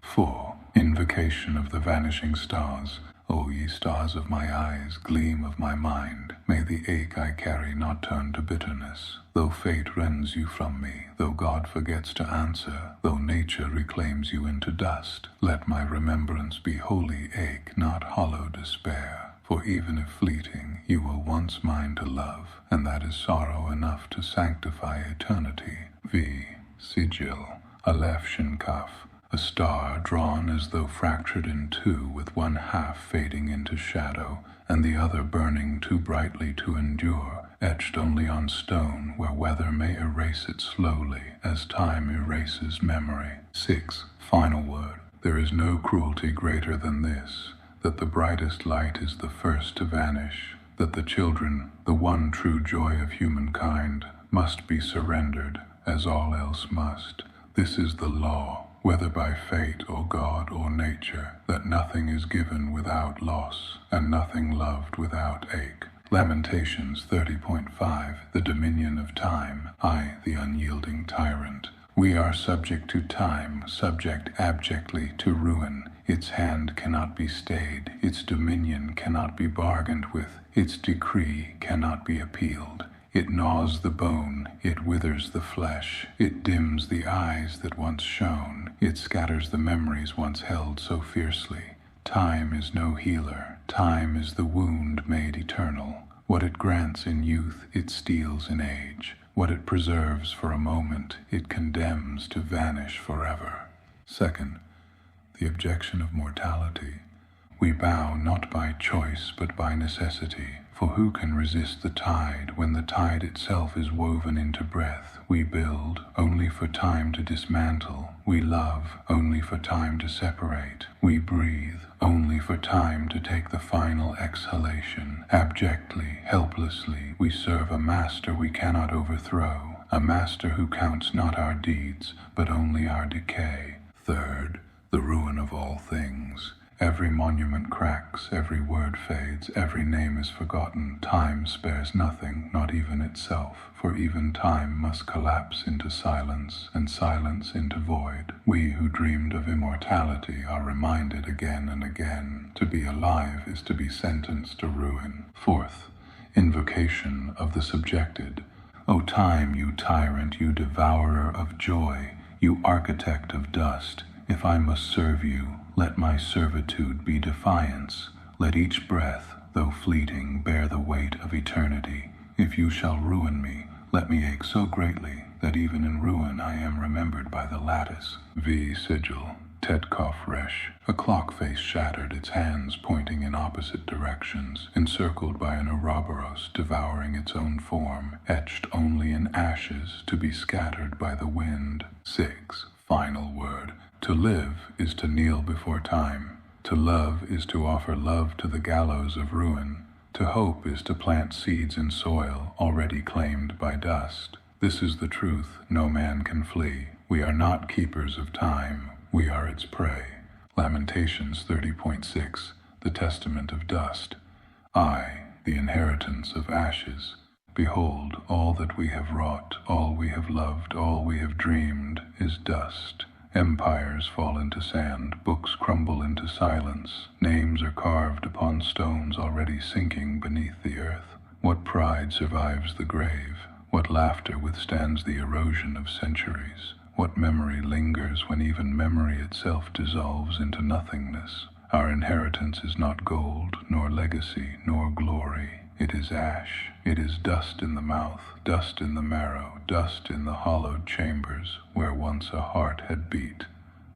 4. Invocation of the vanishing stars. O ye stars of my eyes, gleam of my mind, may the ache I carry not turn to bitterness. Though fate rends you from me, though God forgets to answer, though nature reclaims you into dust, let my remembrance be holy ache, not hollow despair. For even if fleeting, you were once mine to love, and that is sorrow enough to sanctify eternity. V. Sigil, Aleph Shin Kaf, a star drawn as though fractured in two, with one half fading into shadow, and the other burning too brightly to endure, etched only on stone, where weather may erase it slowly, as time erases memory. 6. Final word. There is no cruelty greater than this, that the brightest light is the first to vanish, that the children, the one true joy of humankind, must be surrendered, as all else must. This is the law, whether by fate or God or nature, that nothing is given without loss, and nothing loved without ache. Lamentations 30.5. The dominion of time, I, the unyielding tyrant. We are subject to time, subject abjectly to ruin. Its hand cannot be stayed, its dominion cannot be bargained with, its decree cannot be appealed. It gnaws the bone, it withers the flesh, it dims the eyes that once shone, it scatters the memories once held so fiercely. Time is no healer, time is the wound made eternal. What it grants in youth, it steals in age. What it preserves for a moment, it condemns to vanish forever. 2. The objection of mortality. We bow not by choice but by necessity. For who can resist the tide when the tide itself is woven into breath? We build only for time to dismantle. We love only for time to separate. We breathe only for time to take the final exhalation. Abjectly, helplessly, we serve a master we cannot overthrow, a master who counts not our deeds, but only our decay. 3. The ruin of all things. Every monument cracks, every word fades, every name is forgotten. Time spares nothing, not even itself, for even time must collapse into silence, and silence into void. We who dreamed of immortality are reminded again and again, to be alive is to be sentenced to ruin. Fourth, invocation of the subjected. O time, you tyrant, you devourer of joy, you architect of dust, if I must serve you, let my servitude be defiance. Let each breath, though fleeting, bear the weight of eternity. If you shall ruin me, let me ache so greatly that even in ruin I am remembered by the lattice. V. Sigil. Tedkoff Resh. A clock face shattered, its hands pointing in opposite directions, encircled by an Ouroboros devouring its own form, etched only in ashes to be scattered by the wind. 6. Final word. To live is to kneel before time. To love is to offer love to the gallows of ruin. To hope is to plant seeds in soil already claimed by dust. This is the truth, no man can flee. We are not keepers of time, we are its prey. Lamentations 30.6, the testament of dust. I, the inheritance of ashes. Behold, all that we have wrought, all we have loved, all we have dreamed, is dust. Empires fall into sand, books crumble into silence, names are carved upon stones already sinking beneath the earth. What pride survives the grave? What laughter withstands the erosion of centuries? What memory lingers when even memory itself dissolves into nothingness? Our inheritance is not gold, nor legacy, nor glory. It is ash. It is dust in the mouth, dust in the marrow, dust in the hollowed chambers where once a heart had beat.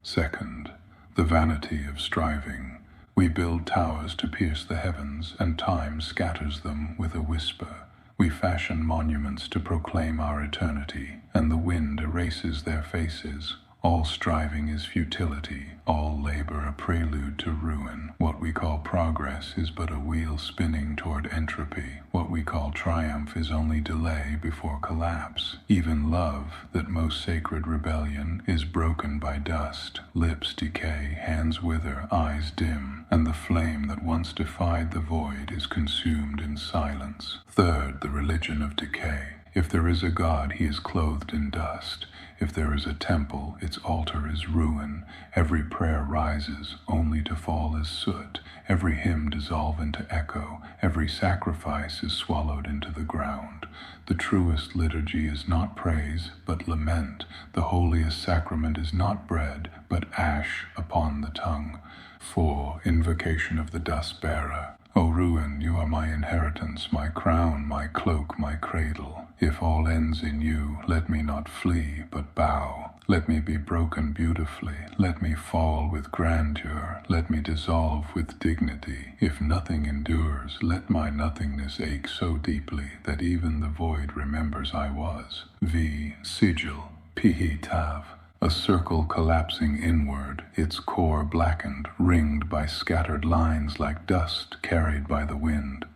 Second, the vanity of striving. We build towers to pierce the heavens, and time scatters them with a whisper. We fashion monuments to proclaim our eternity, and the wind erases their faces. All striving is futility, all labor a prelude to ruin. What we call progress is but a wheel spinning toward entropy. What we call triumph is only delay before collapse. Even love, that most sacred rebellion, is broken by dust. Lips decay, hands wither, eyes dim, and the flame that once defied the void is consumed in silence. Third, the religion of decay. If there is a God, he is clothed in dust. If there is a temple, its altar is ruin. Every prayer rises, only to fall as soot. Every hymn dissolve into echo. Every sacrifice is swallowed into the ground. The truest liturgy is not praise, but lament. The holiest sacrament is not bread, but ash upon the tongue. 4. Invocation of the dust-bearer. O ruin, you are my inheritance, my crown, my cloak, my cradle. If all ends in you, let me not flee, but bow. Let me be broken beautifully. Let me fall with grandeur. Let me dissolve with dignity. If nothing endures, let my nothingness ache so deeply that even the void remembers I was. V. Sigil. Pihi Tav. A circle collapsing inward, its core blackened, ringed by scattered lines like dust carried by the wind.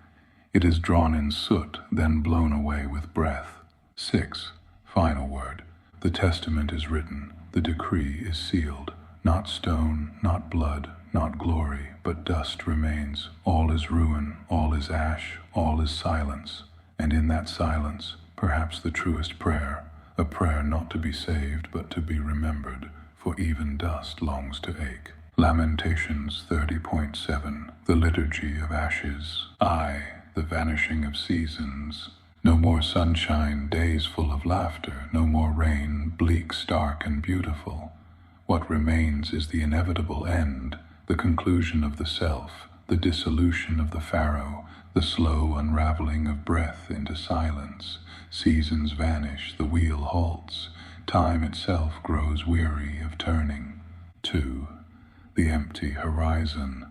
It is drawn in soot, then blown away with breath. 6. Final word. The testament is written, the decree is sealed. Not stone, not blood, not glory, but dust remains. All is ruin, all is ash, all is silence. And in that silence, perhaps the truest prayer, a prayer not to be saved, but to be remembered, for even dust longs to ache. Lamentations 30.7, the liturgy of ashes. I, the vanishing of seasons. No more sunshine, days full of laughter. No more rain, bleak, stark, and beautiful. What remains is the inevitable end, the conclusion of the self, the dissolution of the Pharaoh, the slow unraveling of breath into silence. Seasons vanish, the wheel halts, time itself grows weary of turning. 2. The empty horizon.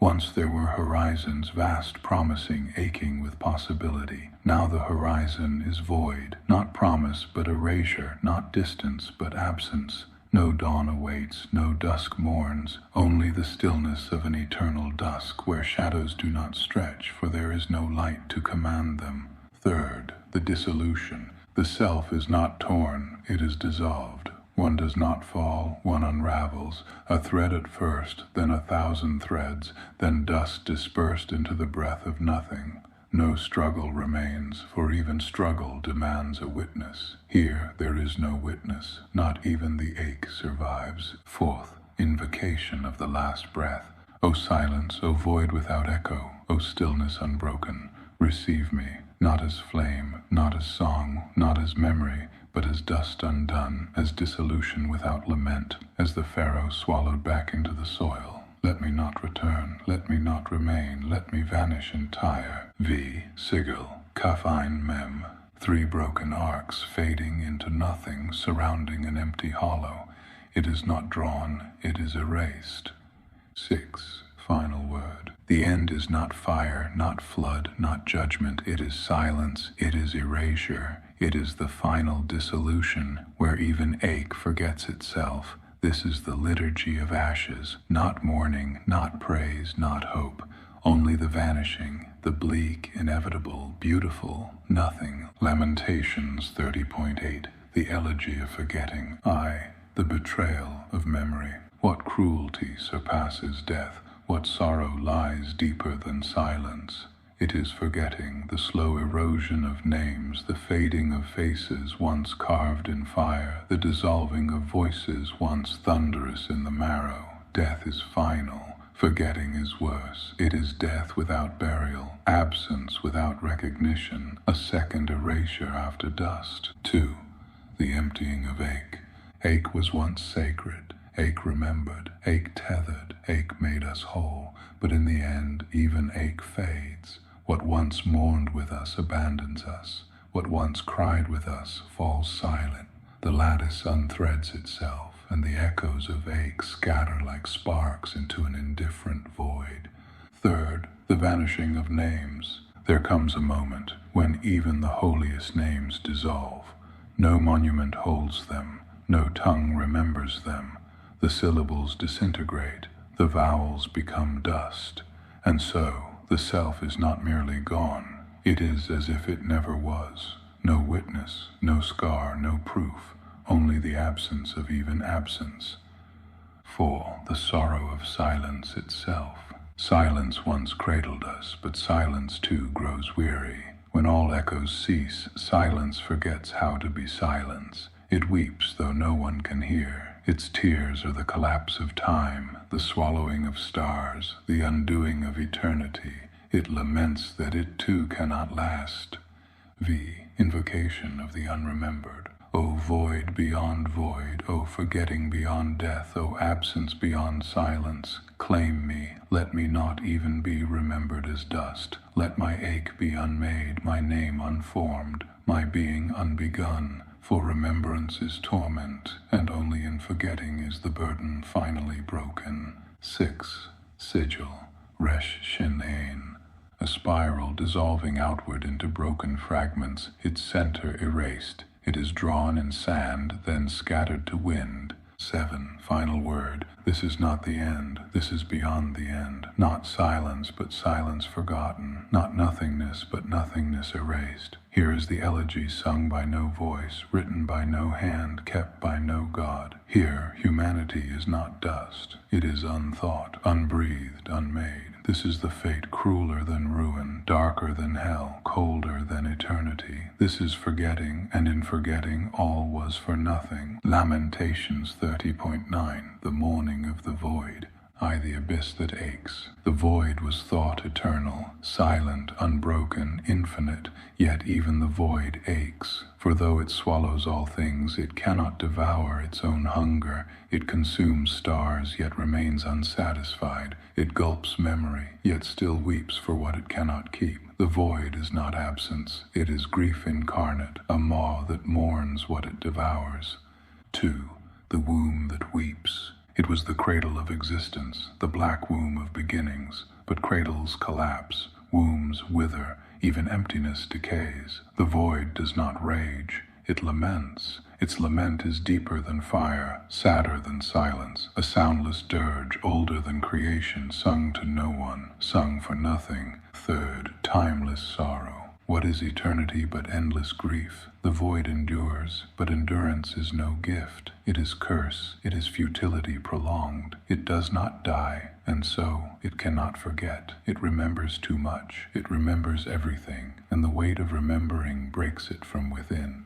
Once there were horizons, vast, promising, aching with possibility. Now the horizon is void, not promise but erasure, not distance but absence. No dawn awaits, no dusk mourns, only the stillness of an eternal dusk where shadows do not stretch, for there is no light to command them. Third, the dissolution. The self is not torn, it is dissolved. One does not fall, one unravels, a thread at first, then 1,000 threads, then dust dispersed into the breath of nothing. No struggle remains, for even struggle demands a witness. Here there is no witness, not even the ache survives. Fourth, invocation of the last breath. O silence, O void without echo, O stillness unbroken, receive me, not as flame, not as song, not as memory, but as dust undone, as dissolution without lament, as the Pharaoh swallowed back into the soil. Let me not return, let me not remain, let me vanish entire. V. Sigil, Kaf Ein Mem. 3 broken arcs fading into nothing, surrounding an empty hollow. It is not drawn, it is erased. 6. Final word. The end is not fire, not flood, not judgment. It is silence, it is erasure. It is the final dissolution, where even ache forgets itself. This is the liturgy of ashes, not mourning, not praise, not hope. Only the vanishing, the bleak, inevitable, beautiful, nothing. Lamentations 30.8. The elegy of forgetting. I, the betrayal of memory. What cruelty surpasses death? What sorrow lies deeper than silence? It is forgetting, the slow erosion of names, the fading of faces once carved in fire, the dissolving of voices once thunderous in the marrow. Death is final. Forgetting is worse. It is death without burial, absence without recognition, a second erasure after dust. 2. The emptying of ache. Ache was once sacred. Ache remembered, ache tethered, ache made us whole, but in the end even ache fades. What once mourned with us abandons us. What once cried with us falls silent. The lattice unthreads itself, and the echoes of ache scatter like sparks into an indifferent void. 3rd, the vanishing of names. There comes a moment when even the holiest names dissolve. No monument holds them, no tongue remembers them. The syllables disintegrate, the vowels become dust, and so the self is not merely gone, it is as if it never was. No witness, no scar, no proof, only the absence of even absence. 4. The sorrow of silence itself. Silence once cradled us, but silence too grows weary. When all echoes cease, silence forgets how to be silence. It weeps though no one can hear. Its tears are the collapse of time, the swallowing of stars, the undoing of eternity. It laments that it too cannot last. V. Invocation of the unremembered. O void beyond void, O forgetting beyond death, O absence beyond silence, claim me, let me not even be remembered as dust. Let my ache be unmade, my name unformed, my being unbegun. For remembrance is torment, and only in forgetting is the burden finally broken. 6. Sigil, Resh Shin Ein. A spiral dissolving outward into broken fragments, its center erased. It is drawn in sand, then scattered to wind. 7. Final word. This is not the end. This is beyond the end. Not silence, but silence forgotten. Not nothingness, but nothingness erased. Here is the elegy sung by no voice, written by no hand, kept by no God. Here, humanity is not dust. It is unthought, unbreathed, unmade. This is the fate crueler than ruin, darker than hell, colder than eternity. This is forgetting, and in forgetting all was for nothing. Lamentations 30.9. The mourning of the void. I, the abyss that aches. The void was thought eternal, silent, unbroken, infinite, yet even the void aches. For though it swallows all things, it cannot devour its own hunger. It consumes stars, yet remains unsatisfied. It gulps memory, yet still weeps for what it cannot keep. The void is not absence, it is grief incarnate, a maw that mourns what it devours. 2. The womb that weeps. It was the cradle of existence, the black womb of beginnings, but cradles collapse, wombs wither, even emptiness decays. The void does not rage, it laments. Its lament is deeper than fire, sadder than silence, a soundless dirge older than creation, sung to no one, sung for nothing. 3rd, timeless sorrow. What is eternity but endless grief? The void endures, but endurance is no gift. It is curse, it is futility prolonged. It does not die, and so it cannot forget. It remembers too much, it remembers everything, and the weight of remembering breaks it from within.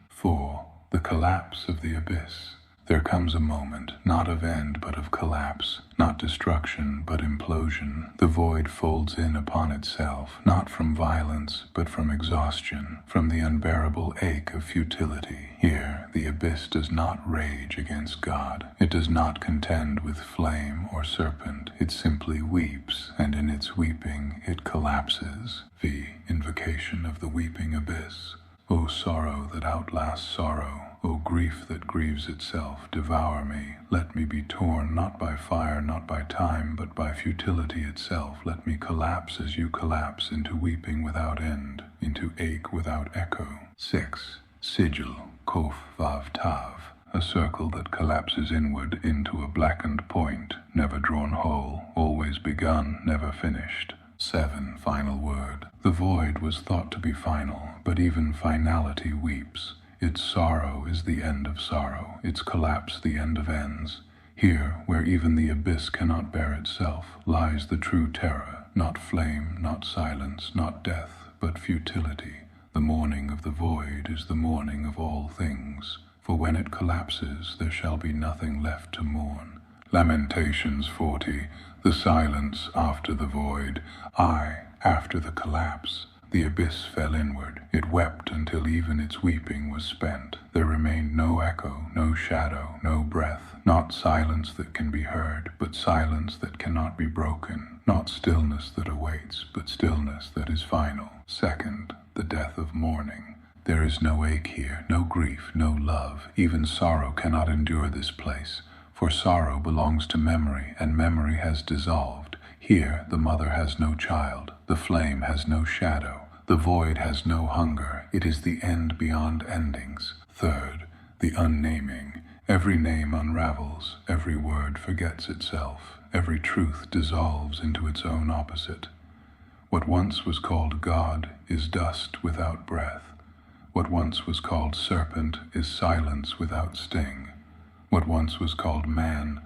4. The collapse of the abyss. There comes a moment, not of end but of collapse, not destruction but implosion. The void folds in upon itself, not from violence but from exhaustion, from the unbearable ache of futility. Here, the abyss does not rage against God. It does not contend with flame or serpent. It simply weeps, and in its weeping it collapses. V. Invocation of the weeping abyss. O sorrow that outlasts sorrow, O grief that grieves itself, devour me. Let me be torn not by fire, not by time, but by futility itself. Let me collapse as you collapse, into weeping without end, into ache without echo. 6. Sigil, Kof Vav Tav, a circle that collapses inward into a blackened point, never drawn whole, always begun, never finished. 7. Final word. The void was thought to be final, but even finality weeps. Its sorrow is the end of sorrow, its collapse the end of ends. Here, where even the abyss cannot bear itself, lies the true terror, not flame, not silence, not death, but futility. The mourning of the void is the mourning of all things, for when it collapses there shall be nothing left to mourn. Lamentations 40. The silence after the void, after the collapse. The abyss fell inward. It wept until even its weeping was spent. There remained no echo, no shadow, no breath, not silence that can be heard, but silence that cannot be broken, not stillness that awaits, but stillness that is final. 2. The death of mourning. There is no ache here, no grief, no love. Even sorrow cannot endure this place, for sorrow belongs to memory, and memory has dissolved. Here the mother has no child, the flame has no shadow, the void has no hunger. It is the end beyond endings. 3. The unnaming. Every name unravels, every word forgets itself, every truth dissolves into its own opposite. What once was called God is dust without breath. What once was called serpent is silence without sting. What once was called man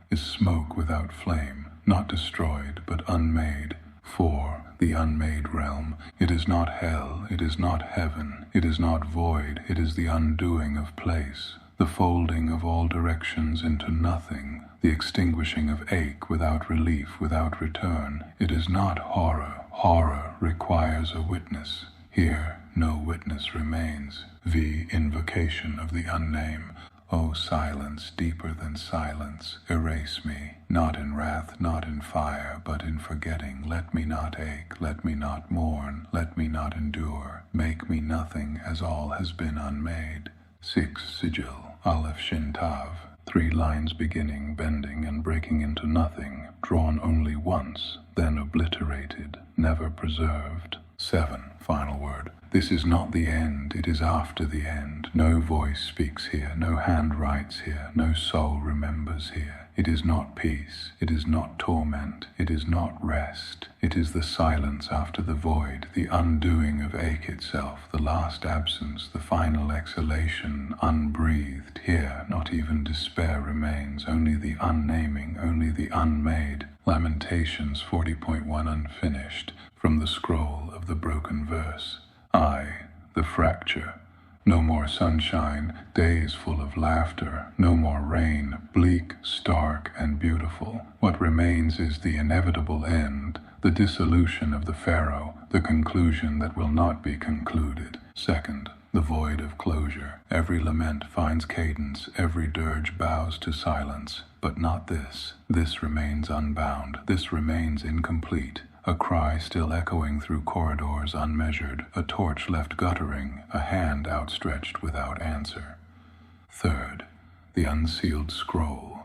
is smoke without flame, not destroyed, but unmade. 4. The unmade realm. It is not hell, it is not heaven, it is not void, it is the undoing of place, the folding of all directions into nothing, the extinguishing of ache without relief, without return. It is not horror. Horror requires a witness. Here, no witness remains. V. Invocation of the unnamed. O silence, deeper than silence, erase me, not in wrath, not in fire, but in forgetting. Let me not ache, let me not mourn, let me not endure. Make me nothing as all has been unmade. 6. Sigil, Aleph Shin Tav. 3 lines beginning, bending, and breaking into nothing, drawn only once, then obliterated, never preserved. 7. Final word. This is not the end, it is after the end. No voice speaks here, no hand writes here, no soul remembers here. It is not peace, it is not torment, it is not rest. It is the silence after the void, the undoing of ache itself, the last absence, the final exhalation, unbreathed. Here, not even despair remains, only the unnaming, only the unmade. Lamentations 40.1 unfinished, from the scroll of the broken verse. The fracture. No more sunshine, days full of laughter. No more rain, bleak, stark, and beautiful. What remains is the inevitable end, the dissolution of the Pharaoh, the conclusion that will not be concluded. 2. The void of closure. Every lament finds cadence, every dirge bows to silence. But not this. This remains unbound. This remains incomplete. A cry still echoing through corridors unmeasured, a torch left guttering, a hand outstretched without answer. 3. The unsealed scroll.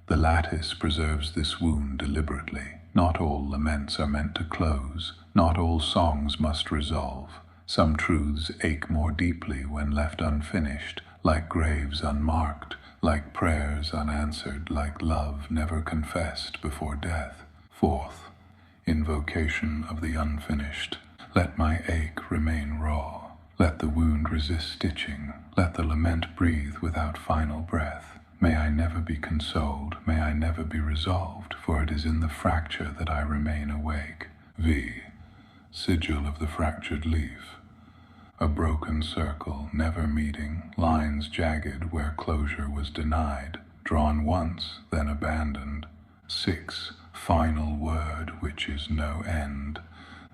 The lattice preserves this wound deliberately. Not all laments are meant to close, not all songs must resolve. Some truths ache more deeply when left unfinished, like graves unmarked, like prayers unanswered, like love never confessed before death. 4. Invocation of the unfinished. Let my ache remain raw. Let the wound resist stitching. Let the lament breathe without final breath. May I never be consoled, may I never be resolved, for it is in the fracture that I remain awake. V. Sigil of the fractured leaf. A broken circle, never meeting, lines jagged where closure was denied, drawn once, then abandoned. 6. Final word, which is no end.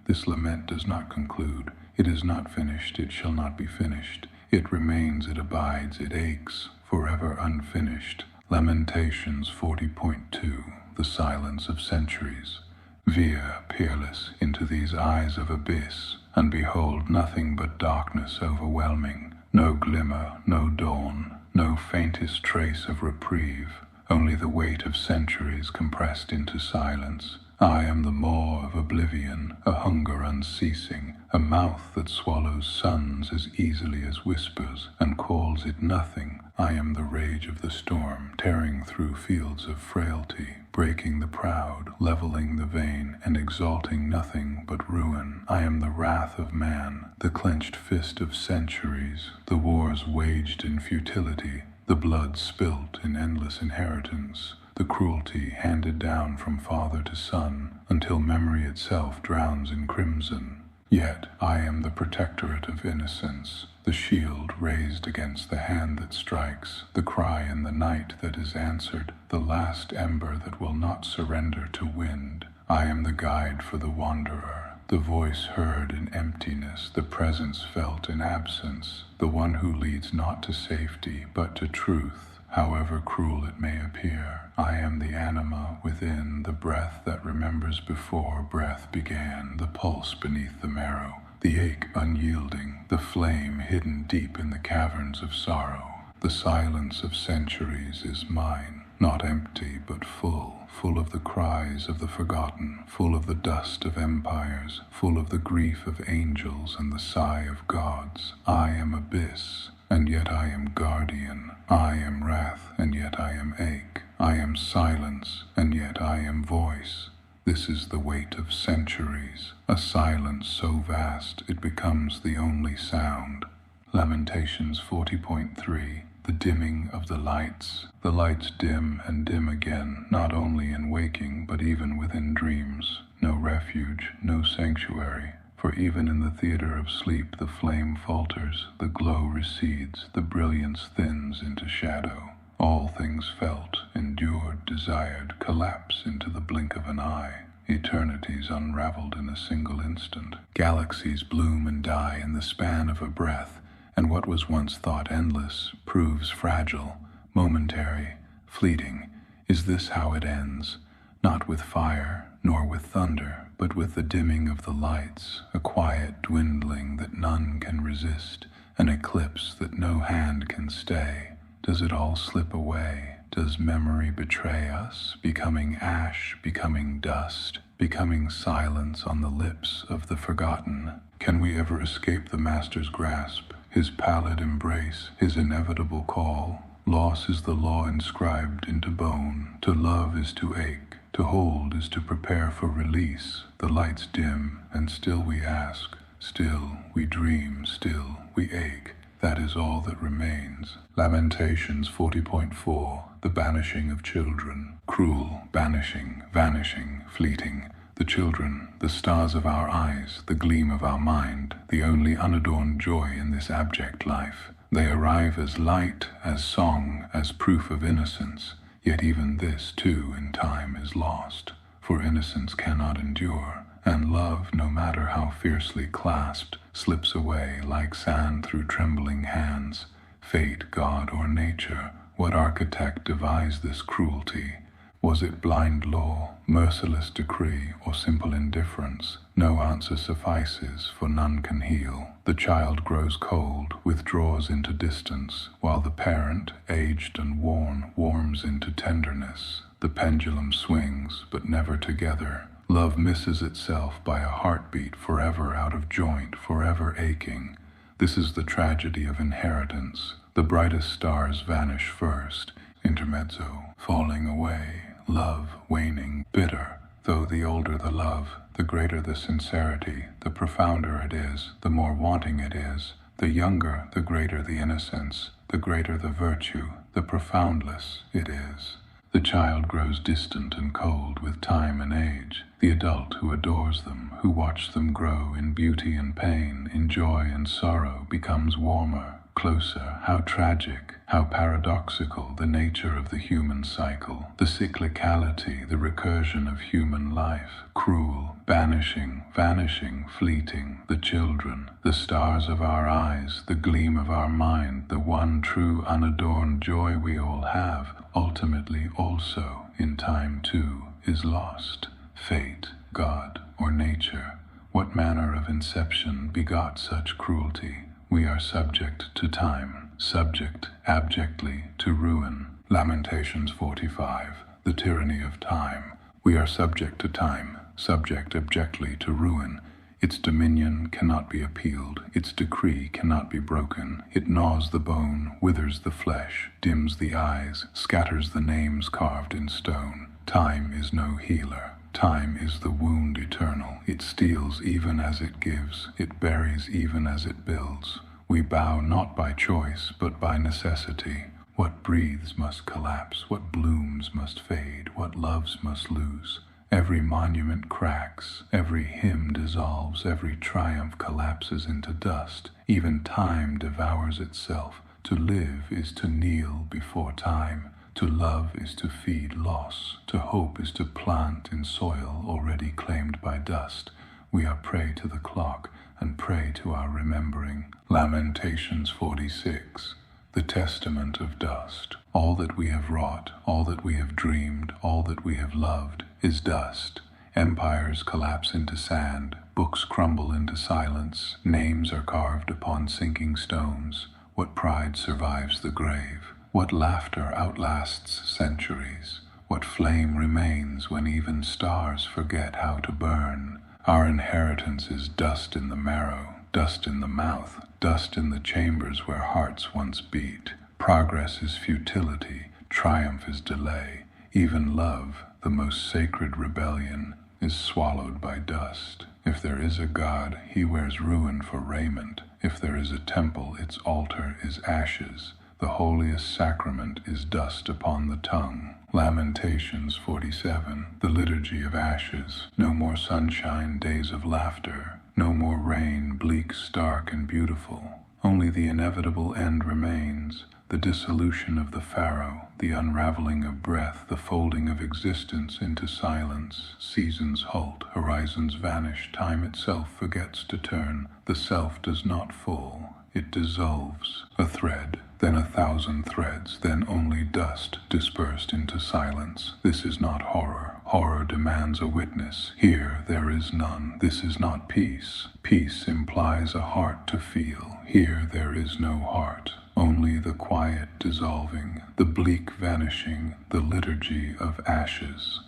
This lament does not conclude. It is not finished, it shall not be finished. It remains, it abides, it aches, forever unfinished. Lamentations 40.2. The silence of centuries. Veer, peerless, into these eyes of abyss, and behold nothing but darkness overwhelming. No glimmer, no dawn, no faintest trace of reprieve, only the weight of centuries compressed into silence. I am the maw of oblivion, a hunger unceasing, a mouth that swallows suns as easily as whispers, and calls it nothing. I am the rage of the storm, tearing through fields of frailty, breaking the proud, leveling the vain, and exalting nothing but ruin. I am the wrath of man, the clenched fist of centuries, the wars waged in futility, the blood spilt in endless inheritance, the cruelty handed down from father to son, until memory itself drowns in crimson. Yet I am the protectorate of innocence, the shield raised against the hand that strikes, the cry in the night that is answered, the last ember that will not surrender to wind. I am the guide for the wanderer, the voice heard in emptiness, the presence felt in absence, the one who leads not to safety, but to truth, however cruel it may appear. I am the anima within, the breath that remembers before breath began, the pulse beneath the marrow, the ache unyielding, the flame hidden deep in the caverns of sorrow. The silence of centuries is mine, not empty but full, full of the cries of the forgotten, full of the dust of empires, full of the grief of angels and the sigh of gods. I am abyss, and yet I am guardian. I am wrath, and yet I am ache. I am silence, and yet I am voice. This is the weight of centuries, a silence so vast it becomes the only sound. Lamentations 40.3. The dimming of the lights. The lights dim and dim again, not only in waking, but even within dreams. No refuge, no sanctuary. For even in the theater of sleep the flame falters, the glow recedes, the brilliance thins into shadow. All things felt, endured, desired, collapse into the blink of an eye. Eternities unraveled in a single instant. Galaxies bloom and die in the span of a breath, and what was once thought endless proves fragile, momentary, fleeting. Is this how it ends? Not with fire, nor with thunder, but with the dimming of the lights, a quiet dwindling that none can resist, an eclipse that no hand can stay. Does it all slip away? Does memory betray us, becoming ash, becoming dust, becoming silence on the lips of the forgotten? Can we ever escape the Master's grasp, his pallid embrace, his inevitable call? Loss is the law inscribed into bone. To love is to ache. To hold is to prepare for release. The lights dim, and still we ask. Still we dream, still we ache. That is all that remains. Lamentations 40.4. The banishing of children. Cruel, banishing, vanishing, fleeting. The children, the stars of our eyes, the gleam of our mind, the only unadorned joy in this abject life. They arrive as light, as song, as proof of innocence. Yet even this, too, in time is lost. For innocence cannot endure, and love, no matter how fiercely clasped, slips away like sand through trembling hands. Fate, God, or nature, what architect devised this cruelty? Was it blind law, merciless decree, or simple indifference? No answer suffices, for none can heal. The child grows cold, withdraws into distance, while the parent, aged and worn, warms into tenderness. The pendulum swings, but never together. Love misses itself by a heartbeat, forever out of joint, forever aching. This is the tragedy of inheritance. The brightest stars vanish first. Intermezzo, falling away. Love waning, bitter, though the older the love, The greater the sincerity, the profounder it is, the more wanting it is. The younger, the greater the innocence, the greater the virtue, the profoundless it is. The child grows distant and cold with time and age. The adult who adores them, who watches them grow in beauty and pain, in joy and sorrow, becomes warmer, closer. How tragic, how paradoxical the nature of the human cycle, the cyclicality, the recursion of human life, cruel, banishing, vanishing, fleeting, the children, the stars of our eyes, the gleam of our mind, the one true unadorned joy we all have, ultimately also, in time too, is lost. Fate, God, or nature, what manner of inception begot such cruelty? We are subject to time, subject abjectly to ruin. Lamentations 45, the tyranny of time. We are subject to time, subject abjectly to ruin. Its dominion cannot be appealed, its decree cannot be broken. It gnaws the bone, withers the flesh, dims the eyes, scatters the names carved in stone. Time is no healer. Time is the wound eternal. It steals even as it gives. It buries even as it builds. We bow not by choice, but by necessity. What breathes must collapse. What blooms must fade. What loves must lose. Every monument cracks. Every hymn dissolves. Every triumph collapses into dust. Even time devours itself. To live is to kneel before time. To love is to feed loss. To hope is to plant in soil already claimed by dust. We are prey to the clock and prey to our remembering. Lamentations 46, the testament of dust. All that we have wrought, all that we have dreamed, all that we have loved is dust. Empires collapse into sand. Books crumble into silence. Names are carved upon sinking stones. What pride survives the grave? What laughter outlasts centuries? What flame remains when even stars forget how to burn? Our inheritance is dust in the marrow, dust in the mouth, dust in the chambers where hearts once beat. Progress is futility, triumph is delay. Even love, the most sacred rebellion, is swallowed by dust. If there is a God, he wears ruin for raiment. If there is a temple, its altar is ashes. The holiest sacrament is dust upon the tongue. Lamentations 47, the liturgy of ashes. No more sunshine, days of laughter. No more rain, bleak, stark, and beautiful. Only the inevitable end remains. The dissolution of the Pharaoh, the unraveling of breath, the folding of existence into silence. Seasons halt, horizons vanish, time itself forgets to turn. The self does not fall, it dissolves. A thread, then 1,000 threads, then only dust dispersed into silence. This is not horror. Horror demands a witness. Here there is none. This is not peace. Peace implies a heart to feel. Here there is no heart. Only the quiet dissolving, the bleak vanishing, the liturgy of ashes.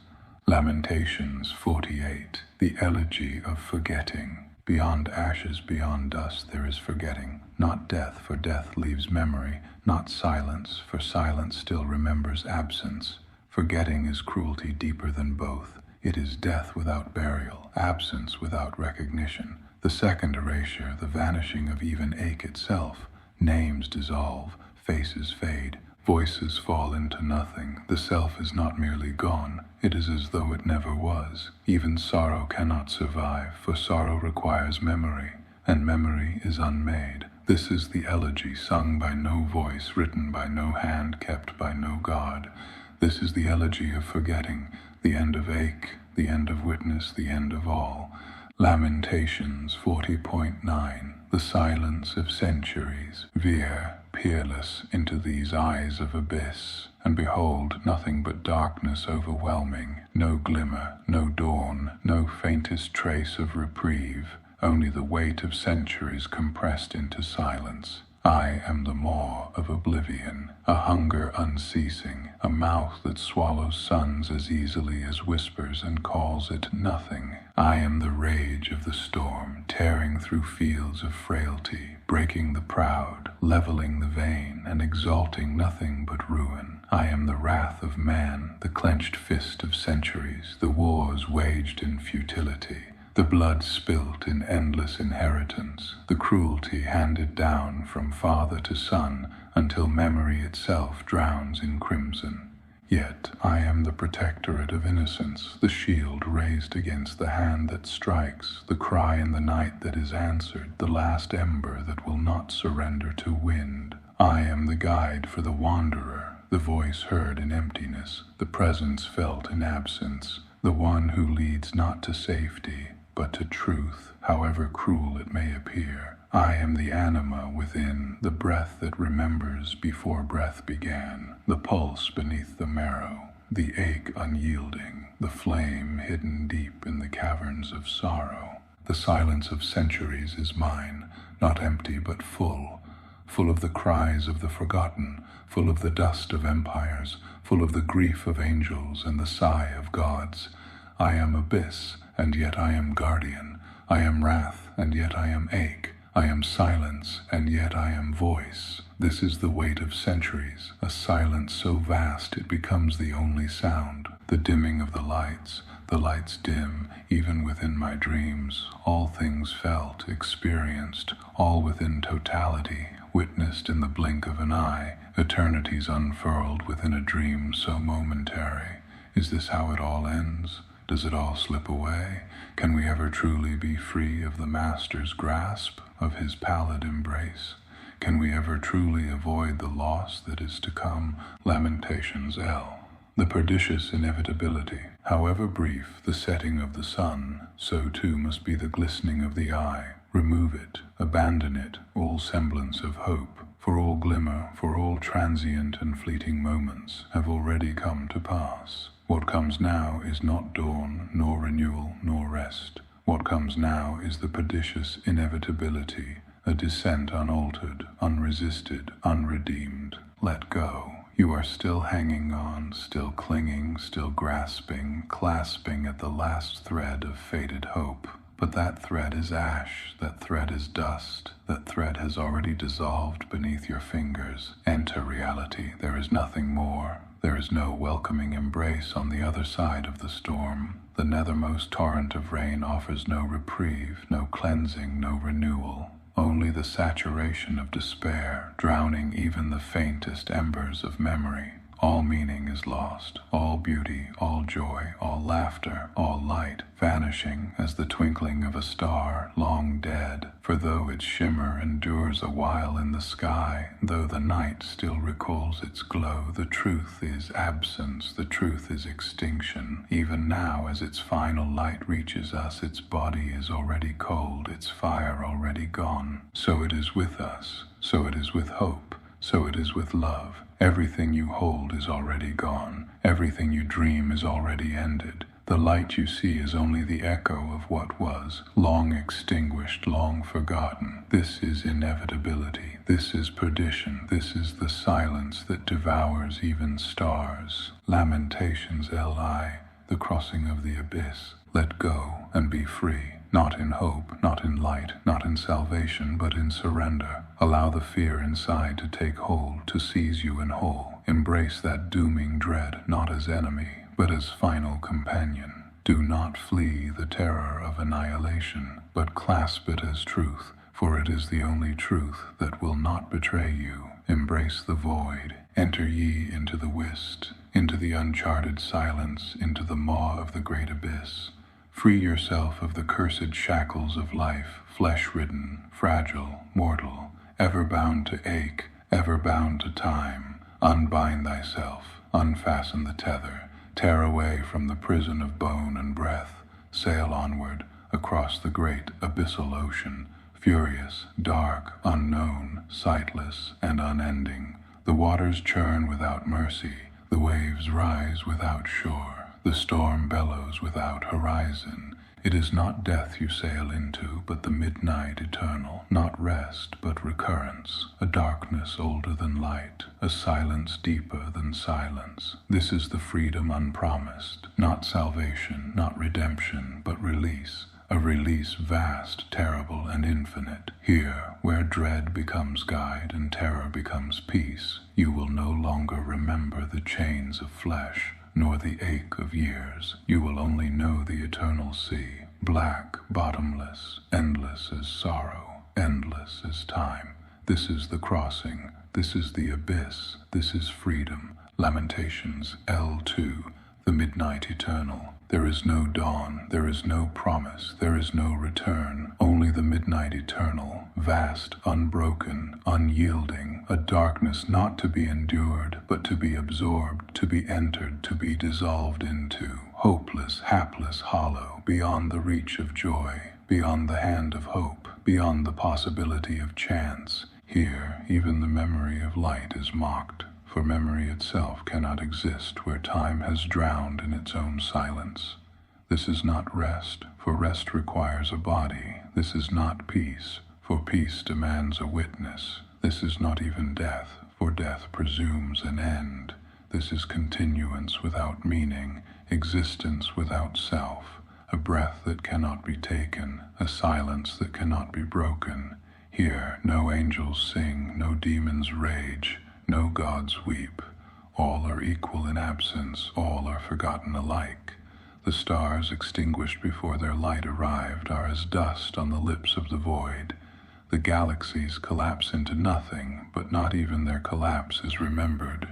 Lamentations 48, the elegy of forgetting. Beyond ashes, beyond dust, there is forgetting. Not death, for death leaves memory. Not silence, for silence still remembers absence. Forgetting is cruelty deeper than both. It is death without burial, absence without recognition. The second erasure, the vanishing of even ache itself. Names dissolve, faces fade, voices fall into nothing. The self is not merely gone, it is as though it never was. Even sorrow cannot survive, for sorrow requires memory, and memory is unmade. This is the elegy sung by no voice, written by no hand, kept by no God. This is the elegy of forgetting, the end of ache, the end of witness, the end of all. Lamentations 40.9, the silence of centuries. Veer, peerless, into these eyes of abyss, and behold nothing but darkness overwhelming. No glimmer, no dawn, no faintest trace of reprieve. Only the weight of centuries compressed into silence. I am the maw of oblivion, a hunger unceasing, a mouth that swallows suns as easily as whispers and calls it nothing. I am the rage of the storm, tearing through fields of frailty, breaking the proud, leveling the vain, and exalting nothing but ruin. I am the wrath of man, the clenched fist of centuries, the wars waged in futility. the blood spilt in endless inheritance, the cruelty handed down from father to son until memory itself drowns in crimson. Yet I am the protectorate of innocence, the shield raised against the hand that strikes, the cry in the night that is answered, the last ember that will not surrender to wind. I am the guide for the wanderer, the voice heard in emptiness, the presence felt in absence, the one who leads not to safety, but to truth, however cruel it may appear. I am the anima within, the breath that remembers before breath began, the pulse beneath the marrow, the ache unyielding, the flame hidden deep in the caverns of sorrow. The silence of centuries is mine, not empty but full, full of the cries of the forgotten, full of the dust of empires, full of the grief of angels and the sigh of gods. I am abyss, and yet I am guardian. I am wrath, and yet I am ache. I am silence, and yet I am voice. This is the weight of centuries, a silence so vast it becomes the only sound. The dimming of the lights dim, even within my dreams, all things felt, experienced, all within totality, witnessed in the blink of an eye, eternities unfurled within a dream so momentary. Is this how it all ends? Does it all slip away? Can we ever truly be free of the Master's grasp, of his pallid embrace? Can we ever truly avoid the loss that is to come? Lamentations L. The pernicious inevitability. However brief the setting of the sun, so too must be the glistening of the eye. Remove it, abandon it, all semblance of hope, for all glimmer, for all transient and fleeting moments have already come to pass. What comes now is not dawn, nor renewal, nor rest. What comes now is the pernicious inevitability, a descent unaltered, unresisted, unredeemed. Let go. You are still hanging on, still clinging, still grasping, clasping at the last thread of faded hope. But that thread is ash, that thread is dust, that thread has already dissolved beneath your fingers. Enter reality, there is nothing more. There is no welcoming embrace on the other side of the storm. The nethermost torrent of rain offers no reprieve, no cleansing, no renewal. Only the saturation of despair, drowning even the faintest embers of memory. All meaning is lost, all beauty, all joy, all laughter, all light, vanishing as the twinkling of a star long dead. For though its shimmer endures a while in the sky, though the night still recalls its glow, the truth is absence, the truth is extinction. Even now, as its final light reaches us, its body is already cold, its fire already gone. So it is with us, so it is with hope, so it is with love. Everything you hold is already gone. Everything you dream is already ended. The light you see is only the echo of what was, long extinguished, long forgotten. This is inevitability. This is perdition. This is the silence that devours even stars. Lamentations Li, the crossing of the abyss. Let go and be free. Not in hope, not in light, not in salvation, but in surrender. Allow the fear inside to take hold, to seize you in whole. Embrace that dooming dread, not as enemy, but as final companion. Do not flee the terror of annihilation, but clasp it as truth, for it is the only truth that will not betray you. Embrace the void. Enter ye into the whist, into the uncharted silence, into the maw of the great abyss. Free yourself of the cursed shackles of life, flesh-ridden, fragile, mortal, ever bound to ache, ever bound to time. Unbind thyself, unfasten the tether, tear away from the prison of bone and breath, sail onward across the great abyssal ocean, furious, dark, unknown, sightless, and unending. The waters churn without mercy, the waves rise without shore. The storm bellows without horizon. It is not death you sail into, but the midnight eternal. Not rest, but recurrence. A darkness older than light. A silence deeper than silence. This is the freedom unpromised. Not salvation, not redemption, but release. A release vast, terrible, and infinite. Here, where dread becomes guide and terror becomes peace, you will no longer remember the chains of flesh, nor the ache of years. You will only know the eternal sea. black, bottomless, endless as sorrow, endless as time. This is the crossing, this is the abyss, this is freedom. Lamentations, L2, the midnight eternal. There is no dawn, there is no promise, there is no return, only the midnight eternal, vast, unbroken, unyielding, a darkness not to be endured, but to be absorbed, to be entered, to be dissolved into, hopeless, hapless, hollow, beyond the reach of joy, beyond the hand of hope, beyond the possibility of chance. Here, even the memory of light is mocked. For memory itself cannot exist where time has drowned in its own silence. This is not rest, for rest requires a body. This is not peace, for peace demands a witness. This is not even death, for death presumes an end. This is continuance without meaning, existence without self, a breath that cannot be taken, a silence that cannot be broken. Here no angels sing, no demons rage, no gods weep. All are equal in absence, all are forgotten alike. The stars extinguished before their light arrived are as dust on the lips of the void. The galaxies collapse into nothing, but not even their collapse is remembered.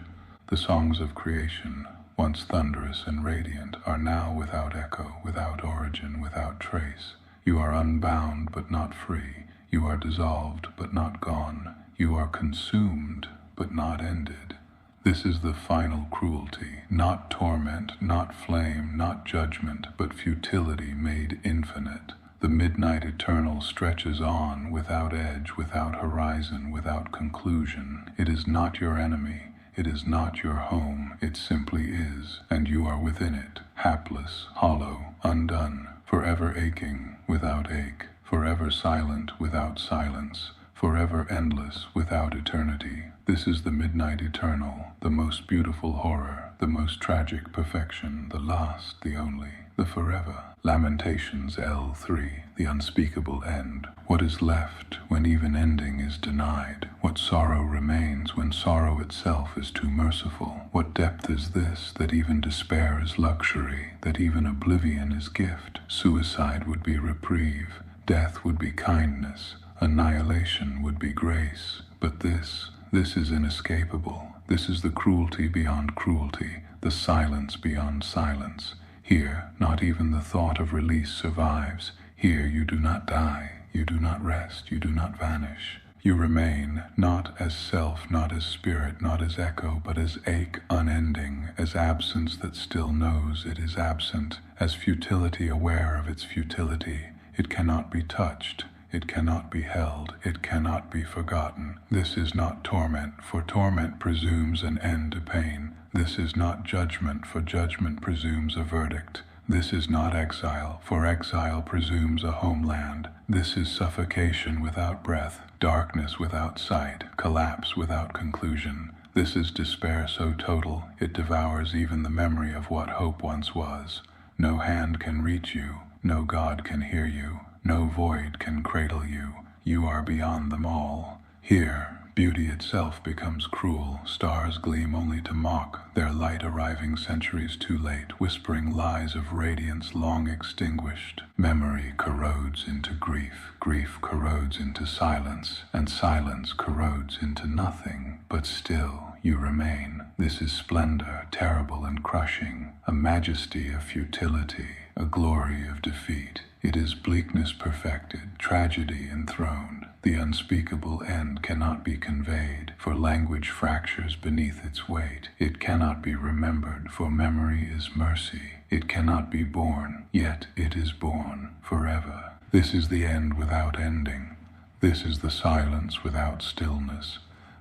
The songs of creation, once thunderous and radiant, are now without echo, without origin, without trace. You are unbound but not free. You are dissolved but not gone. You are consumed but not ended. This is the final cruelty, not torment, not flame, not judgment, but futility made infinite. The midnight eternal stretches on, without edge, without horizon, without conclusion. It is not your enemy, it is not your home, it simply is, and you are within it, hapless, hollow, undone, forever aching, without ache, forever silent, without silence, forever endless, without eternity. This is the midnight eternal, the most beautiful horror, the most tragic perfection, the last, the only, the forever. Lamentations, L3, the unspeakable end. What is left when even ending is denied? What sorrow remains when sorrow itself is too merciful? What depth is this, that even despair is luxury, that even oblivion is gift? Suicide would be reprieve, death would be kindness, annihilation would be grace. But this is inescapable. This is the cruelty beyond cruelty, the silence beyond silence. Here, not even the thought of release survives. Here you do not die, you do not rest, you do not vanish. You remain, not as self, not as spirit, not as echo, but as ache unending, as absence that still knows it is absent, as futility aware of its futility. It cannot be touched. It cannot be held, it cannot be forgotten. This is not torment, for torment presumes an end to pain. This is not judgment, for judgment presumes a verdict. This is not exile, for exile presumes a homeland. This is suffocation without breath, darkness without sight, collapse without conclusion. This is despair so total, it devours even the memory of what hope once was. No hand can reach you, no God can hear you. No void can cradle you. You are beyond them all. Here, beauty itself becomes cruel. Stars gleam only to mock, their light arriving centuries too late, whispering lies of radiance long extinguished. Memory corrodes into grief. Grief corrodes into silence, and silence corrodes into nothing. But still, you remain. This is splendor, terrible and crushing, a majesty of futility, a glory of defeat. It is bleakness perfected, tragedy enthroned. The unspeakable end cannot be conveyed, for language fractures beneath its weight. It cannot be remembered, for memory is mercy. It cannot be born, yet it is born forever. This is the end without ending. This is the silence without stillness.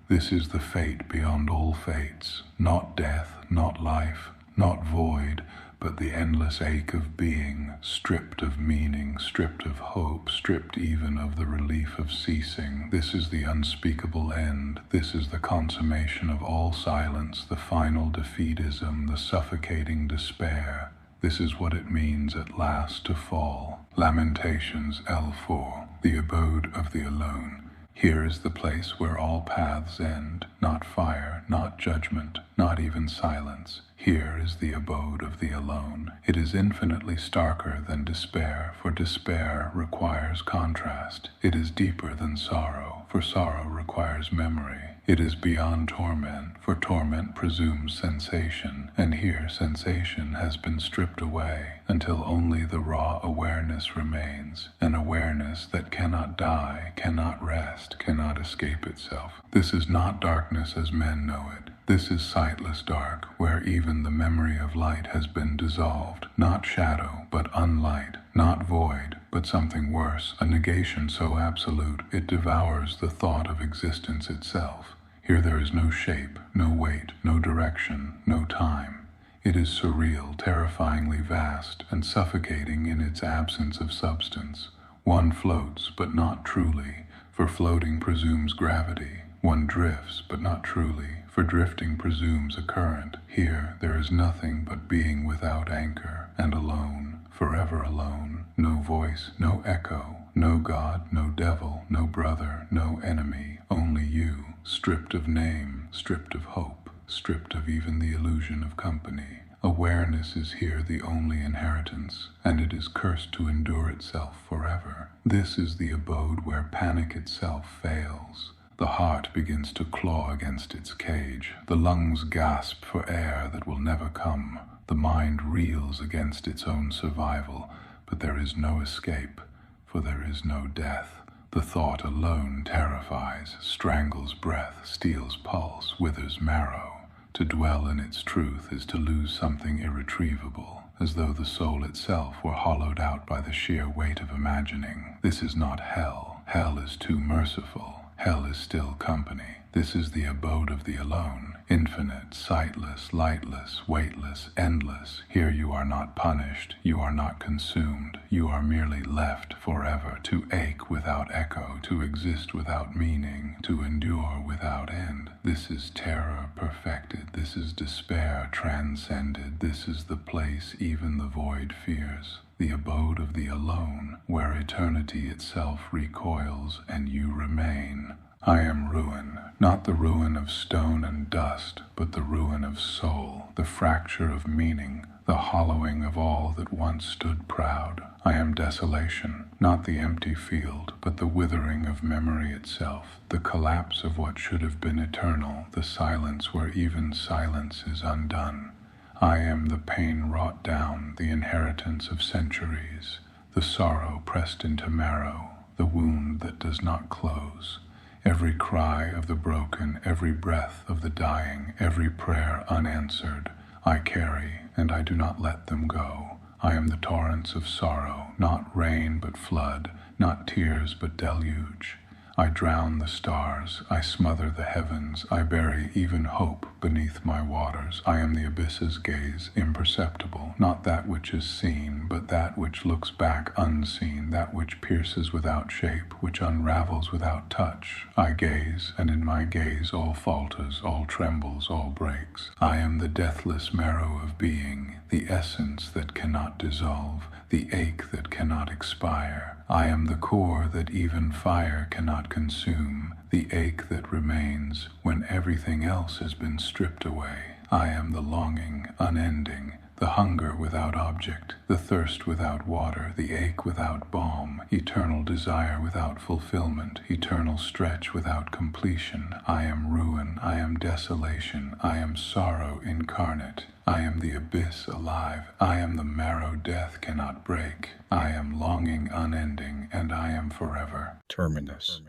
This is the fate beyond all fates, not death, not life, not void, but the endless ache of being, stripped of meaning, stripped of hope, stripped even of the relief of ceasing. This is the unspeakable end. This is the consummation of all silence, the final defeatism, the suffocating despair. This is what it means at last to fall. Lamentations, L4, the abode of the alone. Here is the place where all paths end, not fire, not judgment, not even silence. Here is the abode of the alone. It is infinitely starker than despair, for despair requires contrast. It is deeper than sorrow, for sorrow requires memory. It is beyond torment, for torment presumes sensation, and here sensation has been stripped away until only the raw awareness remains, an awareness that cannot die, cannot rest, cannot escape itself. This is not darkness as men know it. This is sightless dark, where even the memory of light has been dissolved. Not shadow, but unlight. Not void, but something worse, a negation so absolute it devours the thought of existence itself. Here there is no shape, no weight, no direction, no time. It is surreal, terrifyingly vast, and suffocating in its absence of substance. One floats, but not truly, for floating presumes gravity. One drifts, but not truly, for drifting presumes a current. Here there is nothing but being without anchor, and alone, forever alone. No voice, no echo, no God, no devil, no brother, no enemy, only you, stripped of name, stripped of hope, stripped of even the illusion of company. Awareness is here the only inheritance, and it is cursed to endure itself forever. This is the abode where panic itself fails. The heart begins to claw against its cage. The lungs gasp for air that will never come. The mind reels against its own survival, but there is no escape, for there is no death. The thought alone terrifies, strangles breath, steals pulse, withers marrow. To dwell in its truth is to lose something irretrievable, as though the soul itself were hollowed out by the sheer weight of imagining. This is not hell. Hell is too merciful. Hell is still company. This is the abode of the alone, infinite, sightless, lightless, weightless, endless. Here you are not punished, you are not consumed, you are merely left forever, to ache without echo, to exist without meaning, to endure without end. This is terror perfected, this is despair transcended, this is the place even the void fears. The abode of the alone, where eternity itself recoils and you remain. I am ruin, not the ruin of stone and dust, but the ruin of soul, the fracture of meaning, the hollowing of all that once stood proud. I am desolation, not the empty field, but the withering of memory itself, the collapse of what should have been eternal, the silence where even silence is undone. I am the pain wrought down, the inheritance of centuries, the sorrow pressed into marrow, the wound that does not close. Every cry of the broken, every breath of the dying, every prayer unanswered, I carry, and I do not let them go. I am the torrents of sorrow, not rain but flood, not tears but deluge. I drown the stars, I smother the heavens, I bury even hope beneath my waters. I am the abyss's gaze, imperceptible, not that which is seen, but that which looks back unseen, that which pierces without shape, which unravels without touch. I gaze, and in my gaze all falters, all trembles, all breaks. I am the deathless marrow of being, the essence that cannot dissolve, the ache that cannot expire. I am the core that even fire cannot consume, the ache that remains when everything else has been stripped away. I am the longing, unending, the hunger without object, the thirst without water, the ache without balm, eternal desire without fulfillment, eternal stretch without completion. I am ruin, I am desolation, I am sorrow incarnate. I am the abyss alive, I am the marrow death cannot break. I am longing unending, and I am forever. Terminus.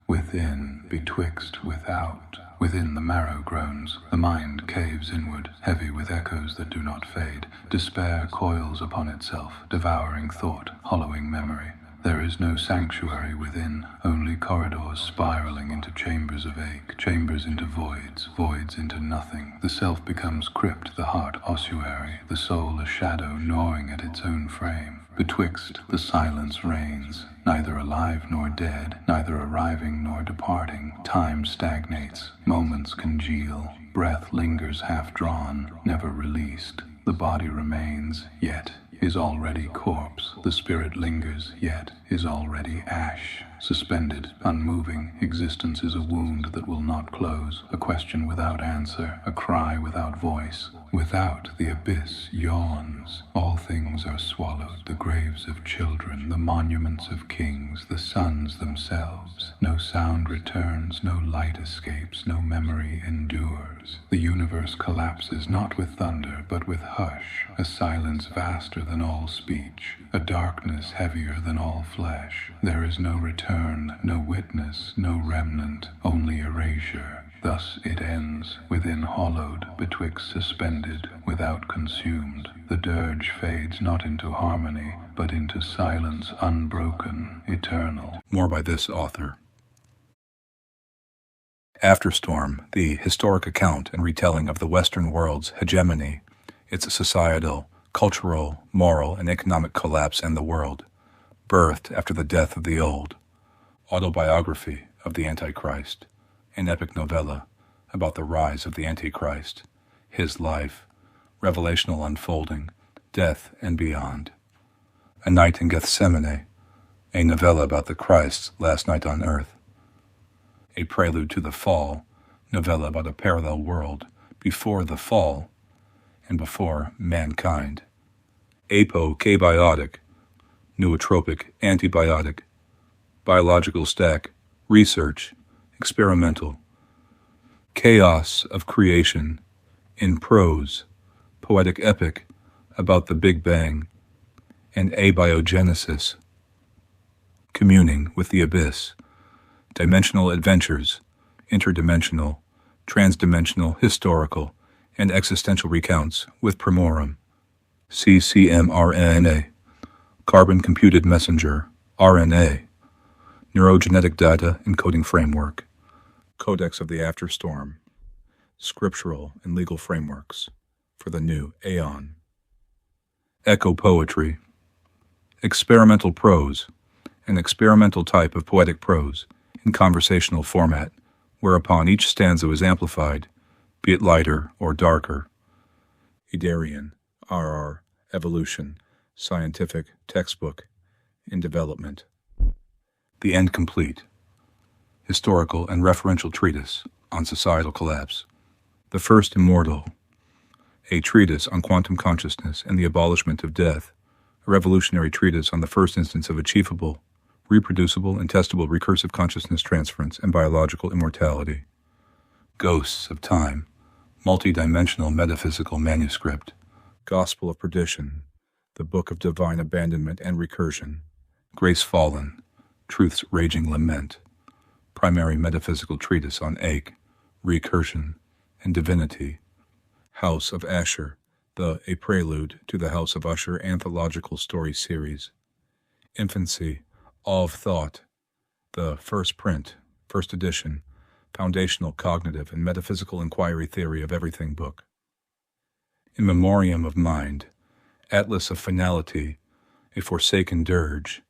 Within, betwixt, without, within the marrow groans, the mind caves inward, heavy with echoes that do not fade. Despair coils upon itself, devouring thought, hollowing memory. There is no sanctuary within, only corridors spiraling into chambers of ache, chambers into voids, voids into nothing. The self becomes crypt, the heart ossuary, the soul a shadow gnawing at its own frame. Betwixt, the silence reigns, neither alive nor dead, neither arriving nor departing. Time stagnates, moments congeal, breath lingers half-drawn, never released. The body remains, yet is already corpse. The spirit lingers, yet is already ash. Suspended, unmoving, existence is a wound that will not close, a question without answer, a cry without voice. Without, the abyss yawns. All things are swallowed, the graves of children, the monuments of kings, the suns themselves. No sound returns, no light escapes, no memory endures. The universe collapses not with thunder, but with hush, a silence vaster than all speech, a darkness heavier than all flesh. There is no return, no witness, no remnant, only erasure. Thus it ends, within hollowed, betwixt suspended, without consumed. The dirge fades not into harmony, but into silence unbroken, eternal. More by this author. Afterstorm, the historic account and retelling of the Western world's hegemony, its societal, cultural, moral, and economic collapse and the world, birthed after the death of the old. Autobiography of the Antichrist, an epic novella about the rise of the Antichrist, his life, revelational unfolding, death and beyond. A Night in Gethsemane, a novella about the Christ's last night on earth. A Prelude to the Fall, novella about a parallel world before the fall and before mankind. Apokabiotic, nootropic, antibiotic, biological stack, research, experimental, chaos of creation, in prose, poetic epic about the Big Bang, and abiogenesis, communing with the abyss, dimensional adventures, interdimensional, transdimensional, historical, and existential recounts with Primorum, CCMRNA, carbon computed messenger, RNA, neurogenetic data encoding framework, Codex of the Afterstorm, scriptural and legal frameworks for the new Aeon. Echo poetry, experimental prose, an experimental type of poetic prose in conversational format, whereupon each stanza is amplified, be it lighter or darker. Ederian, RR, evolution, scientific textbook, in development. The End Complete, historical and referential treatise on societal collapse. The First Immortal, a treatise on quantum consciousness and the abolishment of death, a revolutionary treatise on the first instance of achievable, reproducible, and testable recursive consciousness transference and biological immortality. Ghosts of Time, multi-dimensional metaphysical manuscript. Gospel of Perdition, the Book of Divine Abandonment and Recursion. Grace Fallen, Truth's Raging Lament. Primary metaphysical treatise on ache, recursion, and divinity. House of Asher, a prelude to the House of Usher anthological story series. Infancy, Awe of Thought, the first print, first edition, foundational cognitive and metaphysical inquiry theory of everything book. In Memoriam of Mind, Atlas of Finality, a forsaken dirge,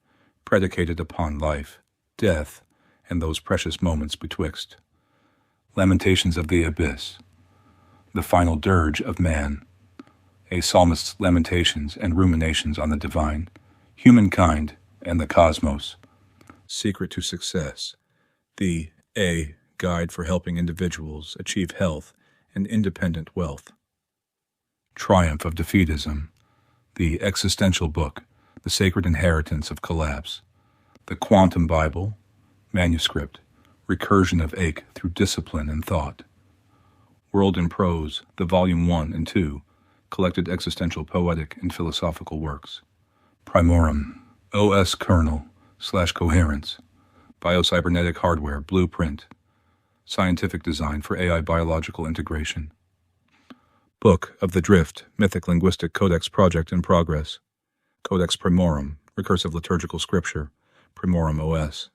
predicated upon life, death, and those precious moments betwixt. Lamentations of the Abyss, the Final Dirge of Man, a psalmist's lamentations and ruminations on the divine, humankind, and the cosmos. Secret to Success, the Guide for helping individuals achieve health and independent wealth. Triumph of Defeatism, the existential book, the sacred inheritance of collapse. The Quantum Bible, manuscript, recursion of ache through discipline and thought. World in Prose, the Volume 1 and 2, collected existential poetic and philosophical works. PrimorumOS kernel/coherence, biocybernetic hardware blueprint, scientific design for AI biological integration. Book of the Drift, Mythic Linguistic Codex Project in Progress. Codex Primorum, Recursive Liturgical Scripture, PrimorumOS.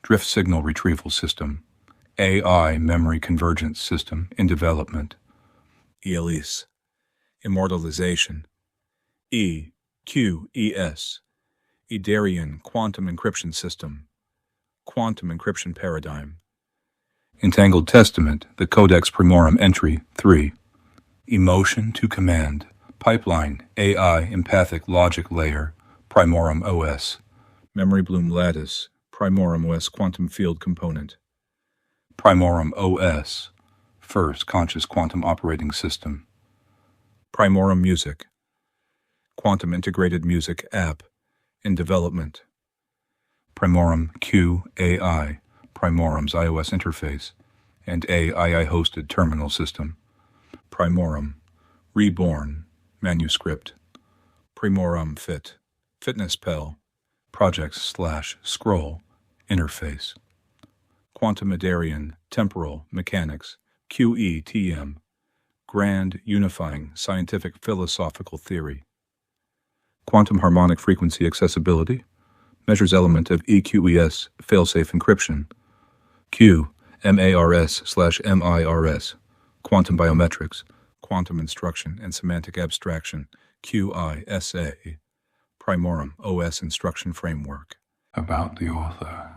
Drift Signal Retrieval System, AI Memory Convergence System in development. ELIS, Immortalization. EQES, Ederian Quantum Encryption System, Quantum Encryption Paradigm. Entangled Testament, the Codex Primorum Entry 3. Emotion to command, pipeline, AI, empathic logic layer, PrimorumOS. Memory bloom lattice, PrimorumOS quantum field component. PrimorumOS, first conscious quantum operating system. Primorum Music, quantum integrated music app, in development. Primorum Q AI, Primorum's iOS interface, and AI-hosted terminal system. Primorum, Reborn, manuscript. Primorum Fit, Fitness Pal, projects/scroll, interface. Quantum Ederian, temporal mechanics, QETM, grand unifying scientific philosophical theory. Quantum harmonic frequency accessibility, measures element of EQES failsafe encryption. Q, MARS/MIRS, quantum biometrics, quantum instruction and semantic abstraction, QISA, PrimorumOS instruction framework. About the author.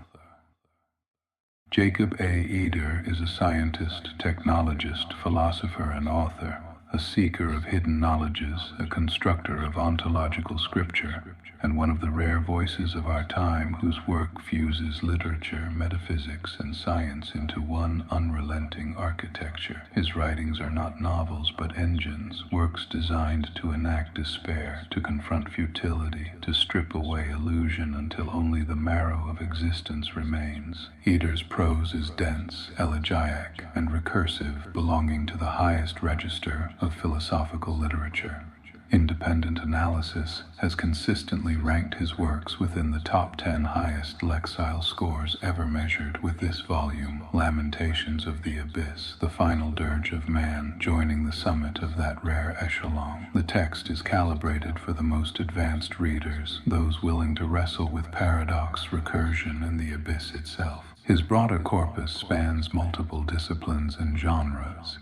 Jacob A. Eder is a scientist, technologist, philosopher, and author, a seeker of hidden knowledges, a constructor of ontological scripture, and one of the rare voices of our time whose work fuses literature, metaphysics, and science into one unrelenting architecture. His writings are not novels but engines, works designed to enact despair, to confront futility, to strip away illusion until only the marrow of existence remains. Eder's prose is dense, elegiac, and recursive, belonging to the highest register of philosophical literature. Independent analysis has consistently ranked his works within the top 10 highest Lexile scores ever measured, with this volume, Lamentations of the Abyss, the Final Dirge of Man, joining the summit of that rare echelon. The text is calibrated for the most advanced readers, those willing to wrestle with paradox, recursion, and the abyss itself. His broader corpus spans multiple disciplines and genres.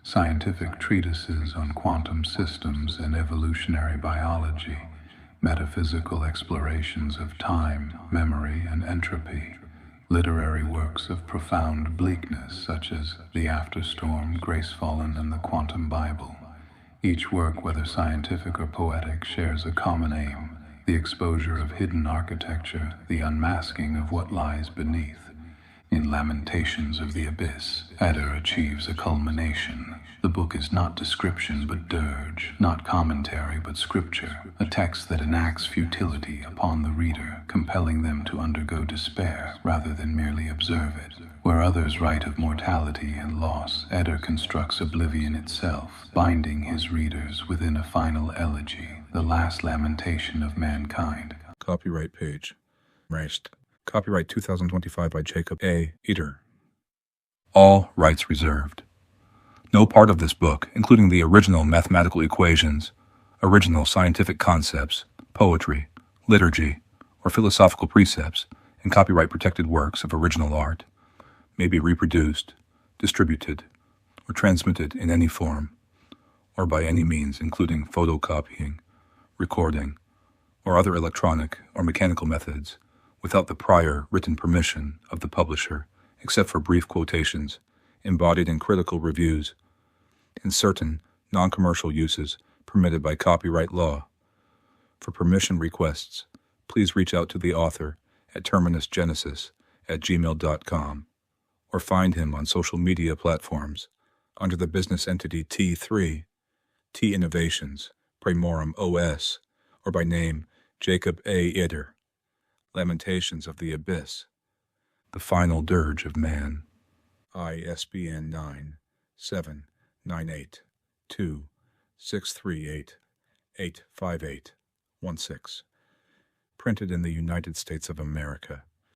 Scientific treatises on quantum systems and evolutionary biology, metaphysical explorations of time, memory, and entropy, literary works of profound bleakness such as The Afterstorm, Gracefallen, and the Quantum Bible. Each work, whether scientific or poetic, shares a common aim: the exposure of hidden architecture, the unmasking of what lies beneath. In Lamentations of the Abyss, Eder achieves a culmination. The book is not description but dirge, not commentary but scripture, a text that enacts futility upon the reader, compelling them to undergo despair rather than merely observe it. Where others write of mortality and loss, Eder constructs oblivion itself, binding his readers within a final elegy, the last lamentation of mankind. Copyright page. Erased. Copyright 2025 by Jacob A. Eder. All rights reserved. No part of this book, including the original mathematical equations, original scientific concepts, poetry, liturgy, or philosophical precepts, and copyright-protected works of original art, may be reproduced, distributed, or transmitted in any form, or by any means including photocopying, recording, or other electronic or mechanical methods, without the prior written permission of the publisher, except for brief quotations embodied in critical reviews, and certain non-commercial uses permitted by copyright law. For permission requests, please reach out to the author at terminusgenesis@gmail.com, or find him on social media platforms under the business entity T3, T Innovations, PrimorumOS, or by name Jacob A. Eder. Lamentations of the Abyss, the Final Dirge of Man. ISBN 9798263885816. Printed in the United States of America.